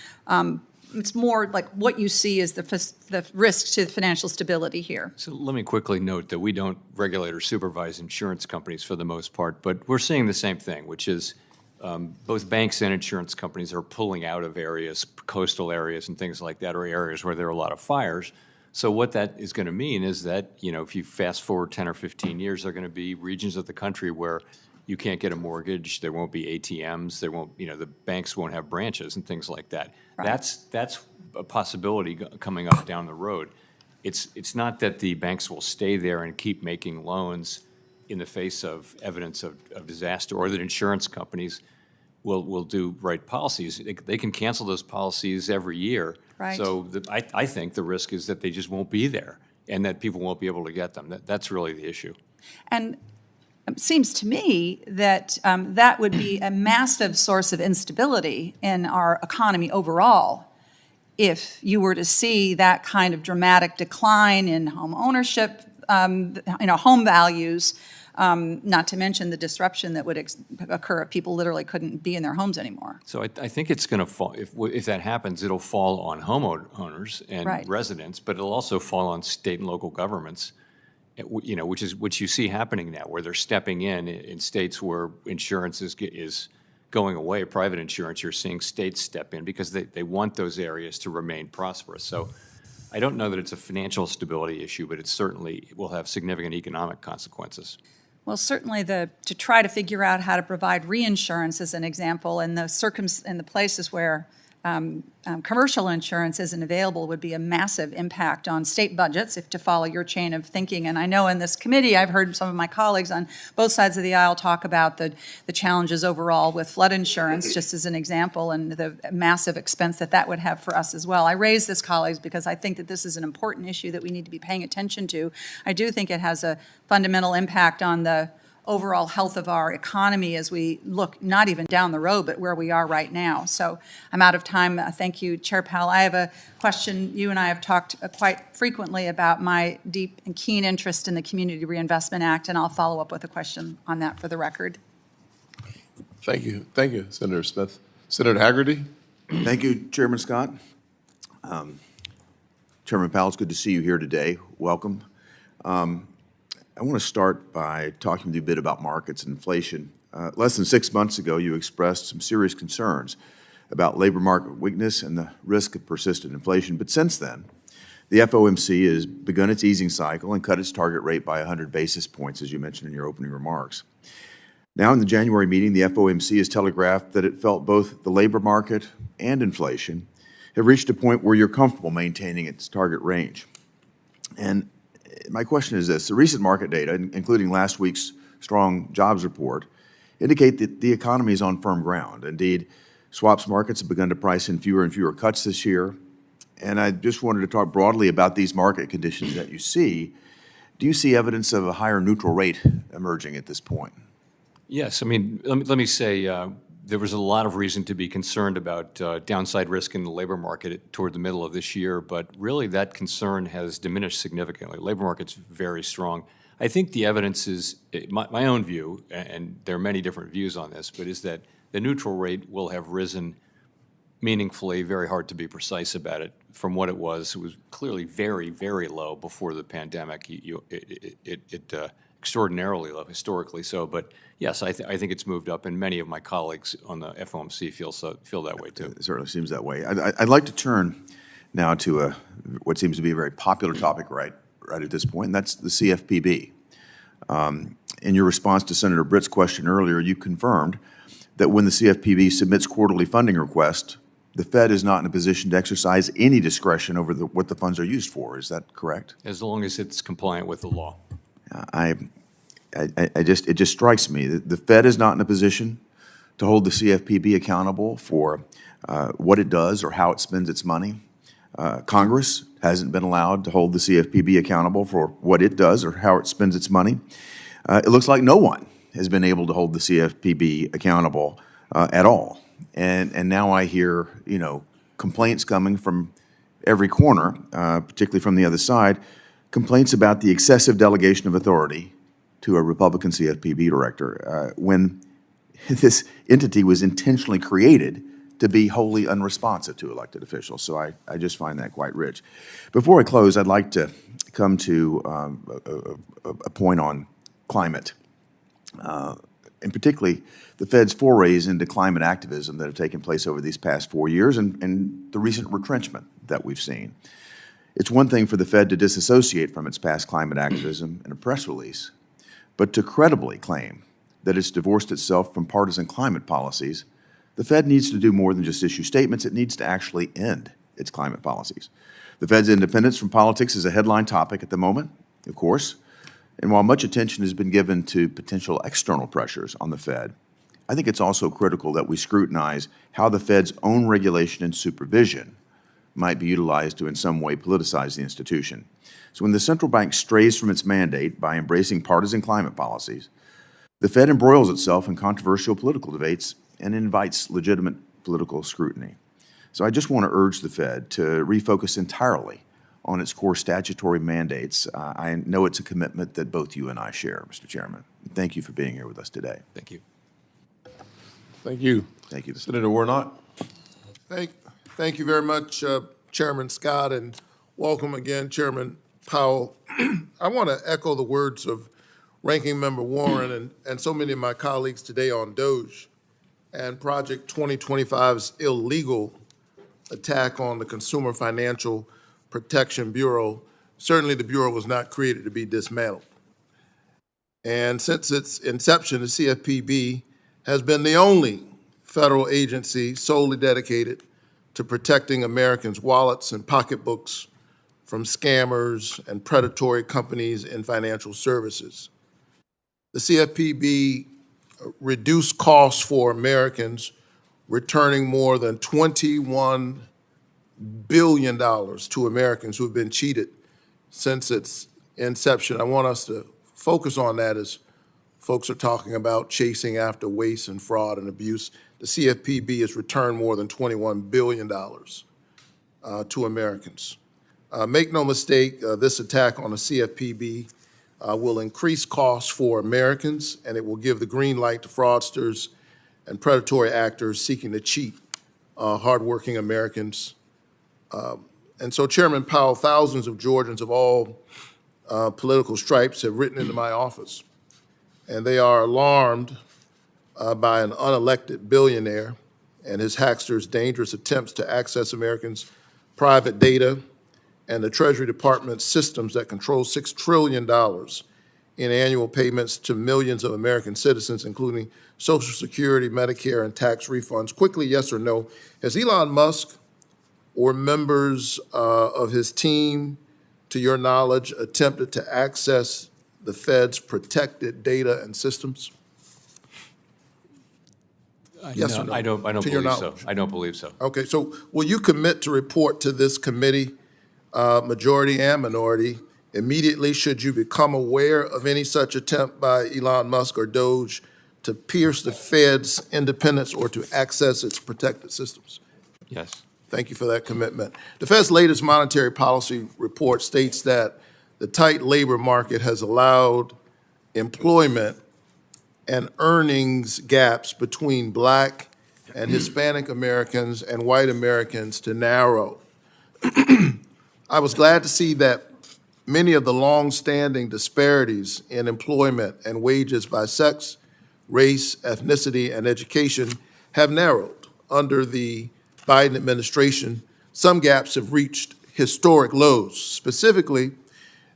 It's more like what you see as the risk to financial stability here. So let me quickly note that we don't regulate or supervise insurance companies for the most part, but we're seeing the same thing, which is both banks and insurance companies are pulling out of areas, coastal areas and things like that, or areas where there are a lot of fires. So what that is going to mean is that, if you fast forward 10 or 15 years, there are going to be regions of the country where you can't get a mortgage, there won't be ATMs, there won't, the banks won't have branches and things like that. Right. That's a possibility coming up down the road. It's not that the banks will stay there and keep making loans in the face of evidence of disaster, or that insurance companies will do right policies. They can cancel those policies every year. Right. So I think the risk is that they just won't be there and that people won't be able to get them. That's really the issue. And it seems to me that that would be a massive source of instability in our economy overall if you were to see that kind of dramatic decline in home ownership, home values, not to mention the disruption that would occur if people literally couldn't be in their homes anymore. So I think it's going to fall, if that happens, it'll fall on homeowners and right. residents, but it'll also fall on state and local governments, which you see happening now, where they're stepping in states where insurance is going away, private insurance. You're seeing states step in because they want those areas to remain prosperous. So I don't know that it's a financial stability issue, but it certainly will have significant economic consequences. Well, certainly to try to figure out how to provide reinsurance, as an example, in the places where commercial insurance isn't available would be a massive impact on state budgets, if to follow your chain of thinking. And I know in this committee, I've heard some of my colleagues on both sides of the aisle talk about the challenges overall with flood insurance, just as an example, and the massive expense that would have for us as well. I raise this, colleagues, because I think that this is an important issue that we need to be paying attention to. I do think it has a fundamental impact on the overall health of our economy as we look not even down the road, but where we are right now. So I'm out of time. Thank you, Chair Powell. I have a question. You and I have talked quite frequently about my deep and keen interest in the Community Reinvestment Act, and I'll follow up with a question on that for the record. Thank you, Senator Smith. Senator Haggerty? Thank you, Chairman Scott. Chairman Powell, it's good to see you here today. Welcome. I want to start by talking with you a bit about markets and inflation. Less than 6 months ago, you expressed some serious concerns about labor market weakness and the risk of persistent inflation. But since then, the FOMC has begun its easing cycle and cut its target rate by 100 basis points, as you mentioned in your opening remarks. Now, in the January meeting, the FOMC has telegraphed that it felt both the labor market and inflation have reached a point where you're comfortable maintaining its target range. And my question is this: the recent market data, including last week's strong jobs report, indicate that the economy is on firm ground. Indeed, swaps markets have begun to price in fewer and fewer cuts this year. And I just wanted to talk broadly about these market conditions that you see. Do you see evidence of a higher neutral rate emerging at this point? Yes. I mean, let me say there was a lot of reason to be concerned about downside risk in the labor market toward the middle of this year, but really that concern has diminished significantly. Labor market's very strong. I think the evidence is, my own view, and there are many different views on this, but is that the neutral rate will have risen meaningfully, very hard to be precise about it, from what it was. It was clearly very, very low before the pandemic. Extraordinarily low, historically so, but yes, I think it's moved up, and many of my colleagues on the FOMC feel that way too. It certainly seems that way. I'd like to turn now to what seems to be a very popular topic right at this point, and that's the CFPB. In your response to Senator Britt's question earlier, you confirmed that when the CFPB submits quarterly funding requests, the Fed is not in a position to exercise any discretion over what the funds are used for. Is that correct? As long as it's compliant with the law. it just strikes me that the Fed is not in a position to hold the CFPB accountable for what it does or how it spends its money. Congress hasn't been allowed to hold the CFPB accountable for what it does or how it spends its money. It looks like no one has been able to hold the CFPB accountable at all. And now I hear, complaints coming from every corner, particularly from the other side, complaints about the excessive delegation of authority to a Republican CFPB director when this entity was intentionally created to be wholly unresponsive to elected officials. So I just find that quite rich. Before I close, I'd like to come to a point on climate, and particularly the Fed's forays into climate activism that have taken place over these past 4 years and the recent retrenchment that we've seen. It's one thing for the Fed to disassociate from its past climate activism in a press release, but to credibly claim that it's divorced itself from partisan climate policies, the Fed needs to do more than just issue statements. It needs to actually end its climate policies. The Fed's independence from politics is a headline topic at the moment, of course, and while much attention has been given to potential external pressures on the Fed, I think it's also critical that we scrutinize how the Fed's own regulation and supervision might be utilized to in some way politicize the institution. So when the central bank strays from its mandate by embracing partisan climate policies, the Fed embroils itself in controversial political debates and invites legitimate political scrutiny. So I just want to urge the Fed to refocus entirely on its core statutory mandates. I know it's a commitment that both you and I share, Mr. Chairman. Thank you for being here with us today. Thank you. Thank you. Thank you. Senator Warnock. Thank you very much, Chairman Scott, and welcome again, Chairman Powell. I want to echo the words of Ranking Member Warren and so many of my colleagues today on DOGE and Project 2025's illegal attack on the Consumer Financial Protection Bureau. Certainly the Bureau was not created to be dismantled. And since its inception, the CFPB has been the only federal agency solely dedicated to protecting Americans' wallets and pocketbooks from scammers and predatory companies in financial services. The CFPB reduced costs for Americans, returning more than $21 billion to Americans who have been cheated since its inception. I want us to focus on that as folks are talking about chasing after waste and fraud and abuse. The CFPB has returned more than $21 billion to Americans. Make no mistake, this attack on the CFPB will increase costs for Americans, and it will give the green light to fraudsters and predatory actors seeking to cheat hardworking Americans. And so, Chairman Powell, thousands of Georgians of all political stripes have written into my office, and they are alarmed by an unelected billionaire and his hacksters' dangerous attempts to access Americans' private data and the Treasury Department's systems that control $6 trillion in annual payments to millions of American citizens, including Social Security, Medicare, and tax refunds. Quickly, yes or no, has Elon Musk or members of his team, to your knowledge, attempted to access the Fed's protected data and systems? Yes or no? I don't To your believe so. knowledge. I don't believe so. Okay, so will you commit to report to this committee, majority and minority, immediately should you become aware of any such attempt by Elon Musk or DOGE to pierce the Fed's independence or to access its protected systems? Yes. Thank you for that commitment. The Fed's latest monetary policy report states that the tight labor market has allowed employment and earnings gaps between Black and Hispanic Americans and white Americans to narrow. I was glad to see that many of the long-standing disparities in employment and wages by sex, race, ethnicity, and education have narrowed under the Biden administration. Some gaps have reached historic lows. Specifically,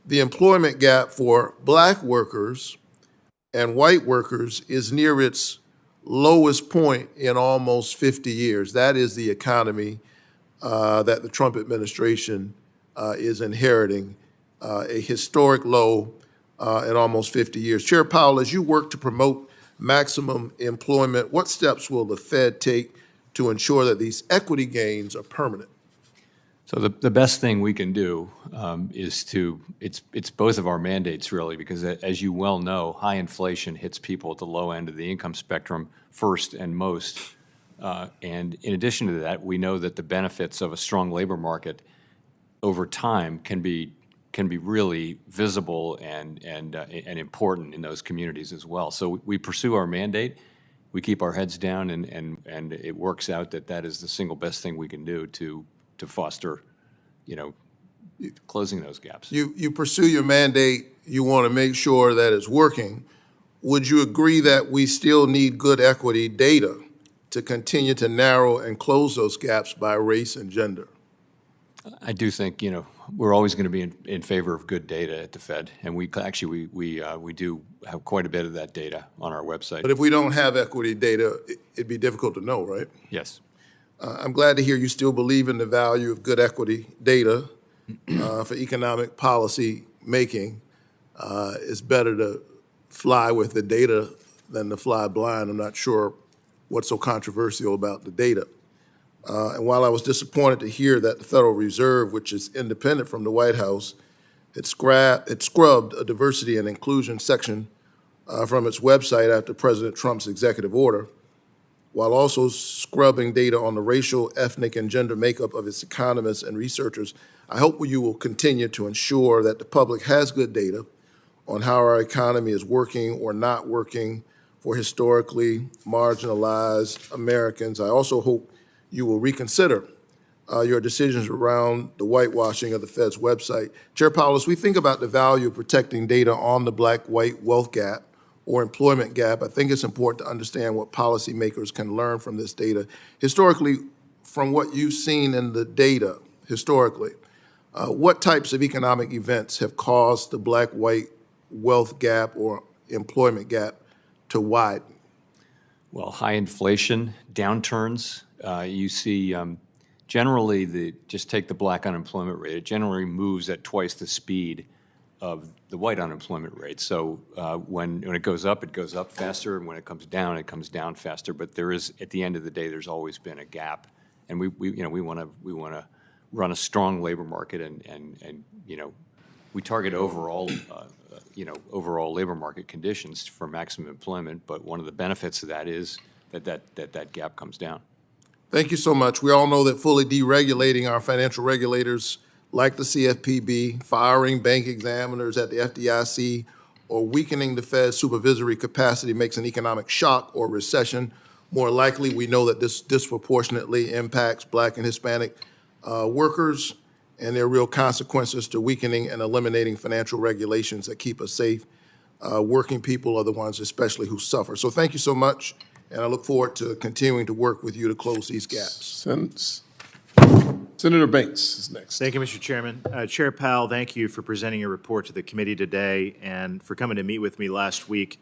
the employment gap for Black workers and white workers is near its lowest point in almost 50 years. That is the economy that the Trump administration is inheriting, a historic low in almost 50 years. Chair Powell, as you work to promote maximum employment, what steps will the Fed take to ensure that these equity gains are permanent? So the best thing we can do is it's both of our mandates, really, because as you well know, high inflation hits people at the low end of the income spectrum first and most. And in addition to that, we know that the benefits of a strong labor market over time can be really visible and important in those communities as well. So we pursue our mandate, we keep our heads down, and it works out that is the single best thing we can do to foster, closing those gaps. You pursue your mandate, you want to make sure that it's working. Would you agree that we still need good equity data to continue to narrow and close those gaps by race and gender? I do think, we're always going to be in favor of good data at the Fed, and we do have quite a bit of that data on our website. But if we don't have equity data, it'd be difficult to know, right? Yes. I'm glad to hear you still believe in the value of good equity data for economic policy making. It's better to fly with the data than to fly blind. I'm not sure what's so controversial about the data. And while I was disappointed to hear that the Federal Reserve, which is independent from the White House, had scrubbed a diversity and inclusion section from its website after President Trump's executive order, while also scrubbing data on the racial, ethnic, and gender makeup of its economists and researchers, I hope you will continue to ensure that the public has good data on how our economy is working or not working for historically marginalized Americans. I also hope you will reconsider your decisions around the whitewashing of the Fed's website. Chair Powell, as we think about the value of protecting data on the black-white wealth gap or employment gap, I think it's important to understand what policymakers can learn from this data. Historically, from what you've seen in the data, historically, what types of economic events have caused the black-white wealth gap or employment gap to widen? Well, high inflation, downturns. You see, generally, just take the black unemployment rate. It generally moves at twice the speed of the white unemployment rate. So when it goes up faster, and when it comes down faster. But there is, at the end of the day, there's always been a gap, and we want to run a strong labor market, and we target overall labor market conditions for maximum employment. But one of the benefits of that is that gap comes down. Thank you so much. We all know that fully deregulating our financial regulators like the CFPB, firing bank examiners at the FDIC, or weakening the Fed's supervisory capacity makes an economic shock or recession more likely. We know that this disproportionately impacts Black and Hispanic workers, and there are real consequences to weakening and eliminating financial regulations that keep us safe. Working people are the ones especially who suffer. So thank you so much, and I look forward to continuing to work with you to close these gaps. Senator Banks is next. Thank you, Mr. Chairman. Chair Powell, thank you for presenting your report to the committee today and for coming to meet with me last week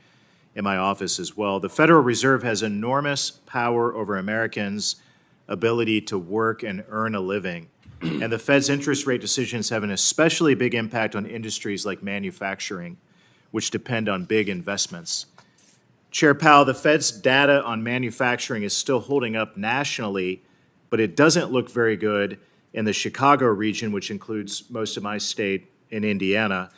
in my office as well. The Federal Reserve has enormous power over Americans' ability to work and earn a living. And the Fed's interest rate decisions have an especially big impact on industries like manufacturing, which depend on big investments. Chair Powell, the Fed's data on manufacturing is still holding up nationally, but it doesn't look very good in the Chicago region, which includes most of my state in Indiana.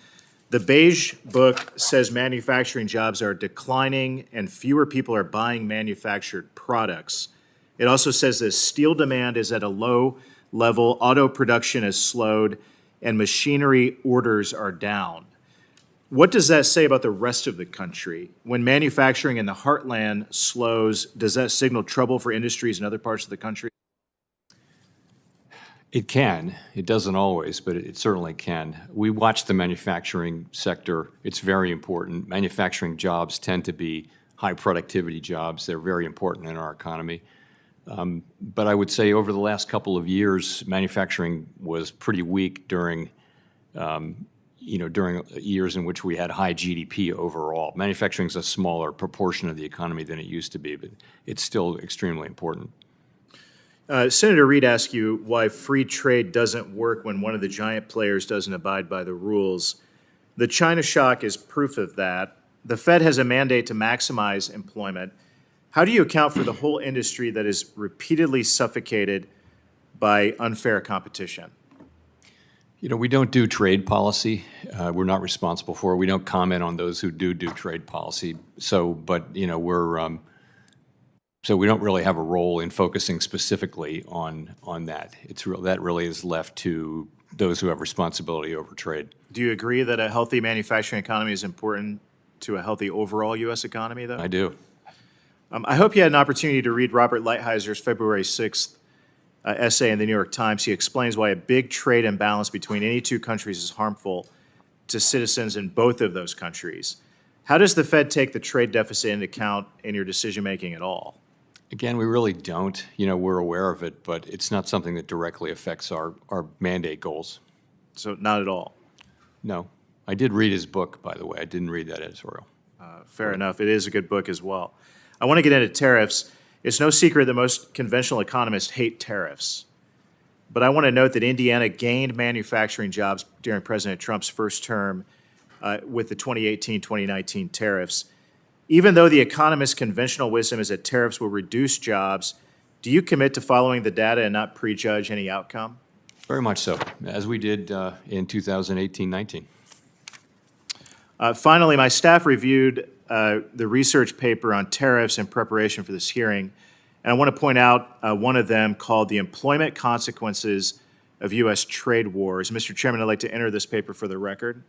The Beige Book says manufacturing jobs are declining and fewer people are buying manufactured products. It also says that steel demand is at a low level, auto production has slowed, and machinery orders are down. What does that say about the rest of the country? When manufacturing in the heartland slows, does that signal trouble for industries in other parts of the country? It can. It doesn't always, but it certainly can. We watch the manufacturing sector. It's very important. Manufacturing jobs tend to be high productivity jobs. They're very important in our economy. But I would say over the last couple of years, manufacturing was pretty weak during years in which we had high GDP overall. Manufacturing is a smaller proportion of the economy than it used to be, but it's still extremely important. Senator Reid asked you why free trade doesn't work when one of the giant players doesn't abide by the rules. The China shock is proof of that. The Fed has a mandate to maximize employment. How do you account for the whole industry that is repeatedly suffocated by unfair competition? You know, we don't do trade policy. We're not responsible for it. We don't comment on those who do trade policy. But you know, so we don't really have a role in focusing specifically on that. That really is left to those who have responsibility over trade. Do you agree that a healthy manufacturing economy is important to a healthy overall U.S. economy, though? I do. I hope you had an opportunity to read Robert Lighthizer February 6th essay in the New York Times. He explains why a big trade imbalance between any two countries is harmful to citizens in both of those countries. How does the Fed take the trade deficit into account in your decision-making at all? Again, we really don't. You know, we're aware of it, but it's not something that directly affects our mandate goals. So not at all? No. I did read his book, by the way. I didn't read that editorial. Fair enough. It is a good book as well. I want to get into tariffs. It's no secret that most conventional economists hate tariffs. But I want to note that Indiana gained manufacturing jobs during President Trump's first term with the 2018-2019 tariffs. Even though the economist's conventional wisdom is that tariffs will reduce jobs, do you commit to following the data and not prejudge any outcome? Very much so, as we did in 2018-19. Finally, my staff reviewed the research paper on tariffs in preparation for this hearing, and I want to point out one of them called The Employment Consequences of U.S. Trade Wars. Mr. Chairman, I'd like to enter this paper for the record.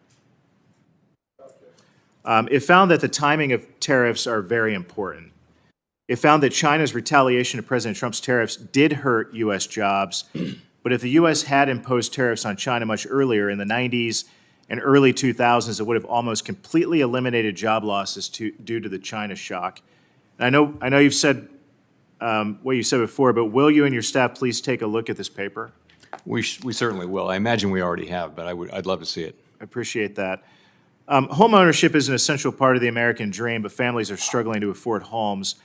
It found that the timing of tariffs are very important. It found that China's retaliation to President Trump's tariffs did hurt U.S. jobs, but if the U.S. had imposed tariffs on China much earlier in the 90s and early 2000s, it would have almost completely eliminated job losses due to the China shock. And I know you've said what you said before, but will you and your staff please take a look at this paper? We certainly will. I imagine we already have, but I'd love to see it. I appreciate that. Home ownership is an essential part of the American dream, but families are struggling to afford homes.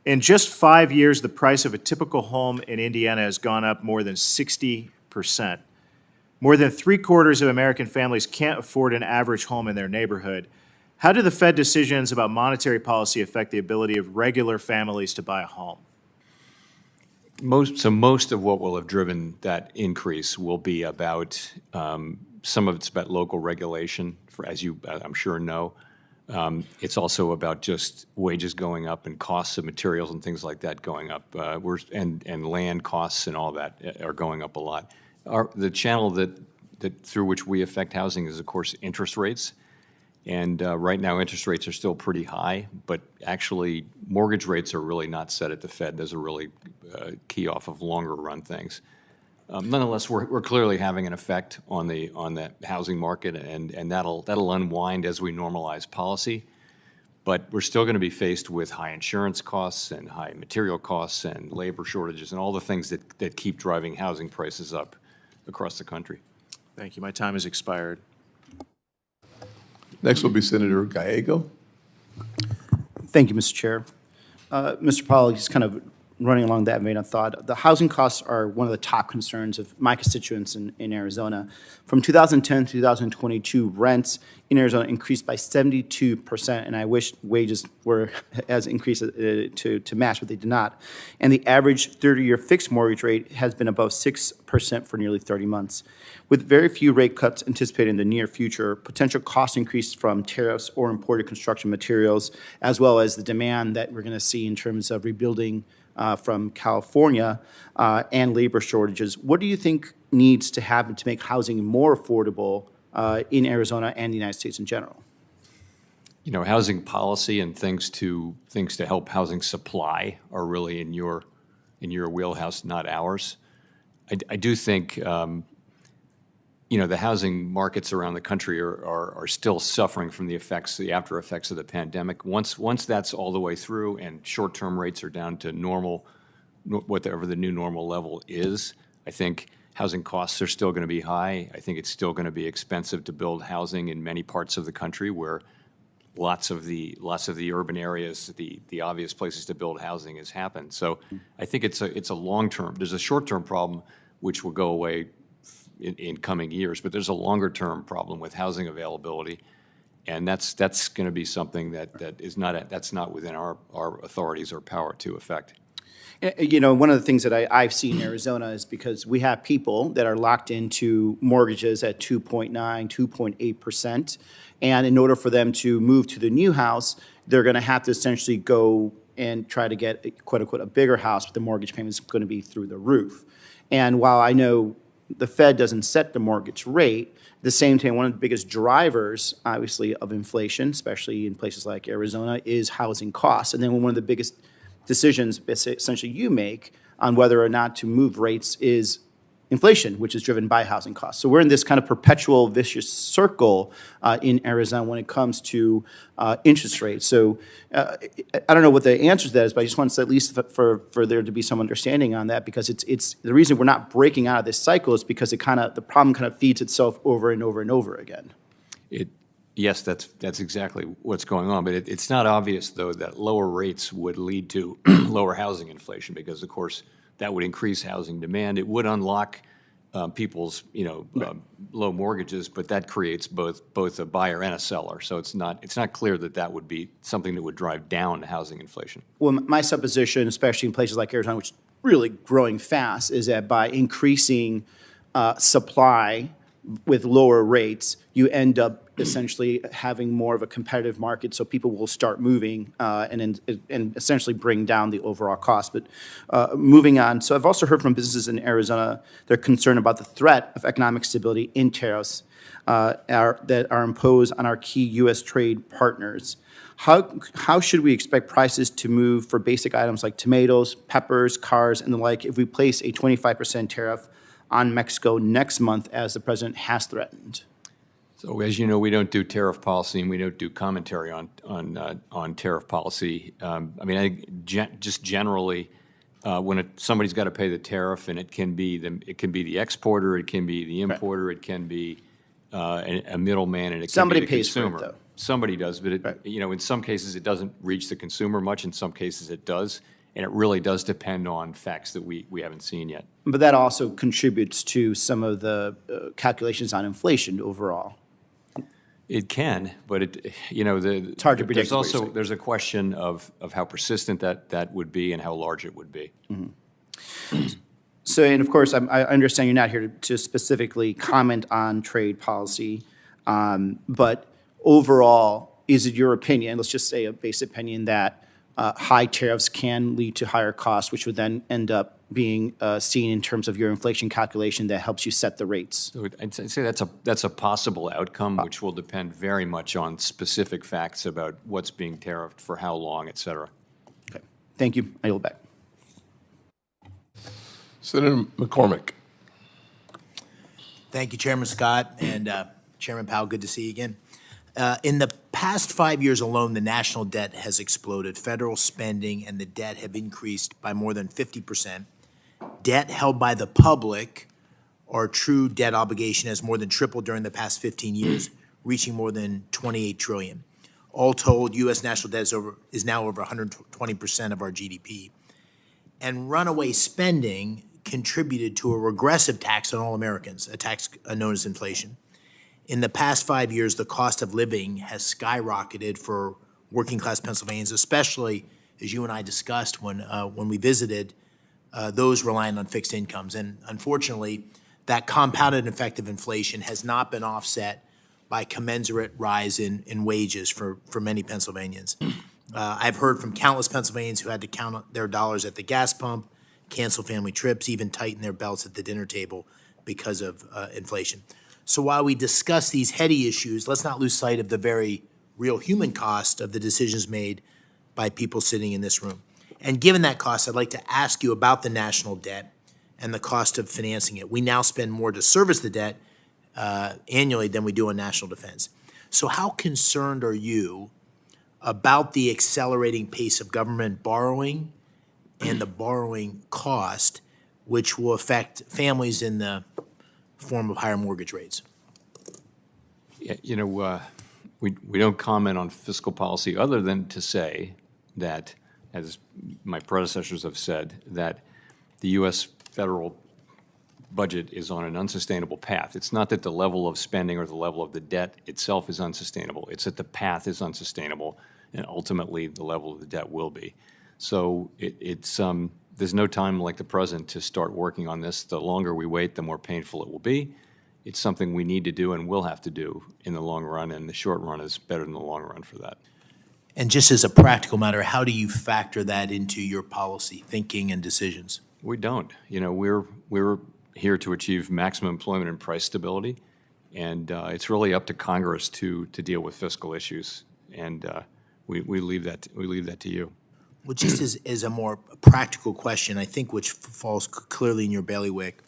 In just 5 years, the price of a typical home in Indiana has gone up more than 60%. More than 3/4 of American families can't afford an average home in their neighborhood. How do the Fed decisions about monetary policy affect the ability of regular families to buy a home? Most of what will have driven that increase will be about, some of it's about local regulation, as you, I'm sure, know. It's also about just wages going up and costs of materials and things like that going up. And land costs and all that are going up a lot. The channel that through which we affect housing is, of course, interest rates. And right now, interest rates are still pretty high, but actually, mortgage rates are really not set at the Fed. Those are really key off of longer run things. Nonetheless, we're clearly having an effect on the housing market, and that'll unwind as we normalize policy. But we're still going to be faced with high insurance costs and high material costs and labor shortages and all the things that keep driving housing prices up across the country. Thank you. My time has expired. Next will be Senator Gallego. Thank you, Mr. Chair. Mr. Powell, just kind of running along that vein of thought, the housing costs are one of the top concerns of my constituents in Arizona. From 2010 to 2022, rents in Arizona increased by 72%, and I wish wages were as increased to match, but they did not. And the average 30-year fixed mortgage rate has been above 6% for nearly 30 months. With very few rate cuts anticipated in the near future, potential cost increase from tariffs or imported construction materials, as well as the demand that we're going to see in terms of rebuilding from California and labor shortages, what do you think needs to happen to make housing more affordable in Arizona and the United States in general? You know, housing policy and things to help housing supply are really in your wheelhouse, not ours. I do think you know, the housing markets around the country are still suffering from the after effects of the pandemic. Once that's all the way through and short-term rates are down to normal, whatever the new normal level is, I think housing costs are still going to be high. I think it's still going to be expensive to build housing in many parts of the country where lots of the urban areas, the obvious places to build housing has happened. So I think it's a long-term. There's a short-term problem which will go away in coming years. But there's a longer-term problem with housing availability, and that's going to be something that's not within our authorities or power to affect. You know, one of the things that I've seen in Arizona is because we have people that are locked into mortgages at 2.9, 2.8%. And in order for them to move to the new house, they're going to have to essentially go and try to get, quote unquote, a bigger house, but the mortgage payment is going to be through the roof. And while I know the Fed doesn't set the mortgage rate, at the same time, one of the biggest drivers, obviously, of inflation, especially in places like Arizona, is housing costs. And then one of the biggest decisions essentially you make on whether or not to move rates is inflation, which is driven by housing costs. So we're in this kind of perpetual vicious circle in Arizona when it comes to interest rates. So I don't know what the answer to that is, but I just want to at least for there to be some understanding on that, because it's the reason we're not breaking out of this cycle is because the problem kind of feeds itself over and over and over again. Yes, that's exactly what's going on. But it's not obvious, though, that lower rates would lead to lower housing inflation, because, of course, that would increase housing demand. It would unlock people's, low mortgages, but that creates both a buyer and a seller. So it's not clear that would be something that would drive down housing inflation. Well, my supposition, especially in places like Arizona, which is really growing fast, is that by increasing supply with lower rates, you end up essentially having more of a competitive market, so people will start moving and essentially bring down the overall cost. But moving on, so I've also heard from businesses in Arizona, they're concerned about the threat of economic stability in tariffs that are imposed on our key U.S. trade partners. How should we expect prices to move for basic items like tomatoes, peppers, cars, and the like if we place a 25% tariff on Mexico next month, as the president has threatened? So, as you know, we don't do tariff policy, and we don't do commentary on tariff policy. I think just generally, when somebody's got to pay the tariff, and it can be the exporter, it can be the importer, right. It can be a middleman, and it can be the consumer. Somebody pays for it, though. Somebody does, but right. In some cases it doesn't reach the consumer much. In some cases it does. And it really does depend on facts that we haven't seen yet. But that also contributes to some of the calculations on inflation overall. It can, but it's hard to predict. There's a question of how persistent that would be and how large it would be. Mm-hmm. So, and of course, I understand you're not here to specifically comment on trade policy, but overall, is it your opinion, let's just say a base opinion, that high tariffs can lead to higher costs, which would then end up being seen in terms of your inflation calculation that helps you set the rates? So I'd say that's a possible outcome, which will depend very much on specific facts about what's being tariffed, for how long, et cetera. Okay, thank you. I yield back. Senator McCormick. Thank you, Chairman Scott, and Chairman Powell, good to see you again. In the past 5 years alone, the national debt has exploded. Federal spending and the debt have increased by more than 50%. Debt held by the public, or true debt obligation, has more than tripled during the past 15 years, reaching more than $28 trillion. All told, U.S. national debt is now over 120% of our GDP. And runaway spending contributed to a regressive tax on all Americans, a tax known as inflation. In the past 5 years, the cost of living has skyrocketed for working-class Pennsylvanians, especially, as you and I discussed when we visited, those relying on fixed incomes. And unfortunately, that compounded effect of inflation has not been offset by commensurate rise in wages for many Pennsylvanians. I've heard from countless Pennsylvanians who had to count their dollars at the gas pump, cancel family trips, even tighten their belts at the dinner table because of inflation. So while we discuss these heady issues, let's not lose sight of the very real human cost of the decisions made by people sitting in this room. And given that cost, I'd like to ask you about the national debt and the cost of financing it. We now spend more to service the debt annually than we do on national defense. So how concerned are you about the accelerating pace of government borrowing and the borrowing cost, which will affect families in the form of higher mortgage rates? Yeah, we don't comment on fiscal policy other than to say that, as my predecessors have said, that the U.S. federal budget is on an unsustainable path. It's not that the level of spending or the level of the debt itself is unsustainable. It's that the path is unsustainable, and ultimately the level of the debt will be. So there's no time like the present to start working on this. The longer we wait, the more painful it will be. It's something we need to do and will have to do in the long run, and the short run is better than the long run for that. And just as a practical matter, how do you factor that into your policy thinking and decisions? We don't. You know, we're here to achieve maximum employment and price stability, and it's really up to Congress to deal with fiscal issues, and we leave that to you. Well, just as a more practical question, I think which falls clearly in your bailiwick,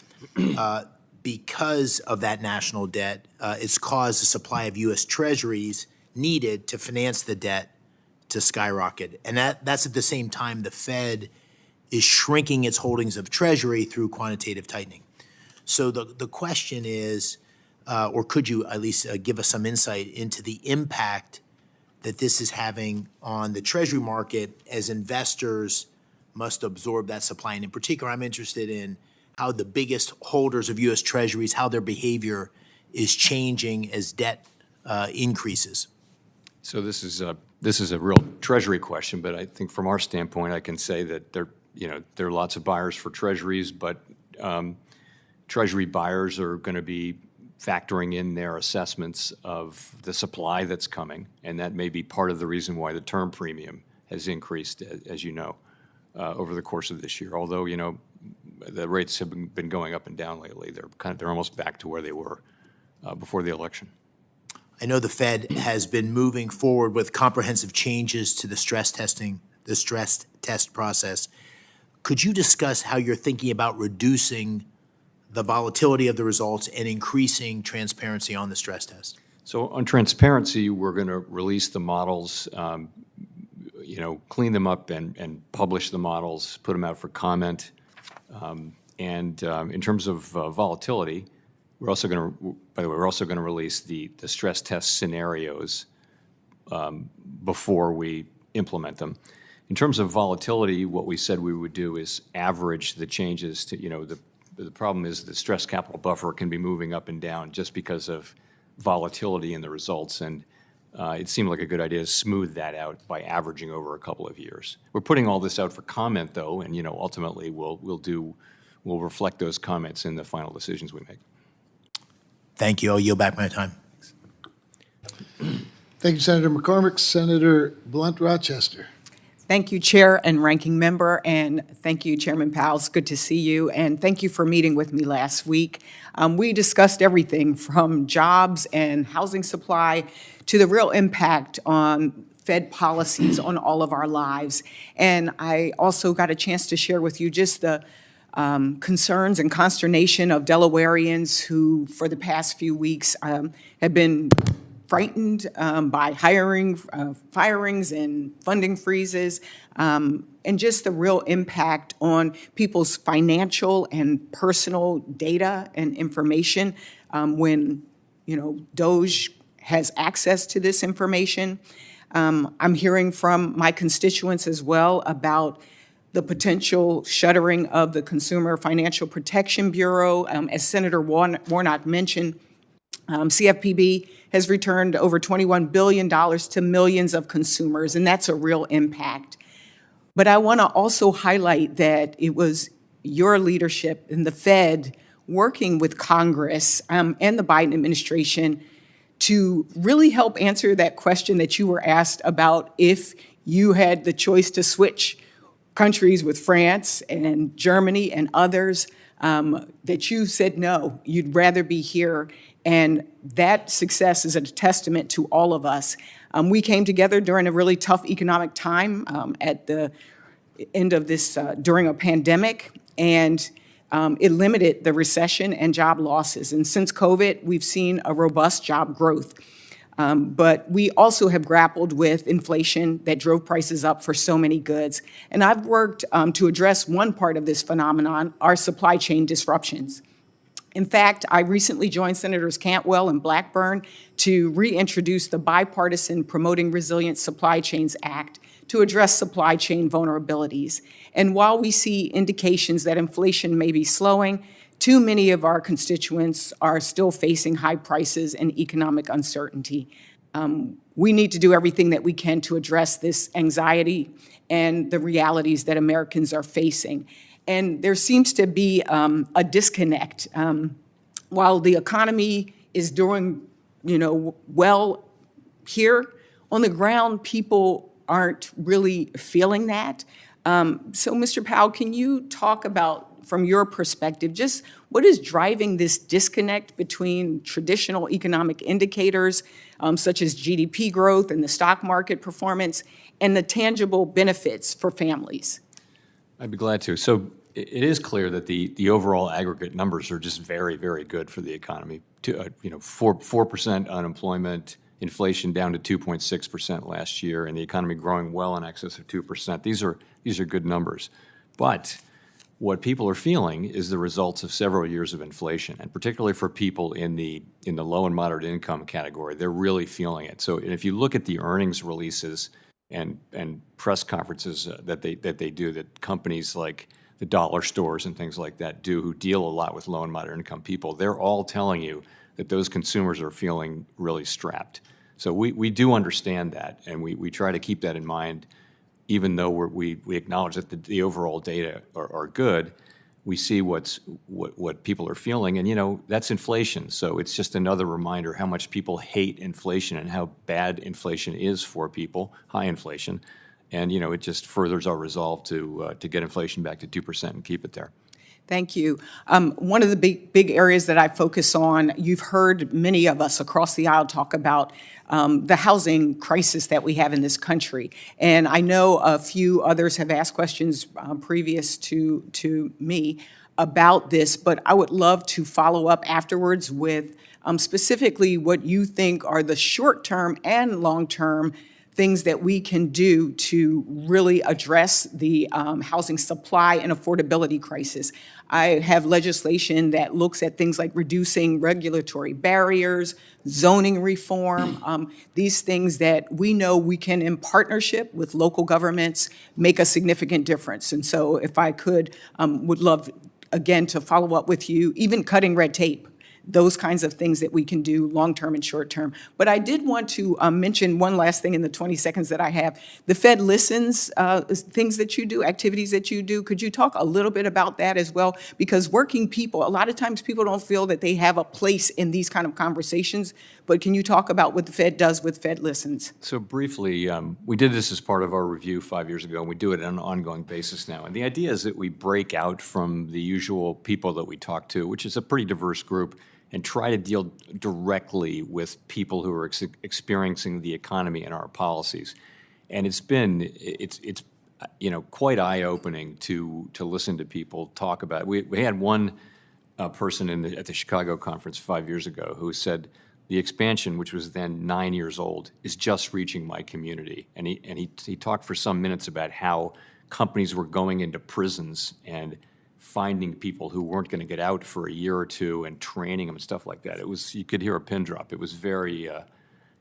because of that national debt, it's caused the supply of U.S. Treasuries needed to finance the debt to skyrocket. And that's at the same time the Fed is shrinking its holdings of Treasury through quantitative tightening. So the question is, or could you at least give us some insight into the impact that this is having on the Treasury market as investors must absorb that supply? And in particular, I'm interested in how the biggest holders of U.S. Treasuries, how their behavior is changing as debt increases. So this is a real Treasury question, but I think from our standpoint, I can say that there are lots of buyers for Treasuries, but Treasury buyers are going to be factoring in their assessments of the supply that's coming, and that may be part of the reason why the term premium has increased, as you know, over the course of this year. Although, you know, the rates have been going up and down lately. They're almost back to where they were before the election. I know the Fed has been moving forward with comprehensive changes to the stress test process. Could you discuss how you're thinking about reducing the volatility of the results and increasing transparency on the stress test? So on transparency, we're going to release the models, clean them up and publish the models, put them out for comment. In terms of volatility, we're also going to release the stress test scenarios before we implement them. In terms of volatility, what we said we would do is average the changes to, the problem is the stress capital buffer can be moving up and down just because of volatility in the results, and it seemed like a good idea to smooth that out by averaging over a couple of years. We're putting all this out for comment, though, and ultimately we'll reflect those comments in the final decisions we make. Thank you. I'll yield back my time. Thank you, Senator McCormick. Senator Blunt Rochester. Thank you, Chair and Ranking Member, and thank you, Chairman Powell. It's good to see you, and thank you for meeting with me last week. We discussed everything from jobs and housing supply to the real impact on Fed policies on all of our lives. And I also got a chance to share with you just the concerns and consternation of Delawareans who, for the past few weeks, have been frightened by firings and funding freezes, and just the real impact on people's financial and personal data and information when, DOJ has access to this information. I'm hearing from my constituents as well about the potential shuttering of the Consumer Financial Protection Bureau. As Senator Warnock mentioned, CFPB has returned over $21 billion to millions of consumers, and that's a real impact. But I want to also highlight that it was your leadership in the Fed working with Congress and the Biden administration to really help answer that question that you were asked about if you had the choice to switch countries with France and Germany and others, that you said no, you'd rather be here. And that success is a testament to all of us. We came together during a really tough economic time at the end of this, during a pandemic, and it limited the recession and job losses. And since COVID, we've seen a robust job growth. But we also have grappled with inflation that drove prices up for so many goods. And I've worked to address one part of this phenomenon, our supply chain disruptions. In fact, I recently joined Senators Cantwell and Blackburn to reintroduce the bipartisan Promoting Resilient Supply Chains Act to address supply chain vulnerabilities. And while we see indications that inflation may be slowing, too many of our constituents are still facing high prices and economic uncertainty. We need to do everything that we can to address this anxiety and the realities that Americans are facing. And there seems to be a disconnect. While the economy is doing, well here, on the ground, people aren't really feeling that. So, Mr. Powell, can you talk about, from your perspective, just what is driving this disconnect between traditional economic indicators, such as GDP growth and the stock market performance, and the tangible benefits for families? I'd be glad to. So it is clear that the overall aggregate numbers are just very, very good for the economy. 4% unemployment, inflation down to 2.6% last year, and the economy growing well in excess of 2%. These are good numbers. But what people are feeling is the results of several years of inflation, and particularly for people in the low and moderate income category, they're really feeling it. So if you look at the earnings releases and press conferences that they do, that companies like the dollar stores and things like that do, who deal a lot with low and moderate income people, they're all telling you that those consumers are feeling really strapped. So we do understand that, and we try to keep that in mind. Even though we acknowledge that the overall data are good, we see what people are feeling, and that's inflation. So it's just another reminder how much people hate inflation and how bad inflation is for people, high inflation, and it just furthers our resolve to get inflation back to 2% and keep it there. Thank you. One of the big areas that I focus on, you've heard many of us across the aisle talk about the housing crisis that we have in this country. And I know a few others have asked questions previous to me about this, but I would love to follow up afterwards with specifically what you think are the short-term and long-term things that we can do to really address the housing supply and affordability crisis. I have legislation that looks at things like reducing regulatory barriers, zoning reform, these things that we know we can, in partnership with local governments, make a significant difference. And so if I could, would love, again, to follow up with you, even cutting red tape, those kinds of things that we can do long-term and short-term. But I did want to mention one last thing in the 20 seconds that I have. The Fed listens, things that you do, activities that you do. Could you talk a little bit about that as well? Because working people, a lot of times people don't feel that they have a place in these kind of conversations, but can you talk about what the Fed does with Fed listens? So briefly, we did this as part of our review 5 years ago, and we do it on an ongoing basis now. And the idea is that we break out from the usual people that we talk to, which is a pretty diverse group, and try to deal directly with people who are experiencing the economy and our policies. And it's quite eye-opening to listen to people talk about it. We had one person at the Chicago conference 5 years ago who said the expansion, which was then 9 years old, is just reaching my community. And he talked for some minutes about how companies were going into prisons and finding people who weren't going to get out for a year or two and training them and stuff like that. You could hear a pin drop. It was very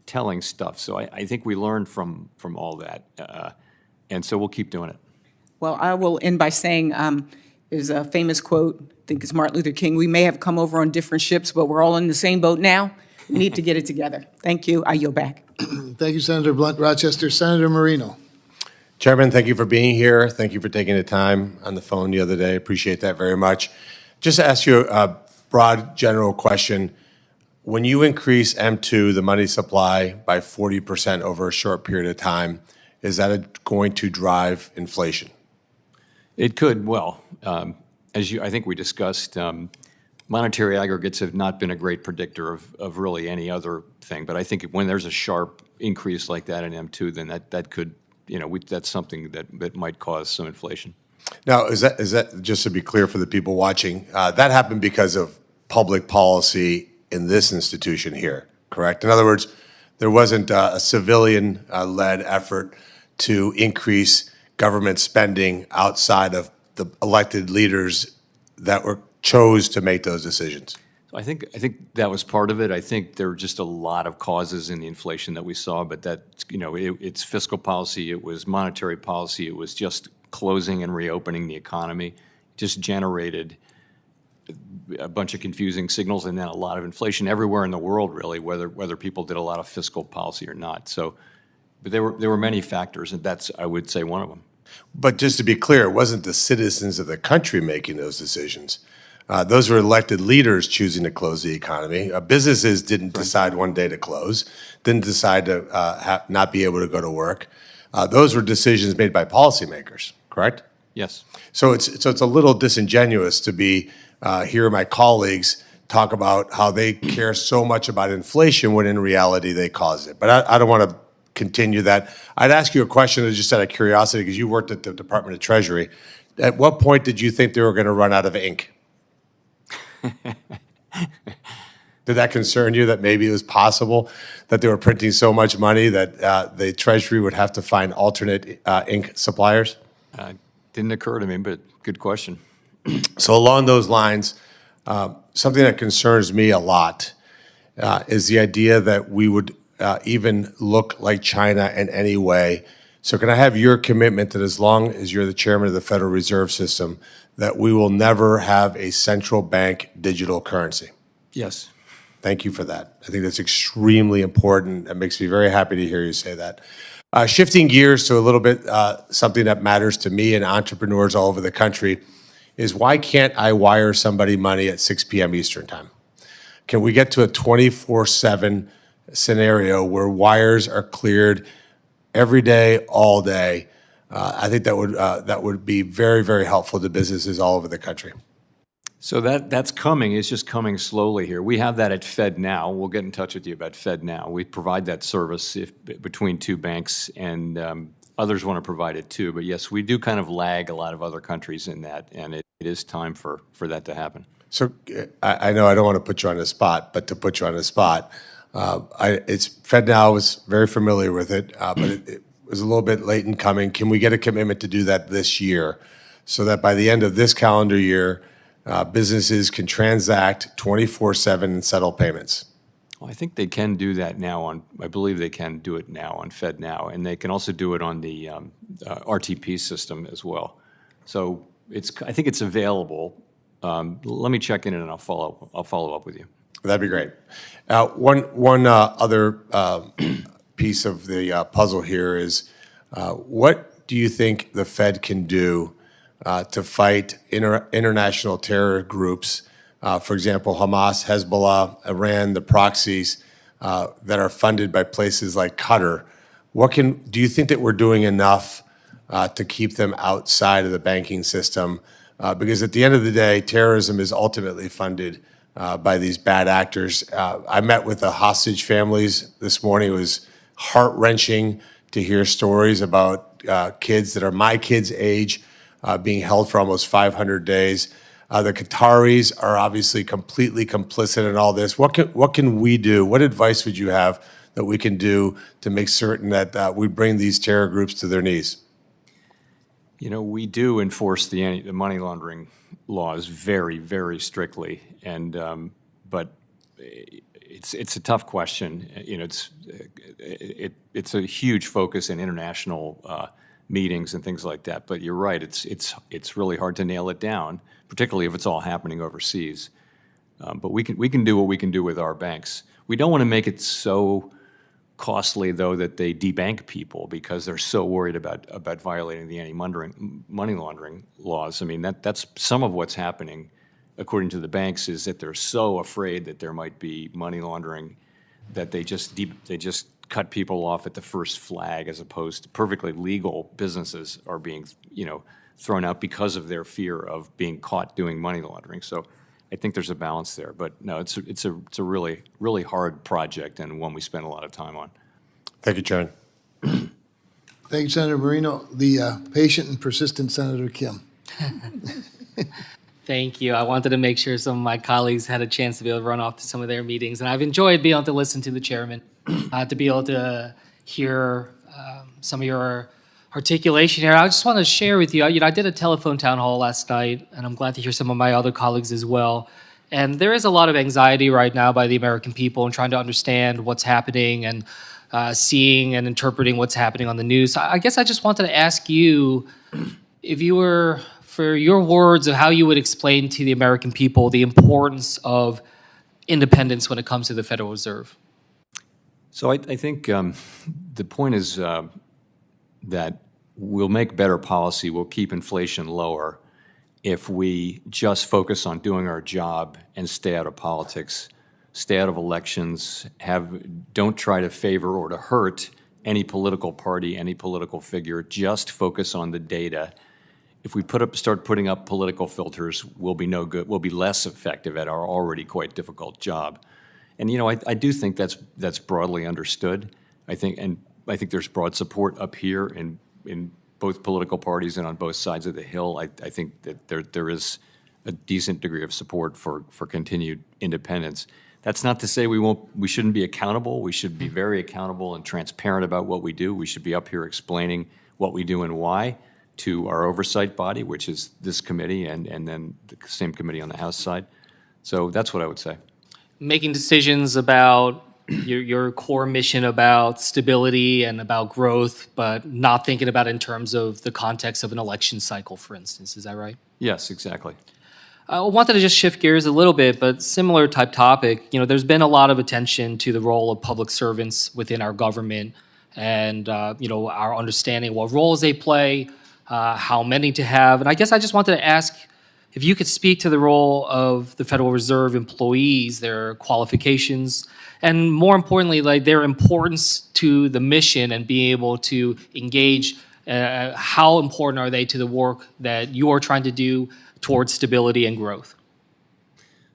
telling stuff. So I think we learned from all that. And so we'll keep doing it. Well, I will end by saying there's a famous quote, I think it's Martin Luther King, we may have come over on different ships, but we're all in the same boat now. We need to get it together. Thank you. I yield back. Thank you, Senator Blunt Rochester. Senator Marino. Chairman, thank you for being here. Thank you for taking the time on the phone the other day. Appreciate that very much. Just to ask you a broad general question. When you increase M2, the money supply, by 40% over a short period of time, is that going to drive inflation? It could. Well, I think we discussed, monetary aggregates have not been a great predictor of really any other thing. But I think when there's a sharp increase like that in M2, then that could, that's something that might cause some inflation. Now, is that just to be clear for the people watching, that happened because of public policy in this institution here, correct? In other words, there wasn't a civilian-led effort to increase government spending outside of the elected leaders that chose to make those decisions. I think that was part of it. I think there were just a lot of causes in the inflation that we saw, but that, it's fiscal policy, it was monetary policy, it was just closing and reopening the economy, just generated a bunch of confusing signals and then a lot of inflation everywhere in the world, really, whether people did a lot of fiscal policy or not. So, but there were many factors, and that's, I would say, one of them. But just to be clear, it wasn't the citizens of the country making those decisions. Those were elected leaders choosing to close the economy. Businesses didn't decide one day to close, didn't decide to not be able to go to work. Those were decisions made by policymakers, correct? Yes. So it's a little disingenuous to be hear my colleagues talk about how they care so much about inflation when in reality they cause it. But I don't want to continue that. I'd ask you a question just out of curiosity, because you worked at the Department of Treasury. At what point did you think they were going to run out of ink? Did that concern you, that maybe it was possible that they were printing so much money that the Treasury would have to find alternate ink suppliers? Didn't occur to me, but good question. So along those lines, something that concerns me a lot is the idea that we would even look like China in any way. So can I have your commitment that as long as you're the chairman of the Federal Reserve System, that we will never have a central bank digital currency? Yes. Thank you for that. I think that's extremely important. It makes me very happy to hear you say that. Shifting gears to a little bit something that matters to me and entrepreneurs all over the country is, why can't I wire somebody money at 6 p.m. Eastern time? Can we get to a 24/7 scenario where wires are cleared every day, all day? I think that would be very, very helpful to businesses all over the country. So that's coming. It's just coming slowly here. We have that at FedNow. We'll get in touch with you about FedNow. We provide that service between two banks, and others want to provide it too. But yes, we do kind of lag a lot of other countries in that, and it is time for that to happen. So I know I don't want to put you on the spot, but to put you on the spot, FedNow, I was very familiar with it, but it was a little bit late in coming. Can we get a commitment to do that this year, so that by the end of this calendar year, businesses can transact 24/7 and settle payments? Well, I think they can do that now I believe they can do it now on FedNow, and they can also do it on the RTP system as well. So I think it's available. Let me check in and I'll follow up with you. That'd be great. One other piece of the puzzle here is, what do you think the Fed can do to fight international terror groups, for example, Hamas, Hezbollah, Iran, the proxies that are funded by places like Qatar? Do you think that we're doing enough to keep them outside of the banking system? Because at the end of the day, terrorism is ultimately funded by these bad actors. I met with the hostage families this morning. It was heart-wrenching to hear stories about kids that are my kids' age being held for almost 500 days. The Qataris are obviously completely complicit in all this. What can we do? What advice would you have that we can do to make certain that we bring these terror groups to their knees? You know, we do enforce the money laundering laws very, very strictly, and but it's a tough question. You know, it's a huge focus in international meetings and things like that. But you're right; it's really hard to nail it down, particularly if it's all happening overseas. But we can do what we can do with our banks. We don't want to make it so costly, though, that they debank people because they're so worried about violating the anti-money laundering laws. I mean, that's some of what's happening, according to the banks, is that they're so afraid that there might be money laundering that they just cut people off at the first flag, as opposed to perfectly legal businesses are being, thrown out because of their fear of being caught doing money laundering. So I think there's a balance there, but no, it's a really, really hard project and one we spend a lot of time on. Thank you, Chairman. Thank you, Senator Marino. The patient and persistent Senator Kim. Thank you. I wanted to make sure some of my colleagues had a chance to be able to run off to some of their meetings, and I've enjoyed being able to listen to the chairman, to be able to hear some of your articulation here. I just want to share with you, I did a telephone town hall last night, and I'm glad to hear some of my other colleagues as well. And there is a lot of anxiety right now by the American people in trying to understand what's happening and seeing and interpreting what's happening on the news. I guess I just wanted to ask you, if you were, for your words of how you would explain to the American people the importance of independence when it comes to the Federal Reserve. So I think the point is that we'll make better policy, we'll keep inflation lower if we just focus on doing our job and stay out of politics, stay out of elections, don't try to favor or to hurt any political party, any political figure, just focus on the data. If we start putting up political filters, we'll be no good, we'll be less effective at our already quite difficult job. And I do think that's broadly understood. I think there's broad support up here in both political parties and on both sides of the Hill. I think that there is a decent degree of support for continued independence. That's not to say we shouldn't be accountable. We should be very accountable and transparent about what we do. We should be up here explaining what we do and why to our oversight body, which is this committee and then the same committee on the House side. So that's what I would say. Making decisions about your core mission about stability and about growth, but not thinking about it in terms of the context of an election cycle, for instance. Is that right? Yes, exactly. I wanted to just shift gears a little bit, but similar type topic. There's been a lot of attention to the role of public servants within our government and, our understanding what roles they play, how many to have. And I guess I just wanted to ask if you could speak to the role of the Federal Reserve employees, their qualifications, and more importantly, like their importance to the mission and being able to engage. How important are they to the work that you are trying to do towards stability and growth?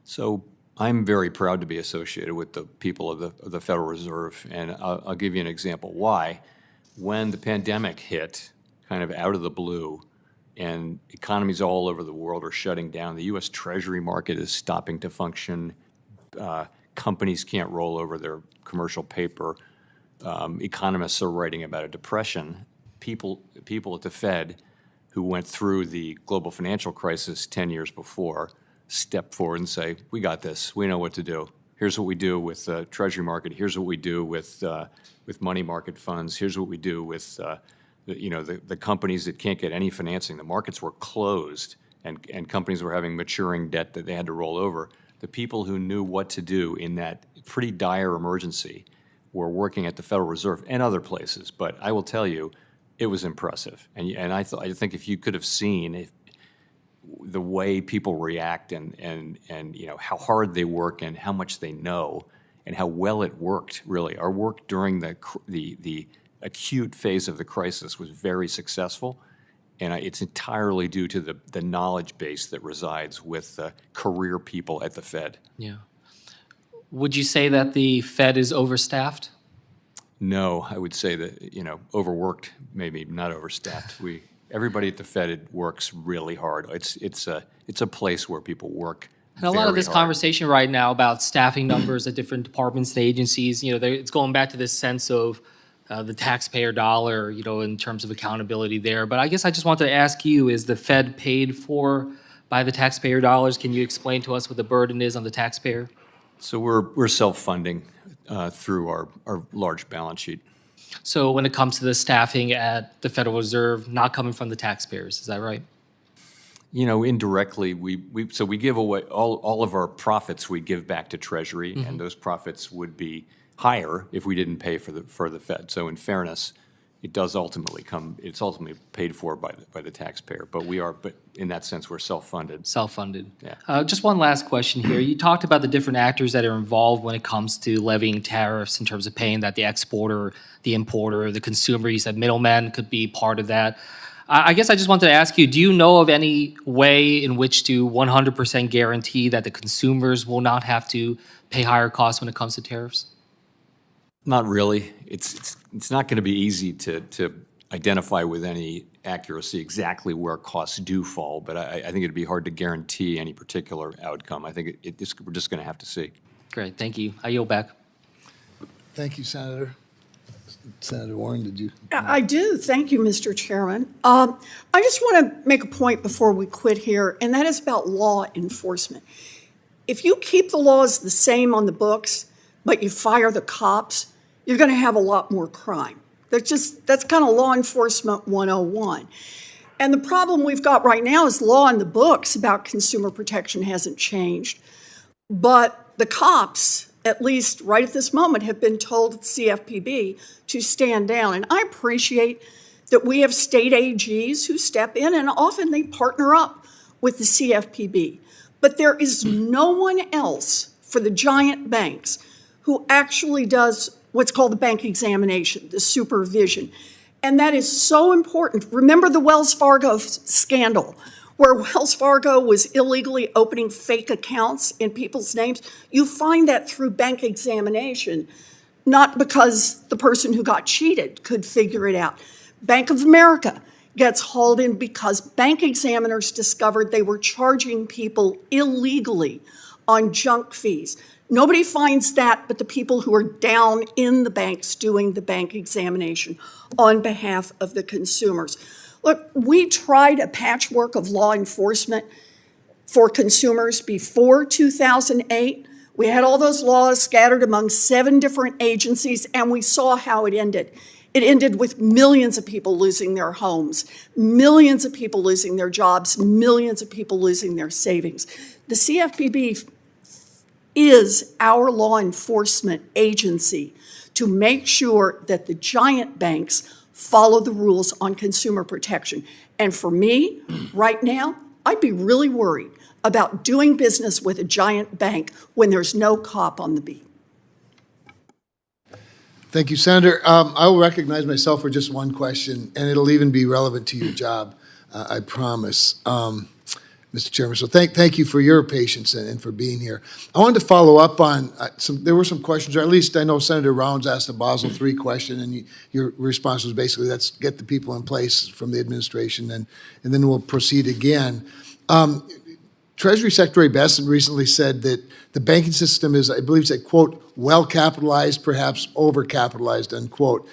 So I'm very proud to be associated with the people of the Federal Reserve, and I'll give you an example why. When the pandemic hit, kind of out of the blue, and economies all over the world are shutting down, the U.S. Treasury market is stopping to function, companies can't roll over their commercial paper, economists are writing about a depression. People at the Fed who went through the global financial crisis 10 years before step forward and say, we got this, we know what to do. Here's what we do with the Treasury market, here's what we do with money market funds, here's what we do with the companies that can't get any financing. The markets were closed and companies were having maturing debt that they had to roll over. The people who knew what to do in that pretty dire emergency were working at the Federal Reserve and other places. But I will tell you, it was impressive. And I think if you could have seen the way people react and how hard they work and how much they know and how well it worked, really. Our work during the acute phase of the crisis was very successful. And it's entirely due to the knowledge base that resides with career people at the Fed. Yeah. Would you say that the Fed is overstaffed? No, I would say that, overworked, maybe not overstaffed. Everybody at the Fed works really hard. It's a place where people work And a lot of this hard. conversation right now about staffing numbers at different departments and agencies, it's going back to this sense of the taxpayer dollar, in terms of accountability there. But I guess I just wanted to ask you, is the Fed paid for by the taxpayer dollars? Can you explain to us what the burden is on the taxpayer? So we're self-funding through our large balance sheet. So when it comes to the staffing at the Federal Reserve, not coming from the taxpayers, is that right? Indirectly, we give away all of our profits. We give back to Treasury, Mm-hmm. and those profits would be higher if we didn't pay for the Fed. So in fairness, it's ultimately paid for by the taxpayer. But in that sense, we're self-funded. Self-funded. Yeah. Just one last question here. You talked about the different actors that are involved when it comes to levying tariffs in terms of paying that the exporter, the importer, the consumer. You said middlemen could be part of that. I guess I just wanted to ask you, do you know of any way in which to 100% guarantee that the consumers will not have to pay higher costs when it comes to tariffs? Not really. It's not going to be easy to identify with any accuracy exactly where costs do fall, but I think it'd be hard to guarantee any particular outcome. I think we're just going to have to see. Great, thank you. I yield back. Thank you, Senator. Senator Warren, did you? I do. Thank you, Mr. Chairman. I just want to make a point before we quit here, and that is about law enforcement. If you keep the laws the same on the books, but you fire the cops, you're going to have a lot more crime. That's kind of law enforcement 101. And the problem we've got right now is law in the books about consumer protection hasn't changed. But the cops, at least right at this moment, have been told at CFPB to stand down. And I appreciate that we have state AGs who step in, and often they partner up with the CFPB. But there is no one else for the giant banks who actually does what's called the bank examination, the supervision. And that is so important. Remember the Wells Fargo scandal, where Wells Fargo was illegally opening fake accounts in people's names? You find that through bank examination, not because the person who got cheated could figure it out. Bank of America gets hauled in because bank examiners discovered they were charging people illegally on junk fees. Nobody finds that but the people who are down in the banks doing the bank examination on behalf of the consumers. Look, we tried a patchwork of law enforcement for consumers before 2008. We had all those laws scattered among 7 different agencies, and we saw how it ended. It ended with millions of people losing their homes, millions of people losing their jobs, millions of people losing their savings. The CFPB is our law enforcement agency to make sure that the giant banks follow the rules on consumer protection. And for me, right now, I'd be really worried about doing business with a giant bank when there's no cop on the beat. Thank you, Senator. I will recognize myself for just one question, and it'll even be relevant to your job, I promise, Mr. Chairman. So thank you for your patience and for being here. I wanted to follow up on there were some questions, or at least I know Senator Rounds asked a Basel III question, and your response was basically, let's get the people in place from the administration, and then we'll proceed again. Treasury Secretary Bessent recently said that the banking system is, I believe, said, quote, well-capitalized, perhaps over-capitalized, unquote.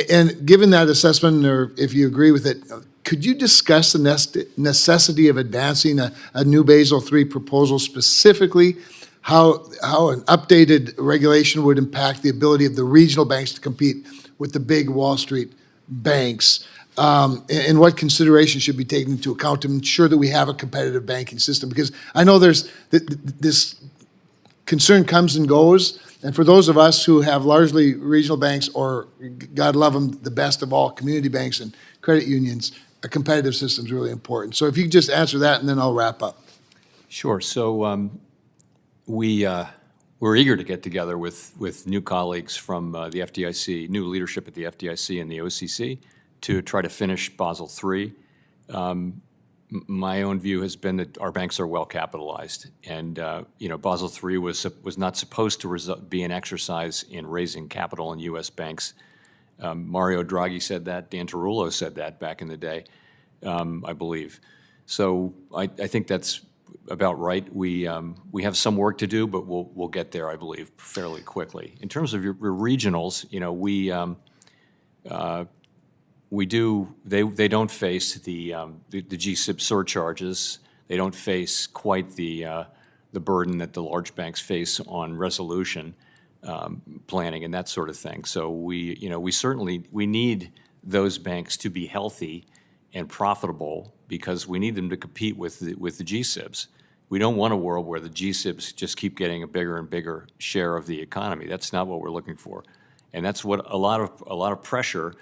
And given that assessment, or if you agree with it, could you discuss the necessity of advancing a new Basel III proposal, specifically how an updated regulation would impact the ability of the regional banks to compete with the big Wall Street banks? And what considerations should be taken into account to ensure that we have a competitive banking system? Because I know there's this concern comes and goes, and for those of us who have largely regional banks, or God love them, the best of all, community banks and credit unions, a competitive system is really important. So if you could just answer that, and then I'll wrap up. Sure. So we're eager to get together with new colleagues from the FDIC, new leadership at the FDIC and the OCC, to try to finish Basel III. My own view has been that our banks are well capitalized, and Basel III was not supposed to be an exercise in raising capital in U.S. banks. Mario Draghi said that. Dan Tarullo said that back in the day, I believe. So I think that's about right. We have some work to do, but we'll get there, I believe, fairly quickly. In terms of your regionals, they don't face the GSIB surcharges. They don't face quite the burden that the large banks face on resolution planning and that sort of thing. So we need those banks to be healthy and profitable, because we need them to compete with the GSIBs. We don't want a world where the GSIBs just keep getting a bigger and bigger share of the economy. That's not what we're looking for, and that's what a lot of pressure.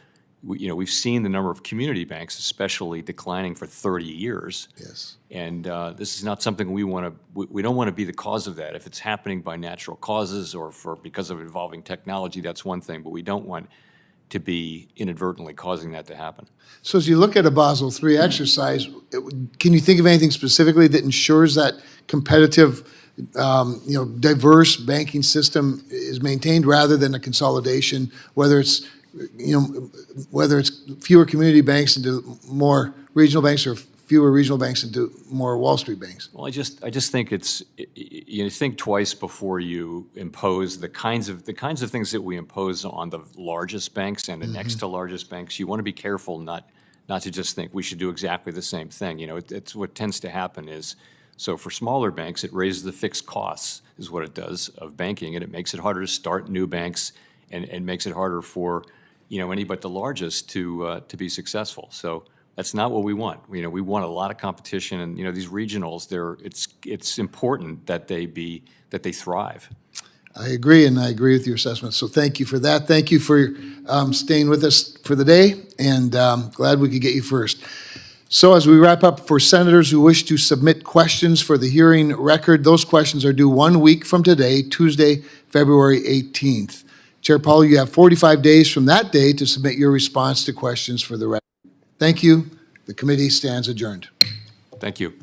We've seen the number of community banks, especially, declining for 30 years. Yes. And this is not something we want to. We don't want to be the cause of that. If it's happening by natural causes or because of evolving technology, that's one thing. But we don't want to be inadvertently causing that to happen. So as you look at a Basel III exercise, can you think of anything specifically that ensures that competitive, diverse banking system is maintained rather than a consolidation, whether it's fewer community banks into more regional banks, or fewer regional banks into more Wall Street banks? Well, I just think you think twice before you impose the kinds of things that we impose on the largest banks and the next to largest banks. You want to be careful not to just think we should do exactly the same thing. It's what tends to happen is, so for smaller banks, it raises the fixed costs, is what it does, of banking, and it makes it harder to start new banks, and makes it harder for any but the largest to be successful. So That's not what we want. You know, we want a lot of competition, and you know, these regionals, it's important that they thrive. I agree, and I agree with your assessment. So thank you for that. Thank you for staying with us for the day, and glad we could get you first. So as we wrap up, for senators who wish to submit questions for the hearing record, those questions are due 1 week from today, Tuesday, February 18th. Chair Powell, you have 45 days from that day to submit your response to questions for the record. Thank you. The committee stands adjourned. Thank you.